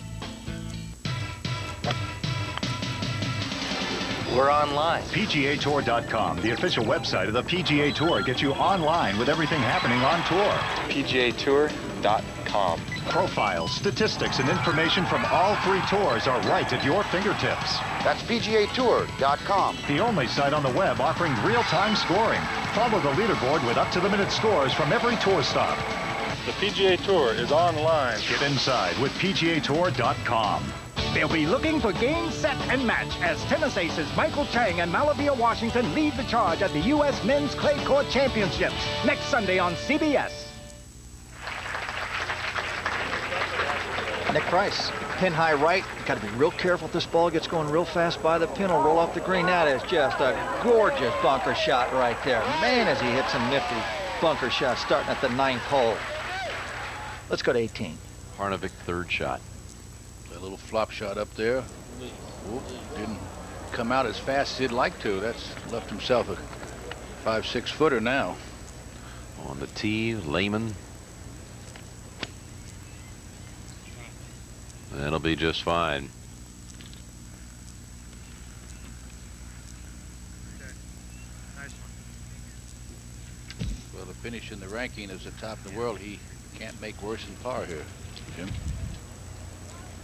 Speaker 14: We're online.
Speaker 17: PGAtour.com, the official website of the PGA Tour, gets you online with everything happening on tour.
Speaker 14: PGAtour.com.
Speaker 17: Profiles, statistics, and information from all 3 tours are right at your fingertips.
Speaker 14: That's PGAtour.com.
Speaker 17: The only site on the web offering real-time scoring. Follow the leaderboard with up-to-the-minute scores from every tour stop.
Speaker 18: The PGA Tour is online.
Speaker 17: Get inside with PGAtour.com.
Speaker 2: They'll be looking for game, set, and match as tennis aces Michael Chang and Malavia Washington lead the charge at the U.S. Men's Clay Court Championships next Sunday on CBS.
Speaker 9: Nick Price, pin high right. Got to be real careful if this ball gets going real fast by the pin. Will roll off the green. That is just a gorgeous bunker shot right there. Man, as he hits some nifty bunker shots starting at the 9th hole. Let's go to 18.
Speaker 20: Parnevik, 3rd shot.
Speaker 3: A little flop shot up there. Oop, didn't come out as fast as he'd like to. That's left himself a 5-6 footer now.
Speaker 20: On the tee, Lehman. That'll be just fine.
Speaker 3: Well, the finish in the ranking is the top in the world. He can't make worse than par here, Jim.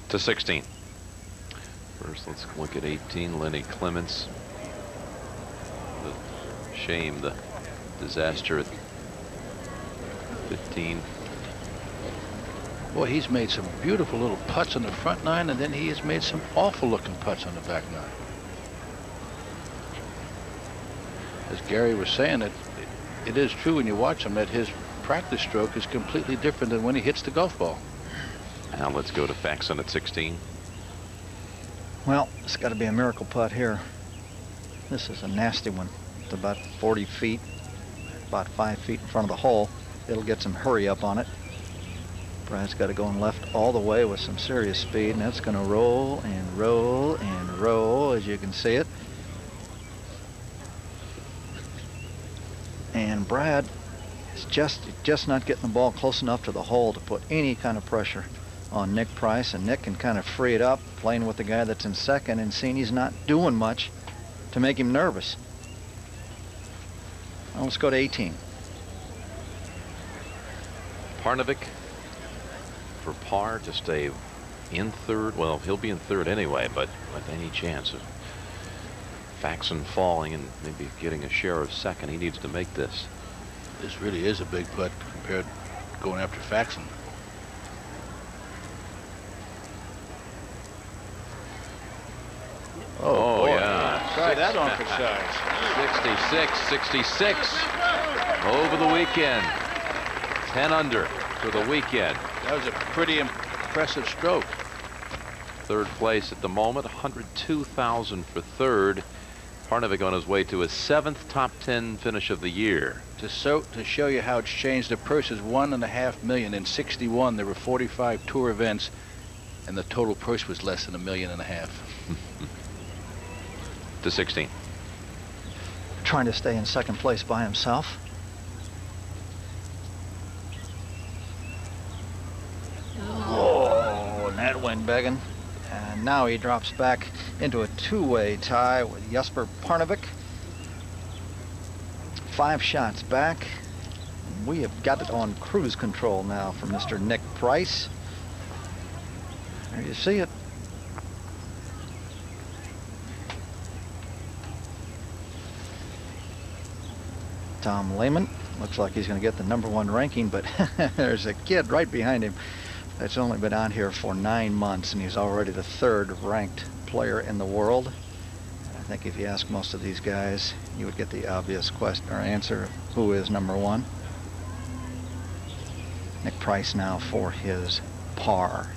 Speaker 20: To 16. First, let's look at 18. Lenny Clements. The shame, the disaster at 15.
Speaker 3: Boy, he's made some beautiful little putts on the front nine, and then he has made some awful looking putts on the back nine. As Gary was saying, that it is true when you watch him that his practice stroke is completely different than when he hits the golf ball.
Speaker 20: Now let's go to Faxon at 16.
Speaker 9: Well, it's got to be a miracle putt here. This is a nasty one. It's about 40 feet, about 5 feet in front of the hole. It'll get some hurry up on it. Brad's got it going left all the way with some serious speed, and that's going to roll and roll and roll, as you can see it. And Brad is just not getting the ball close enough to the hole to put any kind of pressure on Nick Price, and Nick can kind of free it up, playing with the guy that's in second and seeing he's not doing much to make him nervous. Well, let's go to 18.
Speaker 20: Parnevik for par to stay in third. Well, he'll be in third anyway, but with any chance of Faxon falling and maybe getting a share of second, he needs to make this.
Speaker 3: This really is a big putt compared to going after Faxon.
Speaker 20: Oh, yeah.
Speaker 3: Try that on for size.
Speaker 20: 66, 66 over the weekend. 10 under for the weekend.
Speaker 3: That was a pretty impressive stroke.
Speaker 20: Third place at the moment, 102,000 for third. Parnevik on his way to his 7th top 10 finish of the year.
Speaker 3: To show you how it's changed, the purse is $1.5 million. In '61, there were 45 tour events, and the total purse was less than $1.5 million.
Speaker 20: To 16.
Speaker 9: Trying to stay in second place by himself. Oh, and that went begging. And now he drops back into a two-way tie with Jesper Parnevik. 5 shots back. We have got it on cruise control now from Mr. Nick Price. There you see it. Tom Lehman looks like he's going to get the #1 ranking, but there's a kid right behind him that's only been out here for 9 months, and he's already the 3rd ranked player in the world. I think if you ask most of these guys, you would get the obvious question or answer: who is #1? Nick Price now for his par.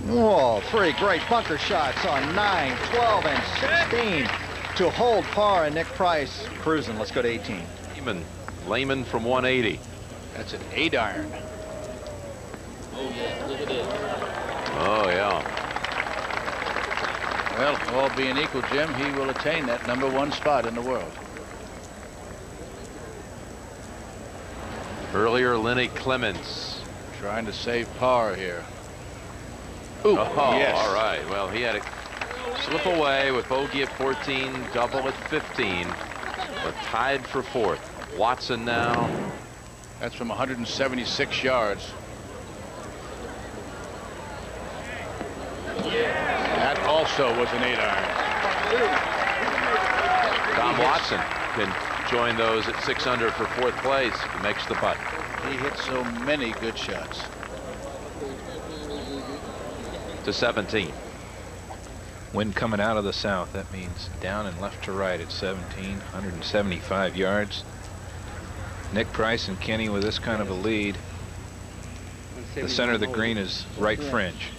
Speaker 9: Whoa, 3 great bunker shots on 9, 12, and 16 to hold par, and Nick Price cruising. Let's go to 18.
Speaker 20: Lehman from 180.
Speaker 3: That's an 8-iron.
Speaker 1: Oh yeah, look at that.
Speaker 20: Oh yeah.
Speaker 3: Well, all being equal, Jim, he will attain that #1 spot in the world.
Speaker 20: Earlier, Lenny Clements
Speaker 3: trying to save par here.
Speaker 20: Ooh,
Speaker 3: oh, yes.
Speaker 20: All right. Well, he had it slip away with bogey at 14, double at 15, but tied for 4th. Watson now.
Speaker 3: That's from 176 yards. That also was an 8-iron.
Speaker 20: Tom Watson can join those at 6 under for 4th place. He makes the putt.
Speaker 3: He hit so many good shots.
Speaker 20: To 17.
Speaker 6: Wind coming out of the south. That means down and left to right at 17, 175 yards. Nick Price and Kenny with this kind of a lead. The center of the green is right fringe.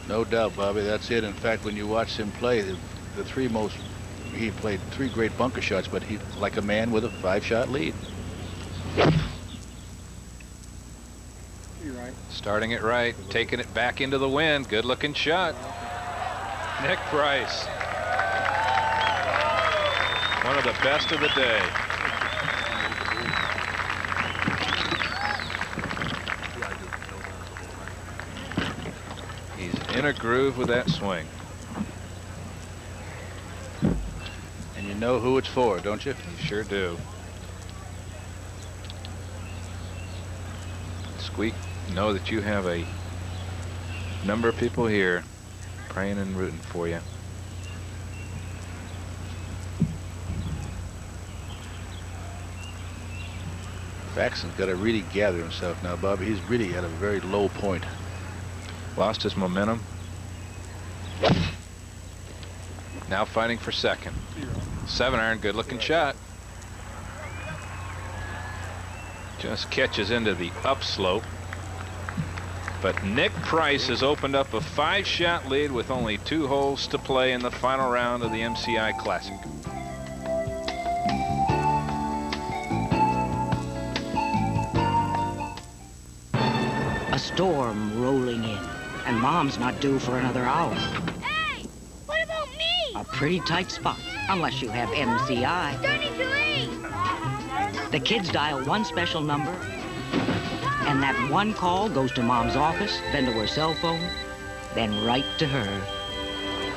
Speaker 3: No doubt, Bobby. That's it. In fact, when you watch him play, he played 3 great bunker shots, but he like a man with a 5-shot lead.
Speaker 6: Starting it right, taking it back into the wind. Good looking shot. Nick Price. One of the best of the day. He's in a groove with that swing.
Speaker 3: And you know who it's for, don't you?
Speaker 6: You sure do. Squeak, know that you have a number of people here praying and rooting for you.
Speaker 3: Faxon's got to really gather himself now, Bob. He's really at a very low point.
Speaker 6: Lost his momentum. Now fighting for second. 7-iron, good looking shot. Just catches into the upslope. But Nick Price has opened up a 5-shot lead with only 2 holes to play in the final round of the MCI Classic.
Speaker 4: A storm rolling in, and Mom's not due for another hour.
Speaker 12: Hey, what about me?
Speaker 4: A pretty tight spot, unless you have MCI.
Speaker 12: 32A.
Speaker 4: The kids dial one special number, and that one call goes to Mom's office, then to her cell phone, then right to her.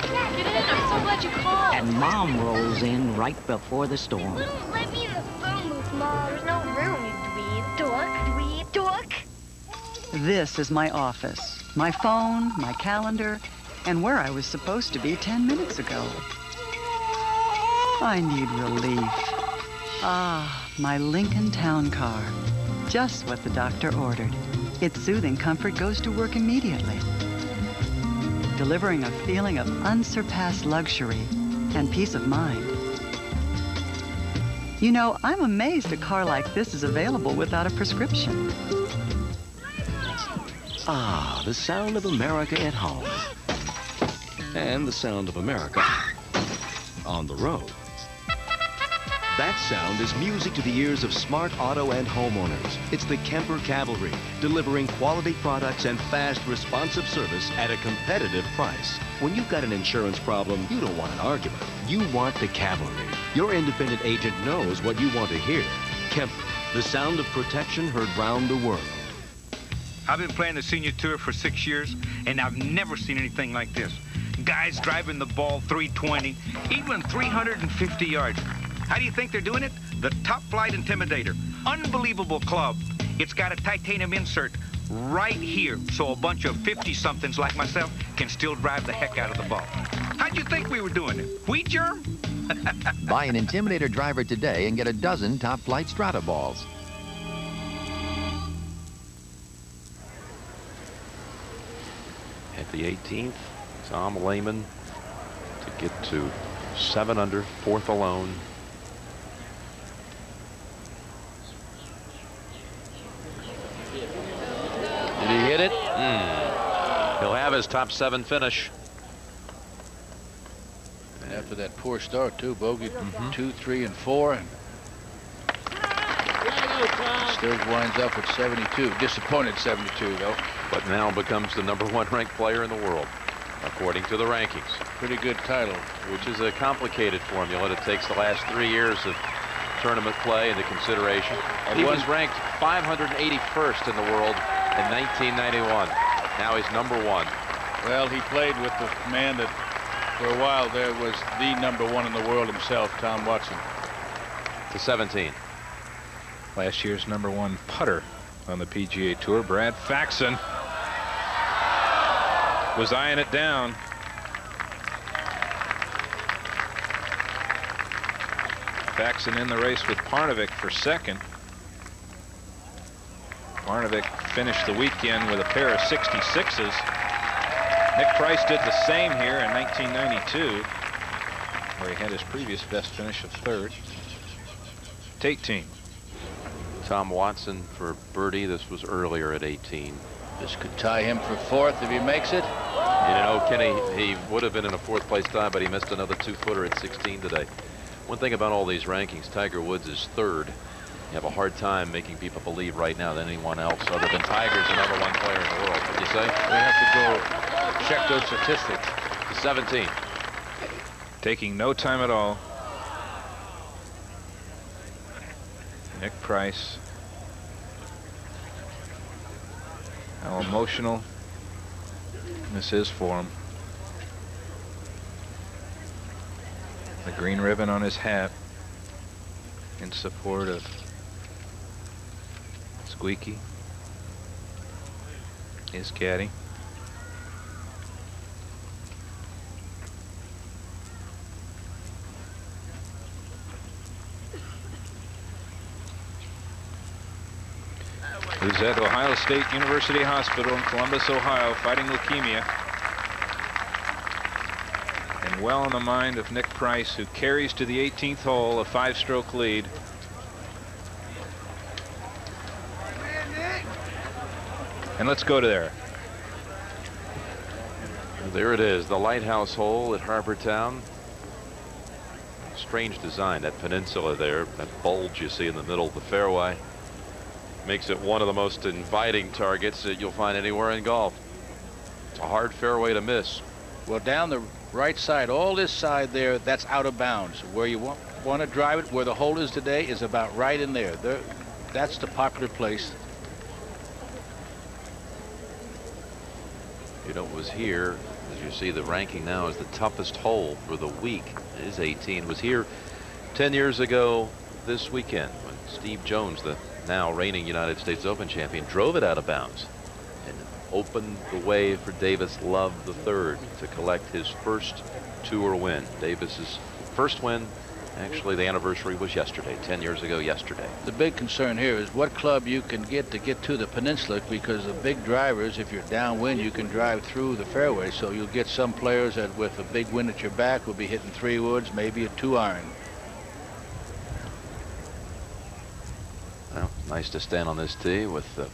Speaker 12: Dad, get in. I'm so glad you called.
Speaker 4: And Mom rolls in right before the storm.
Speaker 12: You won't let me in the phone booth, Mom. There's no room, you dweeb. Dork.
Speaker 21: This is my office, my phone, my calendar, and where I was supposed to be 10 minutes ago. I need relief. Ah, my Lincoln Town Car. Just what the doctor ordered. Its soothing comfort goes to work immediately, delivering a feeling of unsurpassed luxury and peace of mind. You know, I'm amazed a car like this is available without a prescription.
Speaker 15: Ah, the sound of America at home. And the sound of America on the road. That sound is music to the ears of smart auto and homeowners. It's the Kemper Cavalry, delivering quality products and fast, responsive service at a competitive price. When you've got an insurance problem, you don't want an argument. You want the Cavalry. Your independent agent knows what you want to hear. Kemper, the sound of protection heard round the world.
Speaker 22: I've been playing the senior tour for 6 years, and I've never seen anything like this. Guys driving the ball 320, even 350 yards. How do you think they're doing it? The Top Flight Intimidator. Unbelievable club. It's got a titanium insert right here, so a bunch of 50-somethings like myself can still drive the heck out of the ball. How'd you think we were doing it? Wheat germ?
Speaker 23: Buy an Intimidator driver today and get a dozen Top Flight Strata balls.
Speaker 20: At the 18th, Tom Lehman to get to 7 under, 4th alone.
Speaker 6: Did he hit it?
Speaker 20: He'll have his top 7 finish.
Speaker 3: And after that poor start, too, bogey 2, 3, and 4. And still winds up at 72. Disappointed 72, though.
Speaker 20: But now becomes the #1 ranked player in the world, according to the rankings.
Speaker 3: Pretty good title.
Speaker 20: Which is a complicated formula that takes the last 3 years of tournament play into consideration.
Speaker 3: And
Speaker 20: he was ranked 581st in the world in 1991. Now he's #1.
Speaker 3: Well, he played with the man that, for a while there, was the #1 in the world himself, Tom Watson.
Speaker 20: To 17.
Speaker 6: Last year's #1 putter on the PGA Tour, Brad Faxon, was eyeing it down. Faxon in the race with Parnevik for second. Parnevik finished the weekend with a pair of 66s. Nick Price did the same here in 1992, where he had his previous best finish of 3rd. Tate team.
Speaker 20: Tom Watson for birdie. This was earlier at 18.
Speaker 3: This could tie him for 4th if he makes it.
Speaker 20: You know, Kenny, he would have been in a 4th place tie, but he missed another 2-footer at 16 today. One thing about all these rankings, Tiger Woods is 3rd. You have a hard time making people believe right now that anyone else other than Tiger's the #1 player in the world. What do you say?
Speaker 3: We have to go check those statistics.
Speaker 20: 17.
Speaker 6: Taking no time at all. Nick Price. How emotional this is for him. The green ribbon on his hat in support of Squeaky, his caddy. Who's at Ohio State University Hospital in Columbus, Ohio, fighting leukemia. And well in the mind of Nick Price, who carries to the 18th hole a 5-stroke lead. And let's go to there.
Speaker 20: There it is, the lighthouse hole at Harbor Town. Strange design, that peninsula there, that bulge you see in the middle of the fairway. Makes it one of the most inviting targets that you'll find anywhere in golf. It's a hard fairway to miss.
Speaker 3: Well, down the right side, all this side there, that's out of bounds. Where you want to drive it, where the hole is today, is about right in there. That's the popular place.
Speaker 20: You know, it was here, as you see, the ranking now is the toughest hole for the week. It is 18. It was here 10 years ago this weekend when Steve Jones, the now reigning United States Open champion, drove it out of bounds and opened the way for Davis Love III to collect his first tour win. Davis's first win, actually the anniversary was yesterday, 10 years ago yesterday.
Speaker 3: The big concern here is what club you can get to the peninsula, because the big drivers, if you're downwind, you can drive through the fairway. So you'll get some players that with a big wind at your back will be hitting 3 woods, maybe a 2-iron.
Speaker 20: Well, nice to stand on this tee with the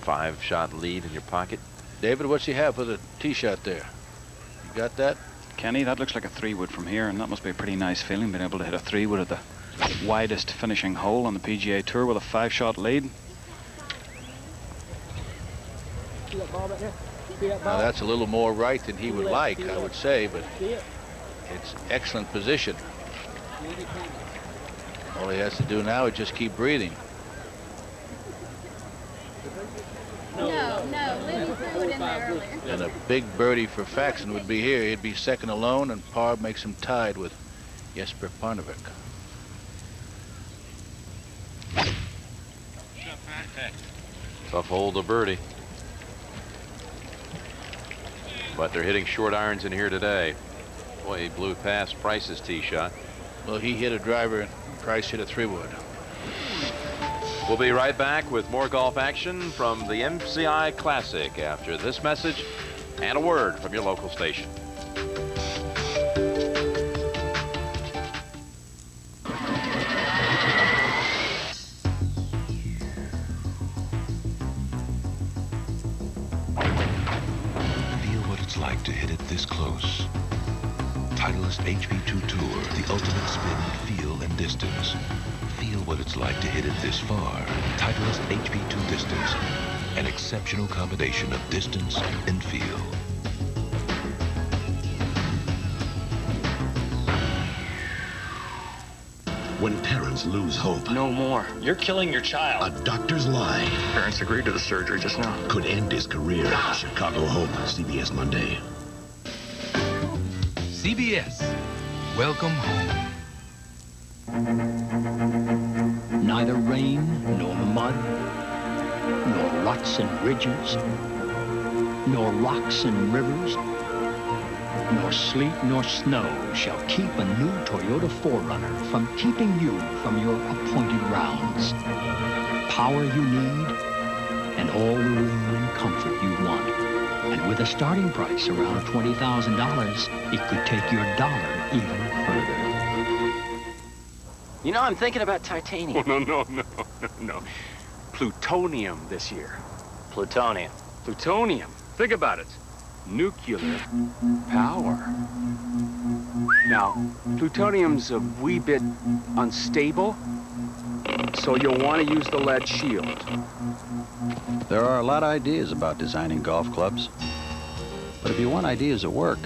Speaker 20: 5-shot lead in your pocket.
Speaker 3: David, what's he have for the tee shot there? You got that?
Speaker 8: Kenny, that looks like a 3-wood from here, and that must be a pretty nice feeling, being able to hit a 3-wood at the widest finishing hole on the PGA Tour with a 5-shot lead.
Speaker 3: Now that's a little more right than he would like, I would say, but it's excellent position. All he has to do now is just keep breathing. And a big birdie for Faxon would be here. He'd be second alone, and par makes him tied with Jesper Parnevik.
Speaker 20: Tough hole to birdie. But they're hitting short irons in here today. Boy, he blew past Price's tee shot.
Speaker 3: Well, he hit a driver, and Price hit a 3-wood.
Speaker 20: We'll be right back with more golf action from the MCI Classic after this message and a word from your local station.
Speaker 10: Feel what it's like to hit it this close. Titleist HP2 Tour, the ultimate spin, feel, and distance. Feel what it's like to hit it this far. Titleist HP2 Distance, an exceptional combination of distance and feel.
Speaker 11: When parents lose hope.
Speaker 13: No more. You're killing your child.
Speaker 11: A doctor's lie.
Speaker 13: Parents agreed to the surgery just now.
Speaker 11: Could end his career. Chicago Hope, CBS Monday.
Speaker 19: CBS, welcome home.
Speaker 25: Neither rain, nor mud, nor ruts and ridges, nor rocks and rivers, nor sleet nor snow shall keep a new Toyota 4Runner from keeping you from your appointed rounds. Power you need, and all the room and comfort you want. And with a starting price around $20,000, it could take your dollar even further.
Speaker 13: You know, I'm thinking about titanium.
Speaker 26: Oh, no. Plutonium this year.
Speaker 13: Plutonium.
Speaker 26: Plutonium. Think about it. Nuclear power. Now, plutonium's a wee bit unstable. So you'll want to use the lead shield.
Speaker 5: There are a lot of ideas about designing golf clubs. But if you want ideas that work,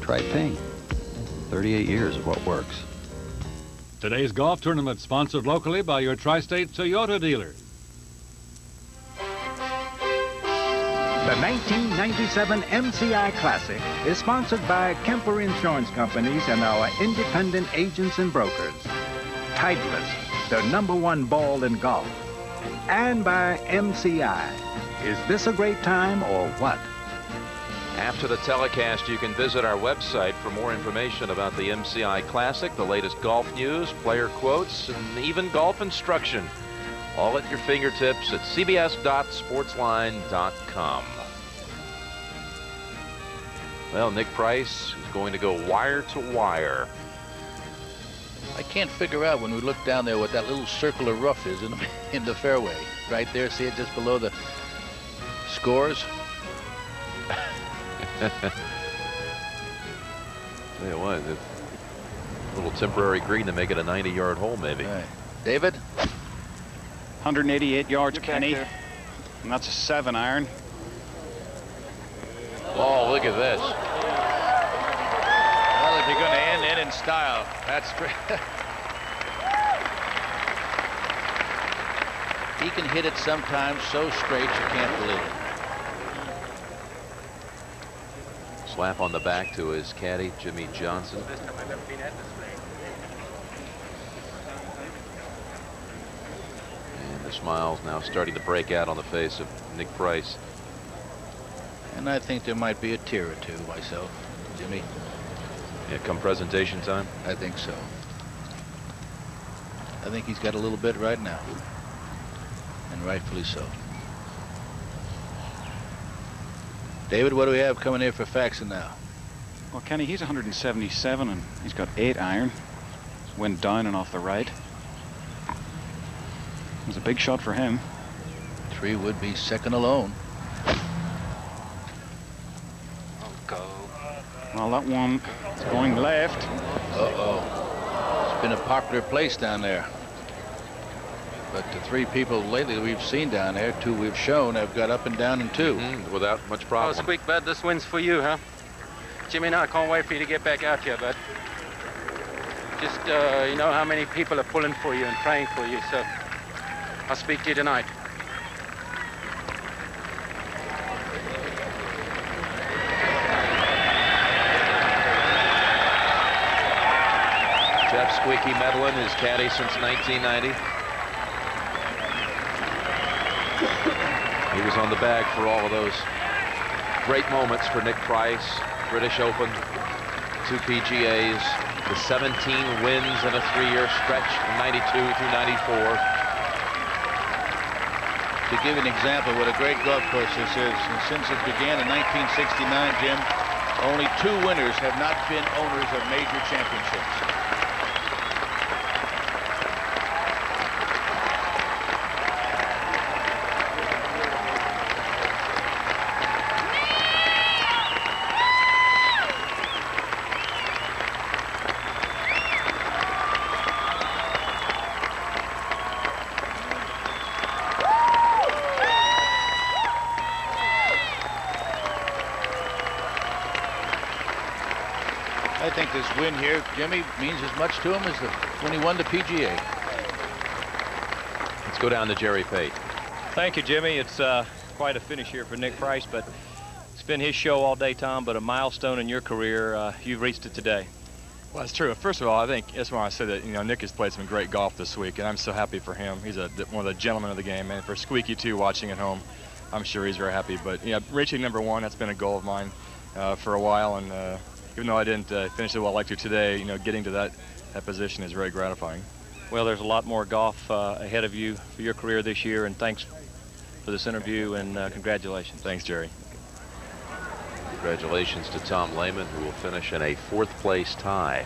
Speaker 5: try Ping. 38 years of what works.
Speaker 7: Today's golf tournament sponsored locally by your Tri-State Toyota dealers.
Speaker 2: The 1997 MCI Classic is sponsored by Kemper Insurance Companies and our independent agents and brokers. Titleist, the #1 ball in golf. And by MCI. Is this a great time or what?
Speaker 20: After the telecast, you can visit our website for more information about the MCI Classic, the latest golf news, player quotes, and even golf instruction. All at your fingertips at cbs.sportsline.com. Well, Nick Price is going to go wire to wire.
Speaker 3: I can't figure out when we look down there what that little circle of rough is in the fairway. Right there, see it just below the scores?
Speaker 20: Tell you what, a little temporary green to make it a 90-yard hole, maybe.
Speaker 3: Right. David?
Speaker 8: 188 yards, Kenny. And that's a 7-iron.
Speaker 20: Oh, look at this.
Speaker 3: Well, if you're going to end in style, that's great. He can hit it sometimes so straight you can't believe it.
Speaker 20: Slap on the back to his caddy, Jimmy Johnson. And the smile's now starting to break out on the face of Nick Price.
Speaker 3: And I think there might be a tear or two myself, Jimmy.
Speaker 20: Yeah, come presentation time?
Speaker 3: I think so. I think he's got a little bit right now. And rightfully so. David, what do we have coming here for Faxon now?
Speaker 8: Well, Kenny, he's 177 and he's got 8-iron. Went down and off the right. It was a big shot for him.
Speaker 3: 3 would be second alone.
Speaker 8: Well, that one is going left.
Speaker 3: Uh-oh. It's been a popular place down there. But the 3 people lately we've seen down there, 2 we've shown, have got up and down in 2.
Speaker 20: Without much problem.
Speaker 14: Oh, Squeak, bud, this win's for you, huh? Jimmy and I can't wait for you to get back out here, bud. Just, you know how many people are pulling for you and praying for you, so I'll speak to you tonight.
Speaker 20: Jeff Squeaky Medlin, his caddy since 1990. He was on the bag for all of those great moments for Nick Price. British Open, 2 PGAs, the 17 wins in a 3-year stretch from 92 through 94.
Speaker 3: To give an example what a great golf course this is, and since it began in 1969, Jim, only 2 winners have not been owners of major championships. I think this win here, Jimmy, means as much to him as when he won the PGA.
Speaker 20: Let's go down to Jerry Pate.
Speaker 16: Thank you, Jimmy. It's quite a finish here for Nick Price, but it's been his show all day, Tom, but a milestone in your career. You've reached it today.
Speaker 18: Well, it's true. First of all, I think that's why I said that, Nick has played some great golf this week, and I'm so happy for him. He's one of the gentlemen of the game, and for Squeaky, too, watching at home, I'm sure he's very happy. But, reaching #1, that's been a goal of mine for a while, and even though I didn't finish it well like to today, getting to that position is very gratifying.
Speaker 16: Well, there's a lot more golf ahead of you for your career this year, and thanks for this interview, and congratulations.
Speaker 18: Thanks, Jerry.
Speaker 20: Congratulations to Tom Lehman, who will finish in a 4th-place tie.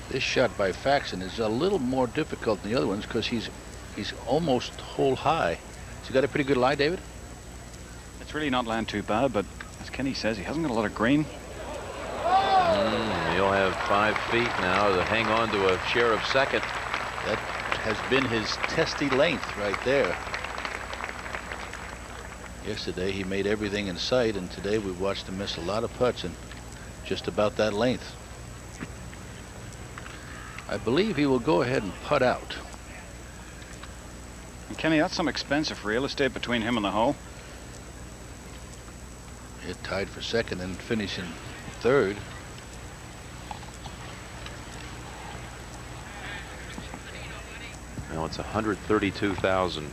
Speaker 3: This shot by Faxon is a little more difficult than the other ones because he's almost hole high. Has he got a pretty good lie, David?
Speaker 8: It's really not lying too bad, but as Kenny says, he hasn't got a lot of green.
Speaker 20: He'll have 5 feet now to hang on to a share of second.
Speaker 3: That has been his testy length right there. Yesterday he made everything in sight, and today we watched him miss a lot of putts and just about that length. I believe he will go ahead and putt out.
Speaker 8: And Kenny, that's some expensive real estate between him and the hole.
Speaker 3: It tied for second and finishing third.
Speaker 20: Now it's 132,000 if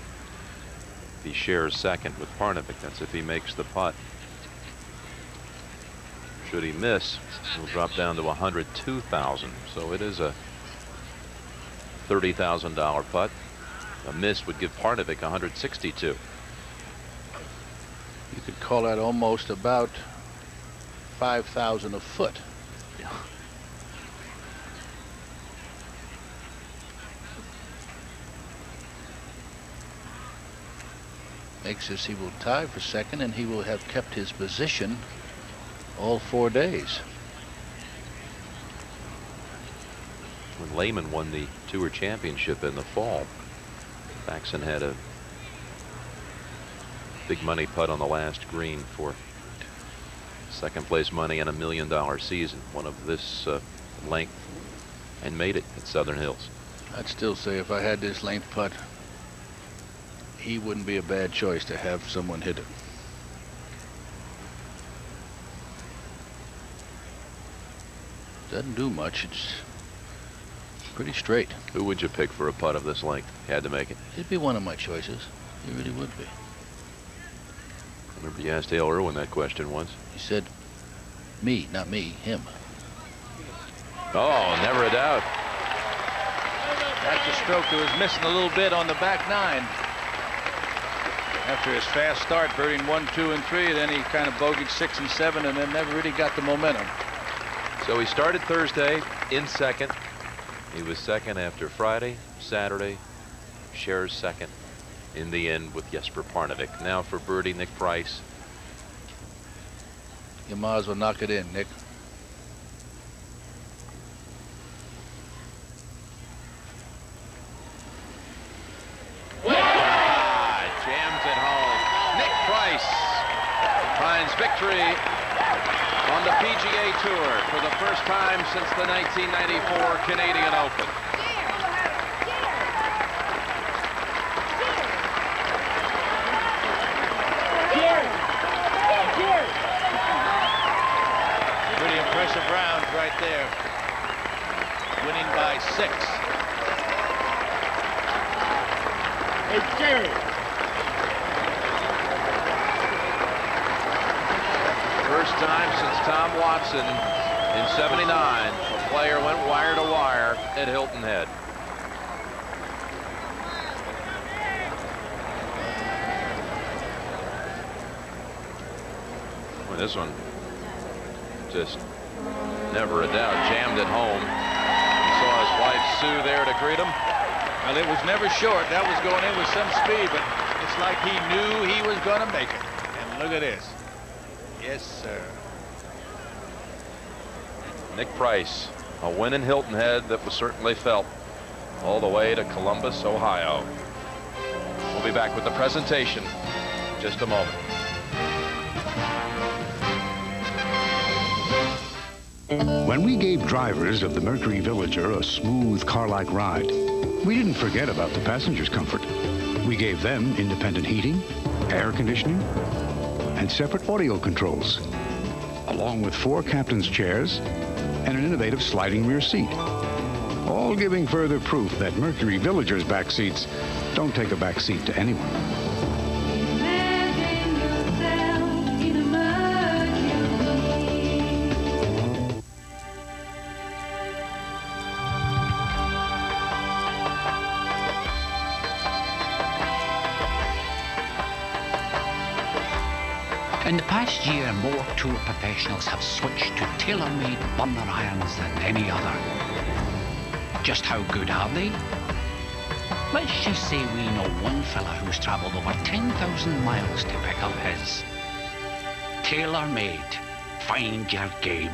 Speaker 20: he shares second with Parnevik. That's if he makes the putt. Should he miss, he'll drop down to 102,000. So it is a $30,000 putt. A miss would give Parnevik 162.
Speaker 3: You could call that almost about 5,000 a foot.
Speaker 20: Yeah.
Speaker 3: Makes this he will tie for second, and he will have kept his position all 4 days.
Speaker 20: When Lehman won the Tour Championship in the fall, Faxon had a big money putt on the last green for second place money and $1 million season, one of this length, and made it at Southern Hills.
Speaker 3: I'd still say if I had this length putt, he wouldn't be a bad choice to have someone hit it. Doesn't do much. It's pretty straight.
Speaker 20: Who would you pick for a putt of this length? You had to make it.
Speaker 3: It'd be one of my choices. It really would be.
Speaker 20: I remember you asked Dale Irwin that question once.
Speaker 3: He said, me, not me, him.
Speaker 20: Oh, never a doubt.
Speaker 3: That's a stroke that was missing a little bit on the back nine. After his fast start, birding 1, 2, and 3, then he kind of bogeyed 6 and 7, and then never really got the momentum.
Speaker 20: So he started Thursday in second. He was second after Friday, Saturday, shares second in the end with Jesper Parnevik. Now for birdie, Nick Price.
Speaker 3: You might as well knock it in, Nick.
Speaker 20: Jams it home. Nick Price finds victory on the PGA Tour for the first time since the 1994 Canadian Open.
Speaker 3: Pretty impressive round right there. Winning by 6. Hey, Jerry.
Speaker 20: First time since Tom Watson in '79, a player went wire to wire at Hilton Head. Well, this one just never a doubt jammed it home. He saw his wife Sue there to greet him.
Speaker 3: Well, it was never short. That was going in with some speed, but it's like he knew he was going to make it. And look at this. Yes, sir.
Speaker 20: Nick Price, a win in Hilton Head that was certainly felt all the way to Columbus, Ohio. We'll be back with the presentation in just a moment.
Speaker 1: When we gave drivers of the Mercury Villager a smooth car-like ride, we didn't forget about the passengers' comfort. We gave them independent heating, air conditioning, and separate audio controls, along with 4 captain's chairs and an innovative sliding rear seat, all giving further proof that Mercury Villager's back seats don't take a back seat to anyone.
Speaker 25: In the past year, more tour professionals have switched to tailor-made burner irons than any other. Just how good are they? Let's just say we know one fella who's traveled over 10,000 miles to pick up his. Tailor-made. Find your game.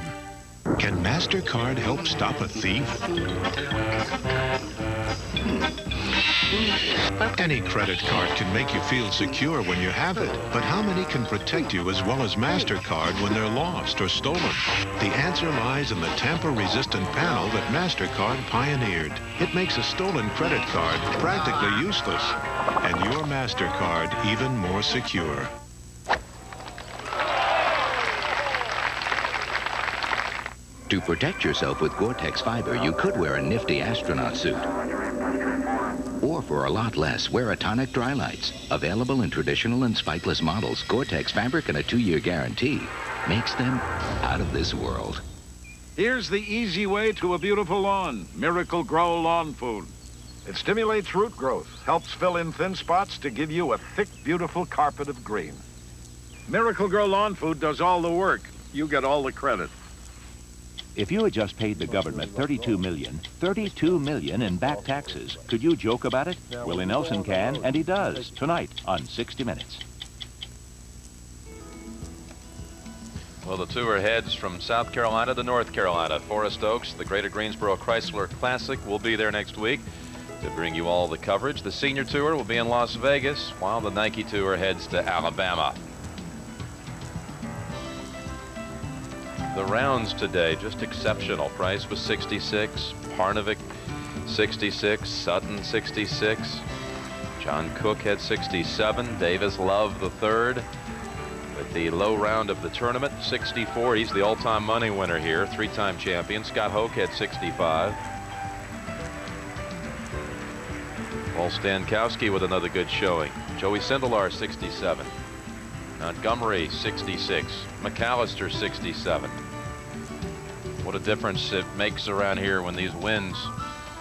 Speaker 1: Can MasterCard help stop a thief?
Speaker 10: Any credit card can make you feel secure when you have it, but how many can protect you as well as MasterCard when they're lost or stolen? The answer lies in the tamper-resistant panel that MasterCard pioneered. It makes a stolen credit card practically useless, and your MasterCard even more secure.
Speaker 4: To protect yourself with Gore-Tex fiber, you could wear a nifty astronaut suit. Or for a lot less, wear a tonic dry lights. Available in traditional and spikeless models, Gore-Tex fabric and a 2-year guarantee makes them out of this world.
Speaker 9: Here's the easy way to a beautiful lawn. Miracle Grow Lawn Food. It stimulates root growth, helps fill in thin spots to give you a thick, beautiful carpet of green. Miracle Grow Lawn Food does all the work. You get all the credit.
Speaker 12: If you had just paid the government $32 million in back taxes, could you joke about it? Willie Nelson can, and he does, tonight on 60 Minutes.
Speaker 20: Well, the tour heads from South Carolina to North Carolina. Forest Oaks, the Greater Greensboro Chrysler Classic, will be there next week to bring you all the coverage. The Senior Tour will be in Las Vegas, while the Nike Tour heads to Alabama. The rounds today, just exceptional. Price was 66, Parnevik 66, Sutton 66, John Cook had 67, Davis Love the third. With the low round of the tournament, 64. He's the all-time money winner here, 3-time champion. Scott Hoke had 65. Paul Stankowski with another good showing. Joey Sindelar 67. Montgomery 66. McAllister 67. What a difference it makes around here when these winds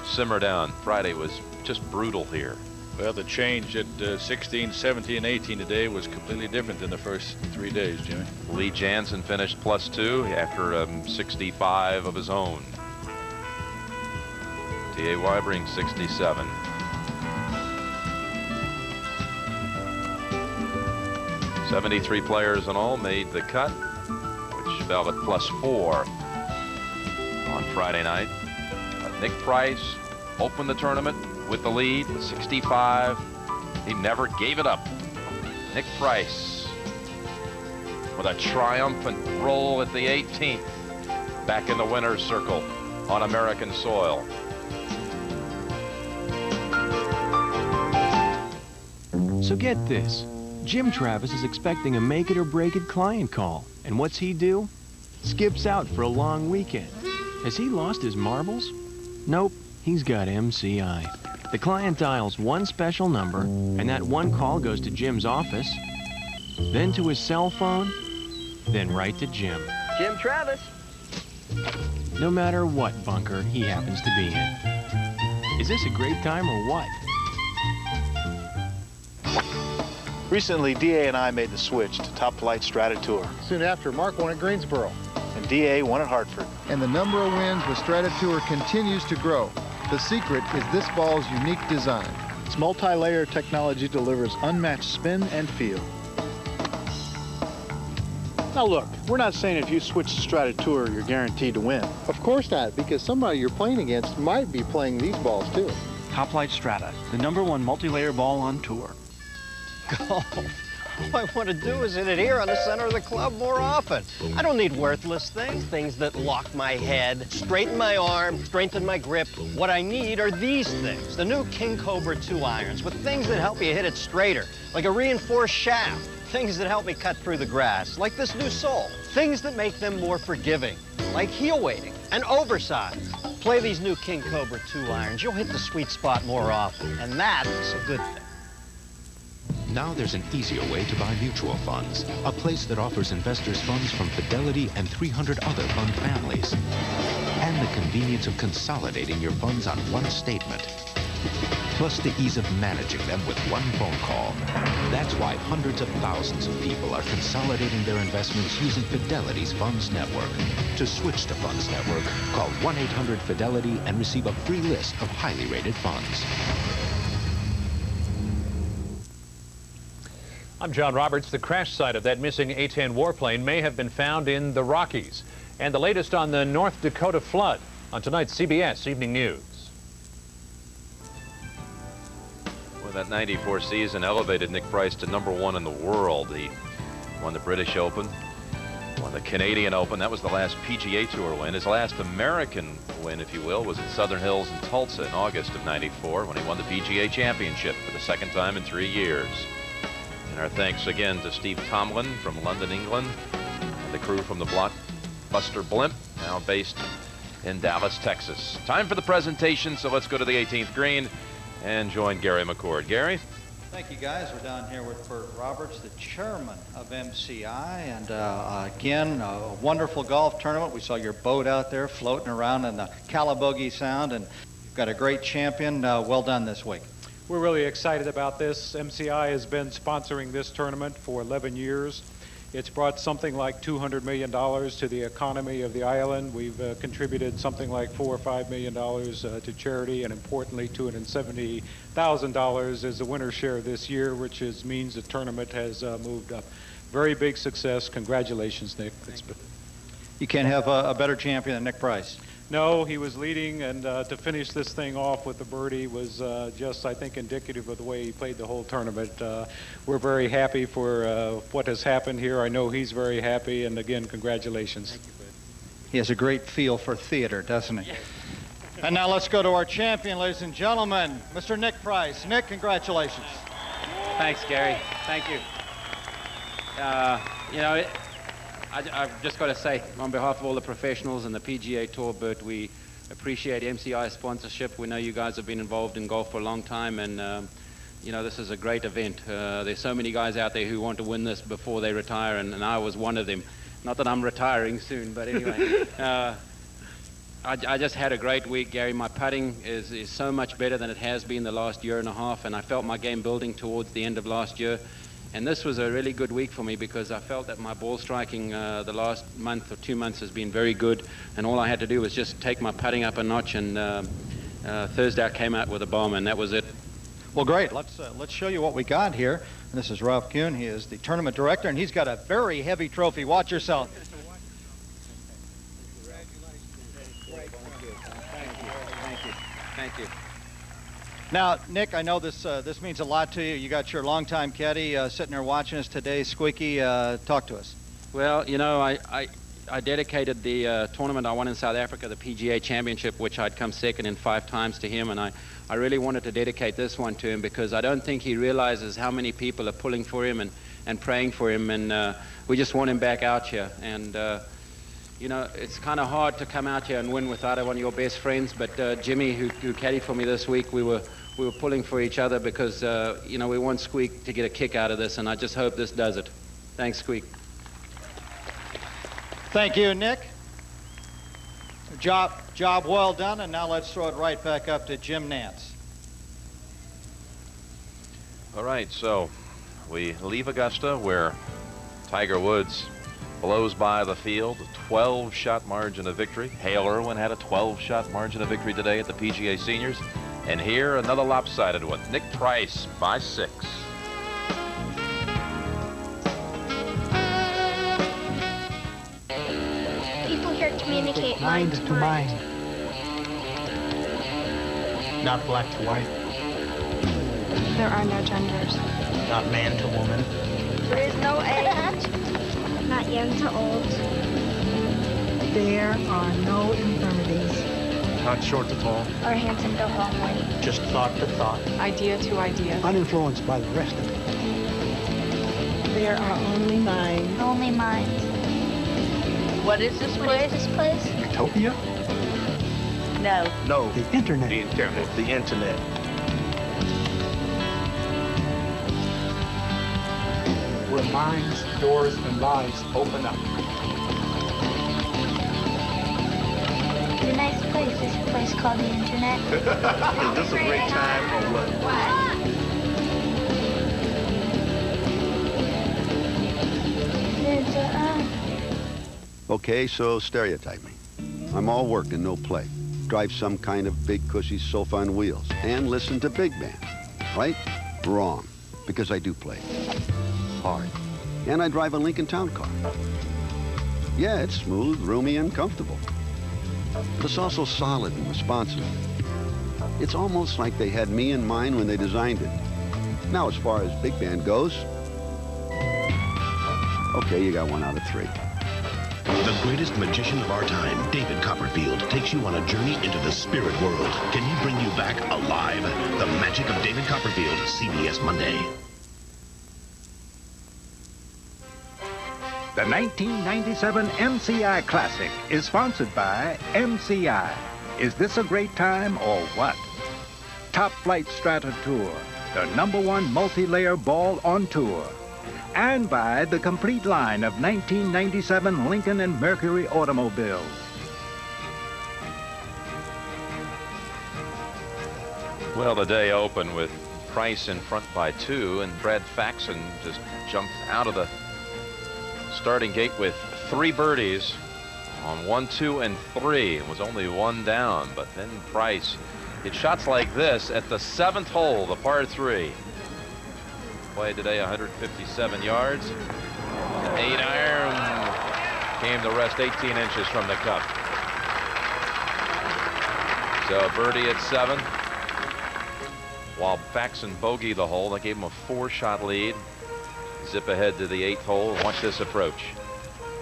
Speaker 20: simmer down. Friday was just brutal here.
Speaker 3: Well, the change at 16, 17, and 18 today was completely different than the first 3 days, Jimmy.
Speaker 20: Lee Jansen finished +2 after 65 of his own. T.A. Weibring 67. '73 players in all made the cut, which fell at +4 on Friday night. Nick Price opened the tournament with the lead with 65. He never gave it up. Nick Price with a triumphant roll at the 18th, back in the winner's circle on American soil.
Speaker 17: So get this. Jim Travis is expecting a make-it-or-break-it client call. And what's he do? Skips out for a long weekend. Has he lost his marbles? Nope, he's got MCI. The client dials one special number, and that one call goes to Jim's office, then to his cell phone, then right to Jim.
Speaker 21: Jim Travis.
Speaker 17: No matter what bunker he happens to be in. Is this a great time or what?
Speaker 24: Recently, DA and I made the switch to Top Flight Strata Tour.
Speaker 27: Soon after, Mark won at Greensboro.
Speaker 24: And DA won at Hartford.
Speaker 27: And the number of wins with Strata Tour continues to grow. The secret is this ball's unique design.
Speaker 24: Its multi-layer technology delivers unmatched spin and feel. Now look, we're not saying if you switch to Strata Tour, you're guaranteed to win.
Speaker 27: Of course not, because somebody you're playing against might be playing these balls too.
Speaker 28: Top Flight Strata, the #1 multi-layer ball on tour.
Speaker 21: Golf. All I want to do is hit it here on the center of the club more often. I don't need worthless things, things that lock my head, straighten my arm, strengthen my grip. What I need are these things, the new King Cobra 2 irons with things that help you hit it straighter, like a reinforced shaft, things that help me cut through the grass, like this new sole, things that make them more forgiving, like heel weighting and oversized. Play these new King Cobra 2 irons, you'll hit the sweet spot more often, and that's a good thing.
Speaker 10: Now there's an easier way to buy mutual funds, a place that offers investors funds from Fidelity and 300 other fund families, and the convenience of consolidating your funds on one statement, plus the ease of managing them with one phone call. That's why hundreds of thousands of people are consolidating their investments using Fidelity's Funds Network. To switch to Funds Network, call 1-800-FIDELITY and receive a free list of highly rated funds.
Speaker 29: I'm John Roberts. The crash site of that missing A-10 warplane may have been found in the Rockies. And the latest on the North Dakota flood on tonight's CBS Evening News.
Speaker 20: That 94 season elevated Nick Price to #1 in the world. He won the British Open, won the Canadian Open. That was the last PGA Tour win. His last American win, if you will, was at Southern Hills in Tulsa in August of '94 when he won the PGA Championship for the second time in 3 years. And our thanks again to Steve Tomlin from London, England, and the crew from the Blockbuster Blimp, now based in Dallas, Texas. Time for the presentation, so let's go to the 18th green and join Gary McCord. Gary?
Speaker 5: Thank you, guys. We're down here with Bert Roberts, the chairman of MCI. And again, a wonderful golf tournament. We saw your boat out there floating around in the Calabogie Sound, and you've got a great champion. Well done this week.
Speaker 6: We're really excited about this. MCI has been sponsoring this tournament for 11 years. It's brought something like $200 million to the economy of the island. We've contributed something like $4 or $5 million to charity, and importantly, $270,000 is the winner's share this year, which means the tournament has moved up. Very big success. Congratulations, Nick.
Speaker 5: You can't have a better champion than Nick Price.
Speaker 6: No, he was leading, and to finish this thing off with the birdie was just, I think, indicative of the way he played the whole tournament. We're very happy for what has happened here. I know he's very happy, and again, congratulations.
Speaker 5: Thank you, Bud. He has a great feel for theater, doesn't he? And now let's go to our champion, ladies and gentlemen, Mr. Nick Price. Nick, congratulations.
Speaker 14: Thanks, Gary. Thank you. You know, I've just got to say, on behalf of all the professionals and the PGA Tour, Bert, we appreciate MCI sponsorship. We know you guys have been involved in golf for a long time, and you know, this is a great event. There's so many guys out there who want to win this before they retire, and I was one of them. Not that I'm retiring soon, but anyway. I just had a great week, Gary. My putting is so much better than it has been the last year and a half, and I felt my game building towards the end of last year. And this was a really good week for me because I felt that my ball striking the last month or 2 months has been very good, and all I had to do was just take my putting up a notch, and Thursday I came out with a bomb, and that was it.
Speaker 5: Well, great. Let's show you what we got here. And this is Ralph Kuhn. He is the tournament director, and he's got a very heavy trophy. Watch yourself.
Speaker 14: Thank you.
Speaker 5: Now, Nick, I know this means a lot to you. You got your longtime caddy sitting there watching us today. Squeaky, talk to us.
Speaker 14: Well, you know, I dedicated the tournament I won in South Africa, the PGA Championship, which I'd come second in 5 times to him, and I really wanted to dedicate this one to him because I don't think he realizes how many people are pulling for him and praying for him, and we just want him back out here. And you know, it's kind of hard to come out here and win without one of your best friends, but Jimmy, who caddied for me this week, we were pulling for each other because, you know, we want Squeak to get a kick out of this, and I just hope this does it. Thanks, Squeak.
Speaker 5: Thank you, Nick. Job well done, and now let's throw it right back up to Jim Nance.
Speaker 20: All right, so we leave Augusta where Tiger Woods blows by the field, a 12-shot margin of victory. Hale Irwin had a 12-shot margin of victory today at the PGA Seniors. And here, another lopsided one. Nick Price by 6.
Speaker 11: People here communicate
Speaker 13: mind to mind. Not black to white.
Speaker 11: There are no genders.
Speaker 13: Not man to woman.
Speaker 11: There is no age. Not young to old.
Speaker 13: There are no infirmities. Not short to tall.
Speaker 11: Or handsome to homely.
Speaker 13: Just thought to thought.
Speaker 11: Idea to idea.
Speaker 13: Uninfluenced by the rest of it.
Speaker 11: There are only minds. Only minds. What is this place? What is this place?
Speaker 13: Utopia?
Speaker 11: No.
Speaker 13: No. The internet. The internet. The internet. Where minds, doors, and lives open up.
Speaker 11: It's a nice place. This place called the internet.
Speaker 13: Is this a great time or what?
Speaker 15: Okay, so stereotype me. I'm all work and no play. Drive some kind of big, cushy sofa on wheels. And listen to big band. Right? Wrong. Because I do play. Hard. And I drive a Lincoln Town Car. Yeah, it's smooth, roomy, and comfortable. But it's also solid and responsive. It's almost like they had me in mind when they designed it. Now, as far as big band goes, okay, you got 1 out of 3.
Speaker 2: The greatest magician of our time, David Copperfield, takes you on a journey into the spirit world. Can he bring you back alive? The Magic of David Copperfield, CBS Monday.
Speaker 7: The 1997 MCI Classic is sponsored by MCI. Is this a great time or what? Top Flight Strata Tour, the #1 multi-layer ball on tour. And by the complete line of 1997 Lincoln and Mercury automobiles.
Speaker 20: Well, the day opened with Price in front by 2, and Brad Faxon just jumped out of the starting gate with 3 birdies on 1, 2, and 3. It was only 1 down, but then Price hit shots like this at the 7th hole, the par 3. Played today 157 yards. 8-iron. Came the rest 18 inches from the cup. So birdie at 7. While Faxon bogeyed the hole, that gave him a 4-shot lead. Zip ahead to the 8th hole. Watch this approach.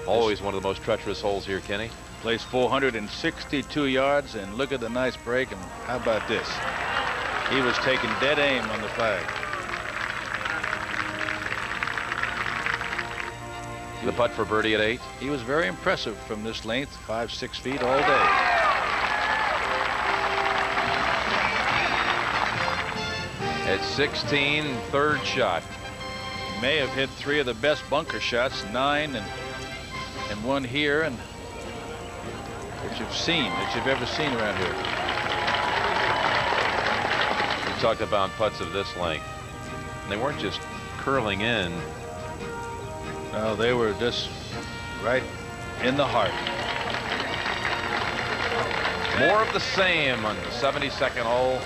Speaker 20: Always one of the most treacherous holes here, Kenny.
Speaker 3: Plays 462 yards, and look at the nice break. And how about this? He was taking dead aim on the flag.
Speaker 20: The putt for birdie at 8.
Speaker 3: He was very impressive from this length, 5-6 feet all day.
Speaker 20: At 16, 3rd shot.
Speaker 3: May have hit 3 of the best bunker shots, 9 and 1 here, and that you've ever seen around here.
Speaker 20: You talked about putts of this length. And they weren't just curling in.
Speaker 3: No, they were just right in the heart.
Speaker 20: More of the same on the 72nd hole.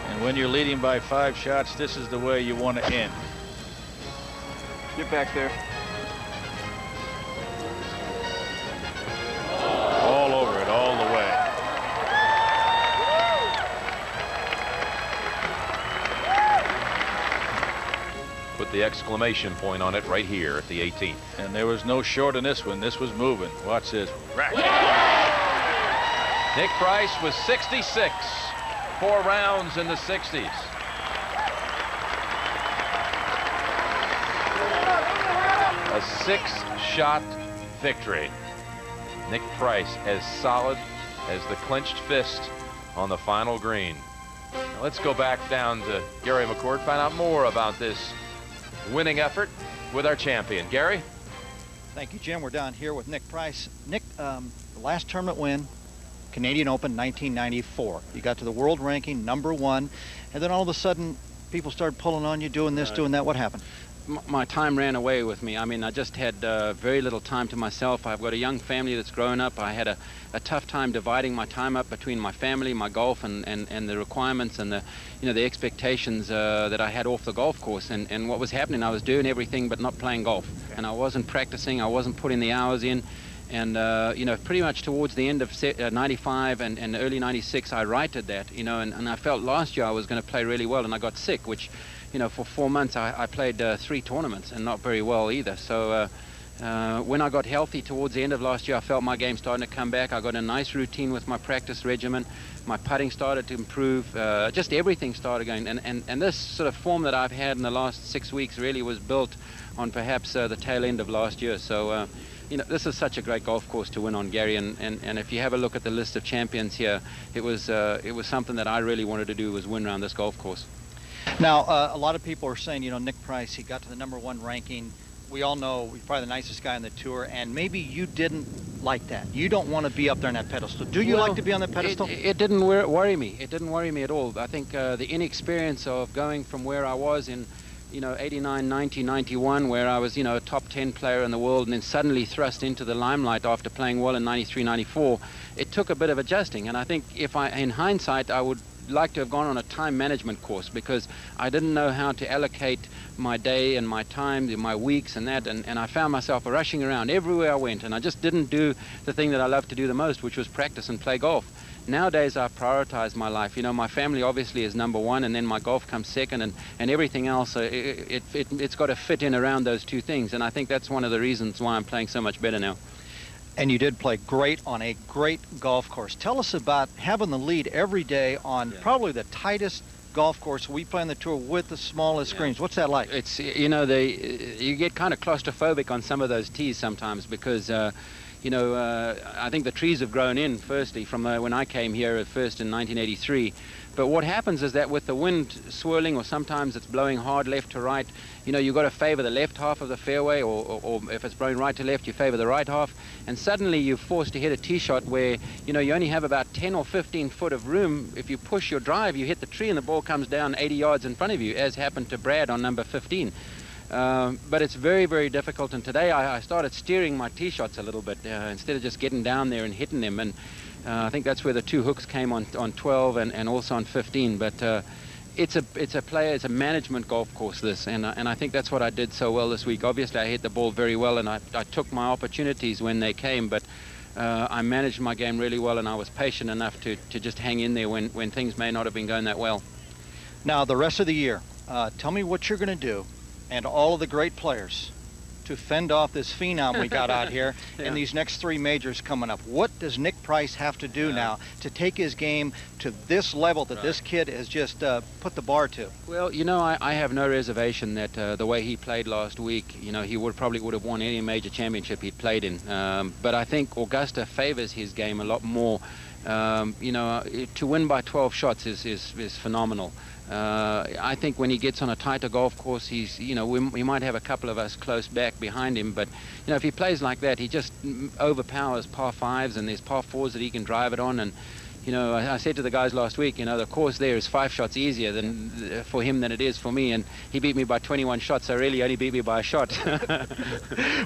Speaker 3: And when you're leading by 5 shots, this is the way you want to end.
Speaker 24: Get back there.
Speaker 3: All over it, all the way.
Speaker 20: Put the exclamation point on it right here at the 18th.
Speaker 3: And there was no short in this one. This was moving. Watch this.
Speaker 20: Nick Price was 66. 4 rounds in the 60s. A 6-shot victory. Nick Price as solid as the clenched fist on the final green. Now let's go back down to Gary McCord, find out more about this winning effort with our champion. Gary?
Speaker 5: Thank you, Jim. We're down here with Nick Price. Nick, the last tournament win, Canadian Open 1994. You got to the world ranking #1, and then all of a sudden people started pulling on you, doing this, doing that. What happened?
Speaker 14: My time ran away with me. I mean, I just had very little time to myself. I've got a young family that's growing up. I had a tough time dividing my time up between my family, my golf, and the requirements and the expectations that I had off the golf course. And what was happening, I was doing everything but not playing golf. Okay. And I wasn't practicing. I wasn't putting the hours in. And pretty much towards the end of 95 and early 96, I righted that. And I felt last year I was going to play really well, and I got sick, which, for 4 months I played 3 tournaments and not very well either. So when I got healthy towards the end of last year, I felt my game starting to come back. I got a nice routine with my practice regimen. My putting started to improve. Just everything started going. And this sort of form that I've had in the last 6 weeks really was built on perhaps the tail end of last year. So this is such a great golf course to win on, Gary, and if you have a look at the list of champions here, it was something that I really wanted to do, was win around this golf course.
Speaker 5: Now, a lot of people are saying, Nick Price, he got to the #1 ranking. We all know he's probably the nicest guy on the tour, and maybe you didn't like that. You don't want to be up there on that pedestal. Do you like to be on the pedestal?
Speaker 14: It didn't worry me. It didn't worry me at all. I think the inexperience of going from where I was in 89, 90, 91, where I was, a top 10 player in the world, and then suddenly thrust into the limelight after playing well in 93, 94, it took a bit of adjusting. And I think in hindsight, I would like to have gone on a time management course, because I didn't know how to allocate my day and my time, my weeks and that, and I found myself rushing around everywhere I went, and I just didn't do the thing that I love to do the most, which was practice and play golf. nowadays I prioritize my life. You know, my family obviously is number one, and then my golf comes second, and everything else, it's got to fit in around those two things. And I think that's one of the reasons why I'm playing so much better now.
Speaker 5: And you did play great on a great golf course. Tell us about having the lead every day on probably the tightest golf course we play on the tour with the smallest greens. What's that like?
Speaker 14: It's, you know, you get kind of claustrophobic on some of those tees sometimes because, you know, I think the trees have grown in, firstly, from when I came here at first in 1983. But what happens is that with the wind swirling, or sometimes it's blowing hard left to right, you know, you've got to favor the left half of the fairway, or if it's blowing right to left, you favor the right half. And suddenly you're forced to hit a tee shot where, you know, you only have about 10 or 15 foot of room. If you push your drive, you hit the tree and the ball comes down 80 yards in front of you, as happened to Brad on number 15. But it's very, very difficult. And today I started steering my tee shots a little bit instead of just getting down there and hitting them. And I think that's where the two hooks came on 12 and also on 15. But it's a management golf course, this, and I think that's what I did so well this week. Obviously, I hit the ball very well, and I took my opportunities when they came, but I managed my game really well, and I was patient enough to just hang in there when things may not have been going that well.
Speaker 5: Now, the rest of the year, tell me what you're going to do, and all of the great players, to fend off this phenom we got out here in these next 3 majors coming up. What does Nick Price have to do now to take his game to this level that this kid has just put the bar to?
Speaker 14: Well, you know, I have no reservation that the way he played last week, you know, he probably would have won any major championship he'd played in. But I think Augusta favors his game a lot more. You know, to win by 12 shots is phenomenal. I think when he gets on a tighter golf course, he's, you know, we might have a couple of us close back behind him, but, you know, if he plays like that, he just overpowers par 5s, and there's par 4s that he can drive it on. And, you know, I said to the guys last week, you know, the course there is 5 shots easier for him than it is for me, and he beat me by 21 shots, so really only beat me by a shot.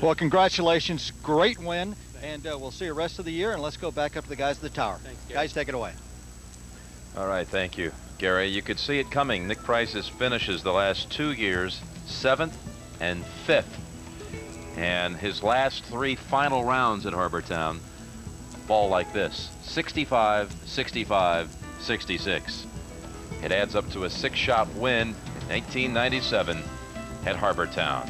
Speaker 5: Well, congratulations, great win, and we'll see you the rest of the year, and let's go back up to the guys at the tower.
Speaker 14: Thanks,
Speaker 5: guys, take it away.
Speaker 1: All right, thank you, Gary. You could see it coming. Nick Price's finishes the last 2 years, 7th and 5th. And his last 3 final rounds at Harbor Town, ball like this: 65, 65, 66. It adds up to a 6-shot win in 1997 at Harbor Town.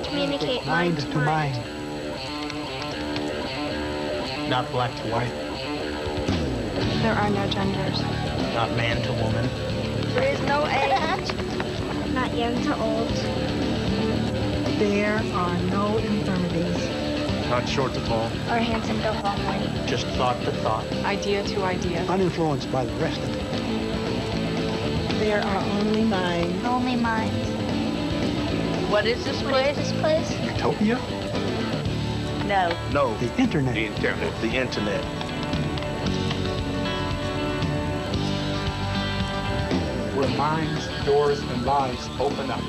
Speaker 11: Communicate
Speaker 13: mind to mind, not black to white,
Speaker 11: There are no genders.
Speaker 13: not man to woman.
Speaker 11: There is no age. Not young to old.
Speaker 8: There are no infirmities.
Speaker 13: Not short to tall.
Speaker 11: Or handsome to homely.
Speaker 13: Just thought to thought.
Speaker 8: Idea to idea.
Speaker 13: Uninfluenced by the rest of it.
Speaker 8: There are only minds.
Speaker 11: Only minds.
Speaker 8: What is this place?
Speaker 11: This place?
Speaker 13: Utopia?
Speaker 11: No.
Speaker 13: No. The internet.
Speaker 9: The internet. The internet.
Speaker 13: Where minds, doors, and lives open up.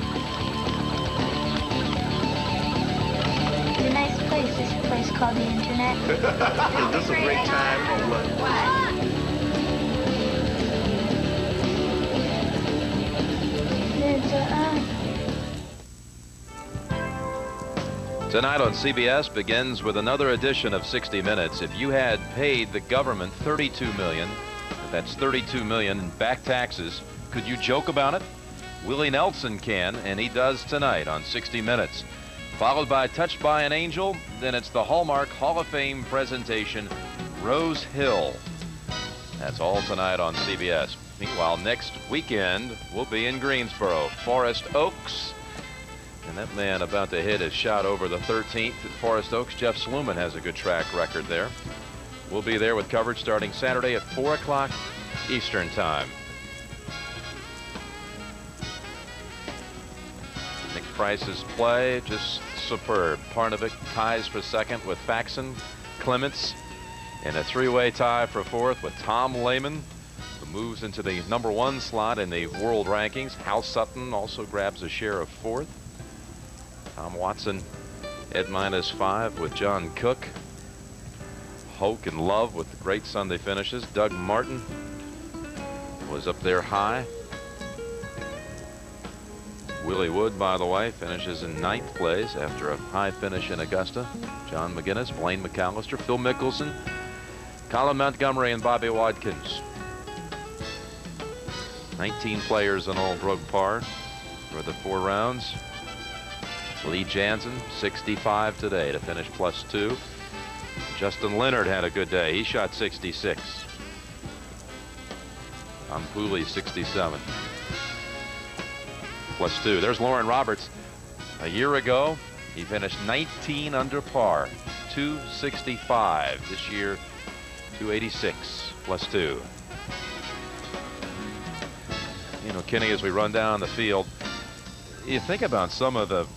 Speaker 11: It's a nice place, this place called the internet.
Speaker 9: Is this a great time or what?
Speaker 1: Tonight on CBS begins with another edition of 60 Minutes. If you had paid the government $32 million, that's $32 million in back taxes, could you joke about it? Willie Nelson can, and he does tonight on 60 Minutes. Followed by Touched by an Angel, then it's the Hallmark Hall of Fame presentation, Rose Hill. That's all tonight on CBS. Meanwhile, next weekend, we'll be in Greensboro, Forest Oaks. And that man about to hit his shot over the 13th at Forest Oaks, Jeff Sluman, has a good track record there. We'll be there with coverage starting Saturday at 4 o'clock Eastern Time. Nick Price's play, just superb. Parnevik ties for second with Faxon, Clements in a 3-way tie for fourth with Tom Lehman, who moves into the #1 slot in the world rankings. Hal Sutton also grabs a share of fourth. Tom Watson at -5 with John Cook. Hoke and Love with the great Sunday finishes. Doug Martin was up there high. Willie Wood, by the way, finishes in 9th place after a high finish in Augusta. John McGinnis, Blaine McAllister, Phil Mickelson, Colin Montgomery, and Bobby Watkins. 19 players in all broke par for the 4 rounds. Lee Janzen, 65 today to finish +2. Justin Leonard had a good day. He shot 66. Tom Pooley, 67. +2. There's Lauren Roberts. A year ago, he finished 19 under par, 265. This year, 286, +2. You know, Kenny, as we run down the field, you think about some of the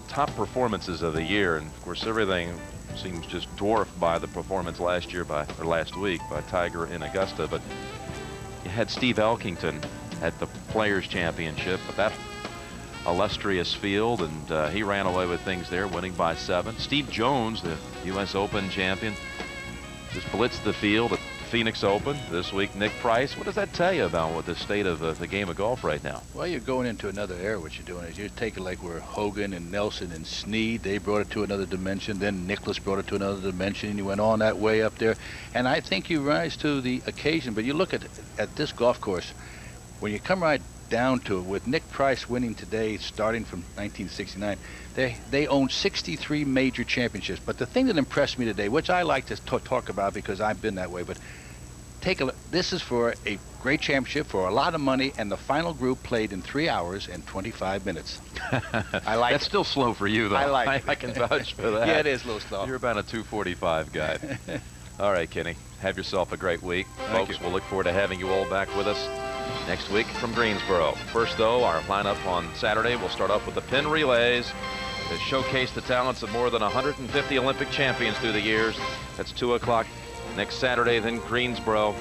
Speaker 1: top performances of the year, and of course everything seems just dwarfed by the performance last week by Tiger in Augusta. But you had Steve Elkington at the Players Championship, but that illustrious field, and he ran away with things there, winning by 7. Steve Jones, the U.S. Open champion, just blitzed the field at the Phoenix Open this week. Nick Price, what does that tell you about what the state of the game of golf right now?
Speaker 3: Well, you're going into another era. What you're doing is you're taking like where Hogan and Nelson and Snead, they brought it to another dimension. Then Nicklaus brought it to another dimension, and you went on that way up there. And I think you rise to the occasion. But you look at this golf course, when you come right down to it, with Nick Price winning today, starting from 1969, they own 63 major championships. But the thing that impressed me today, which I like to talk about because I've been that way, but take a look. This is for a great championship for a lot of money, and the final group played in 3 hours and 25 minutes. I like
Speaker 1: That's still slow for you, though.
Speaker 3: I like
Speaker 1: I can vouch for that.
Speaker 3: Yeah, it is a little slow.
Speaker 1: You're about a 2:45 guy. All right, Kenny, have yourself a great week. Folks, we'll look forward to having you all back with us next week from Greensboro. First, though, our lineup on Saturday, we'll start off with the pin relays to showcase the talents of more than 150 Olympic champions through the years. That's 2 o'clock next Saturday. Then Greensboro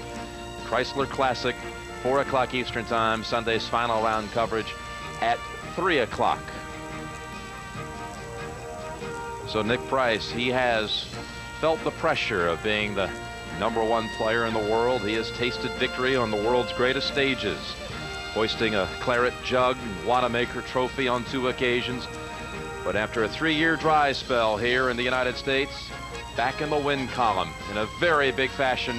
Speaker 1: Chrysler Classic, 4 o'clock Eastern Time. Sunday's final round coverage at 3 o'clock. So Nick Price, he has felt the pressure of being the #1 player in the world. He has tasted victory on the world's greatest stages, hoisting a claret jug and Wanamaker trophy on 2 occasions. But after a 3-year dry spell here in the United States, back in the win column in a very big fashion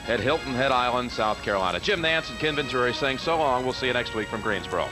Speaker 1: at Hilton Head Island, South Carolina. Jim Nance and Ken Venturi saying so long. We'll see you next week from Greensboro.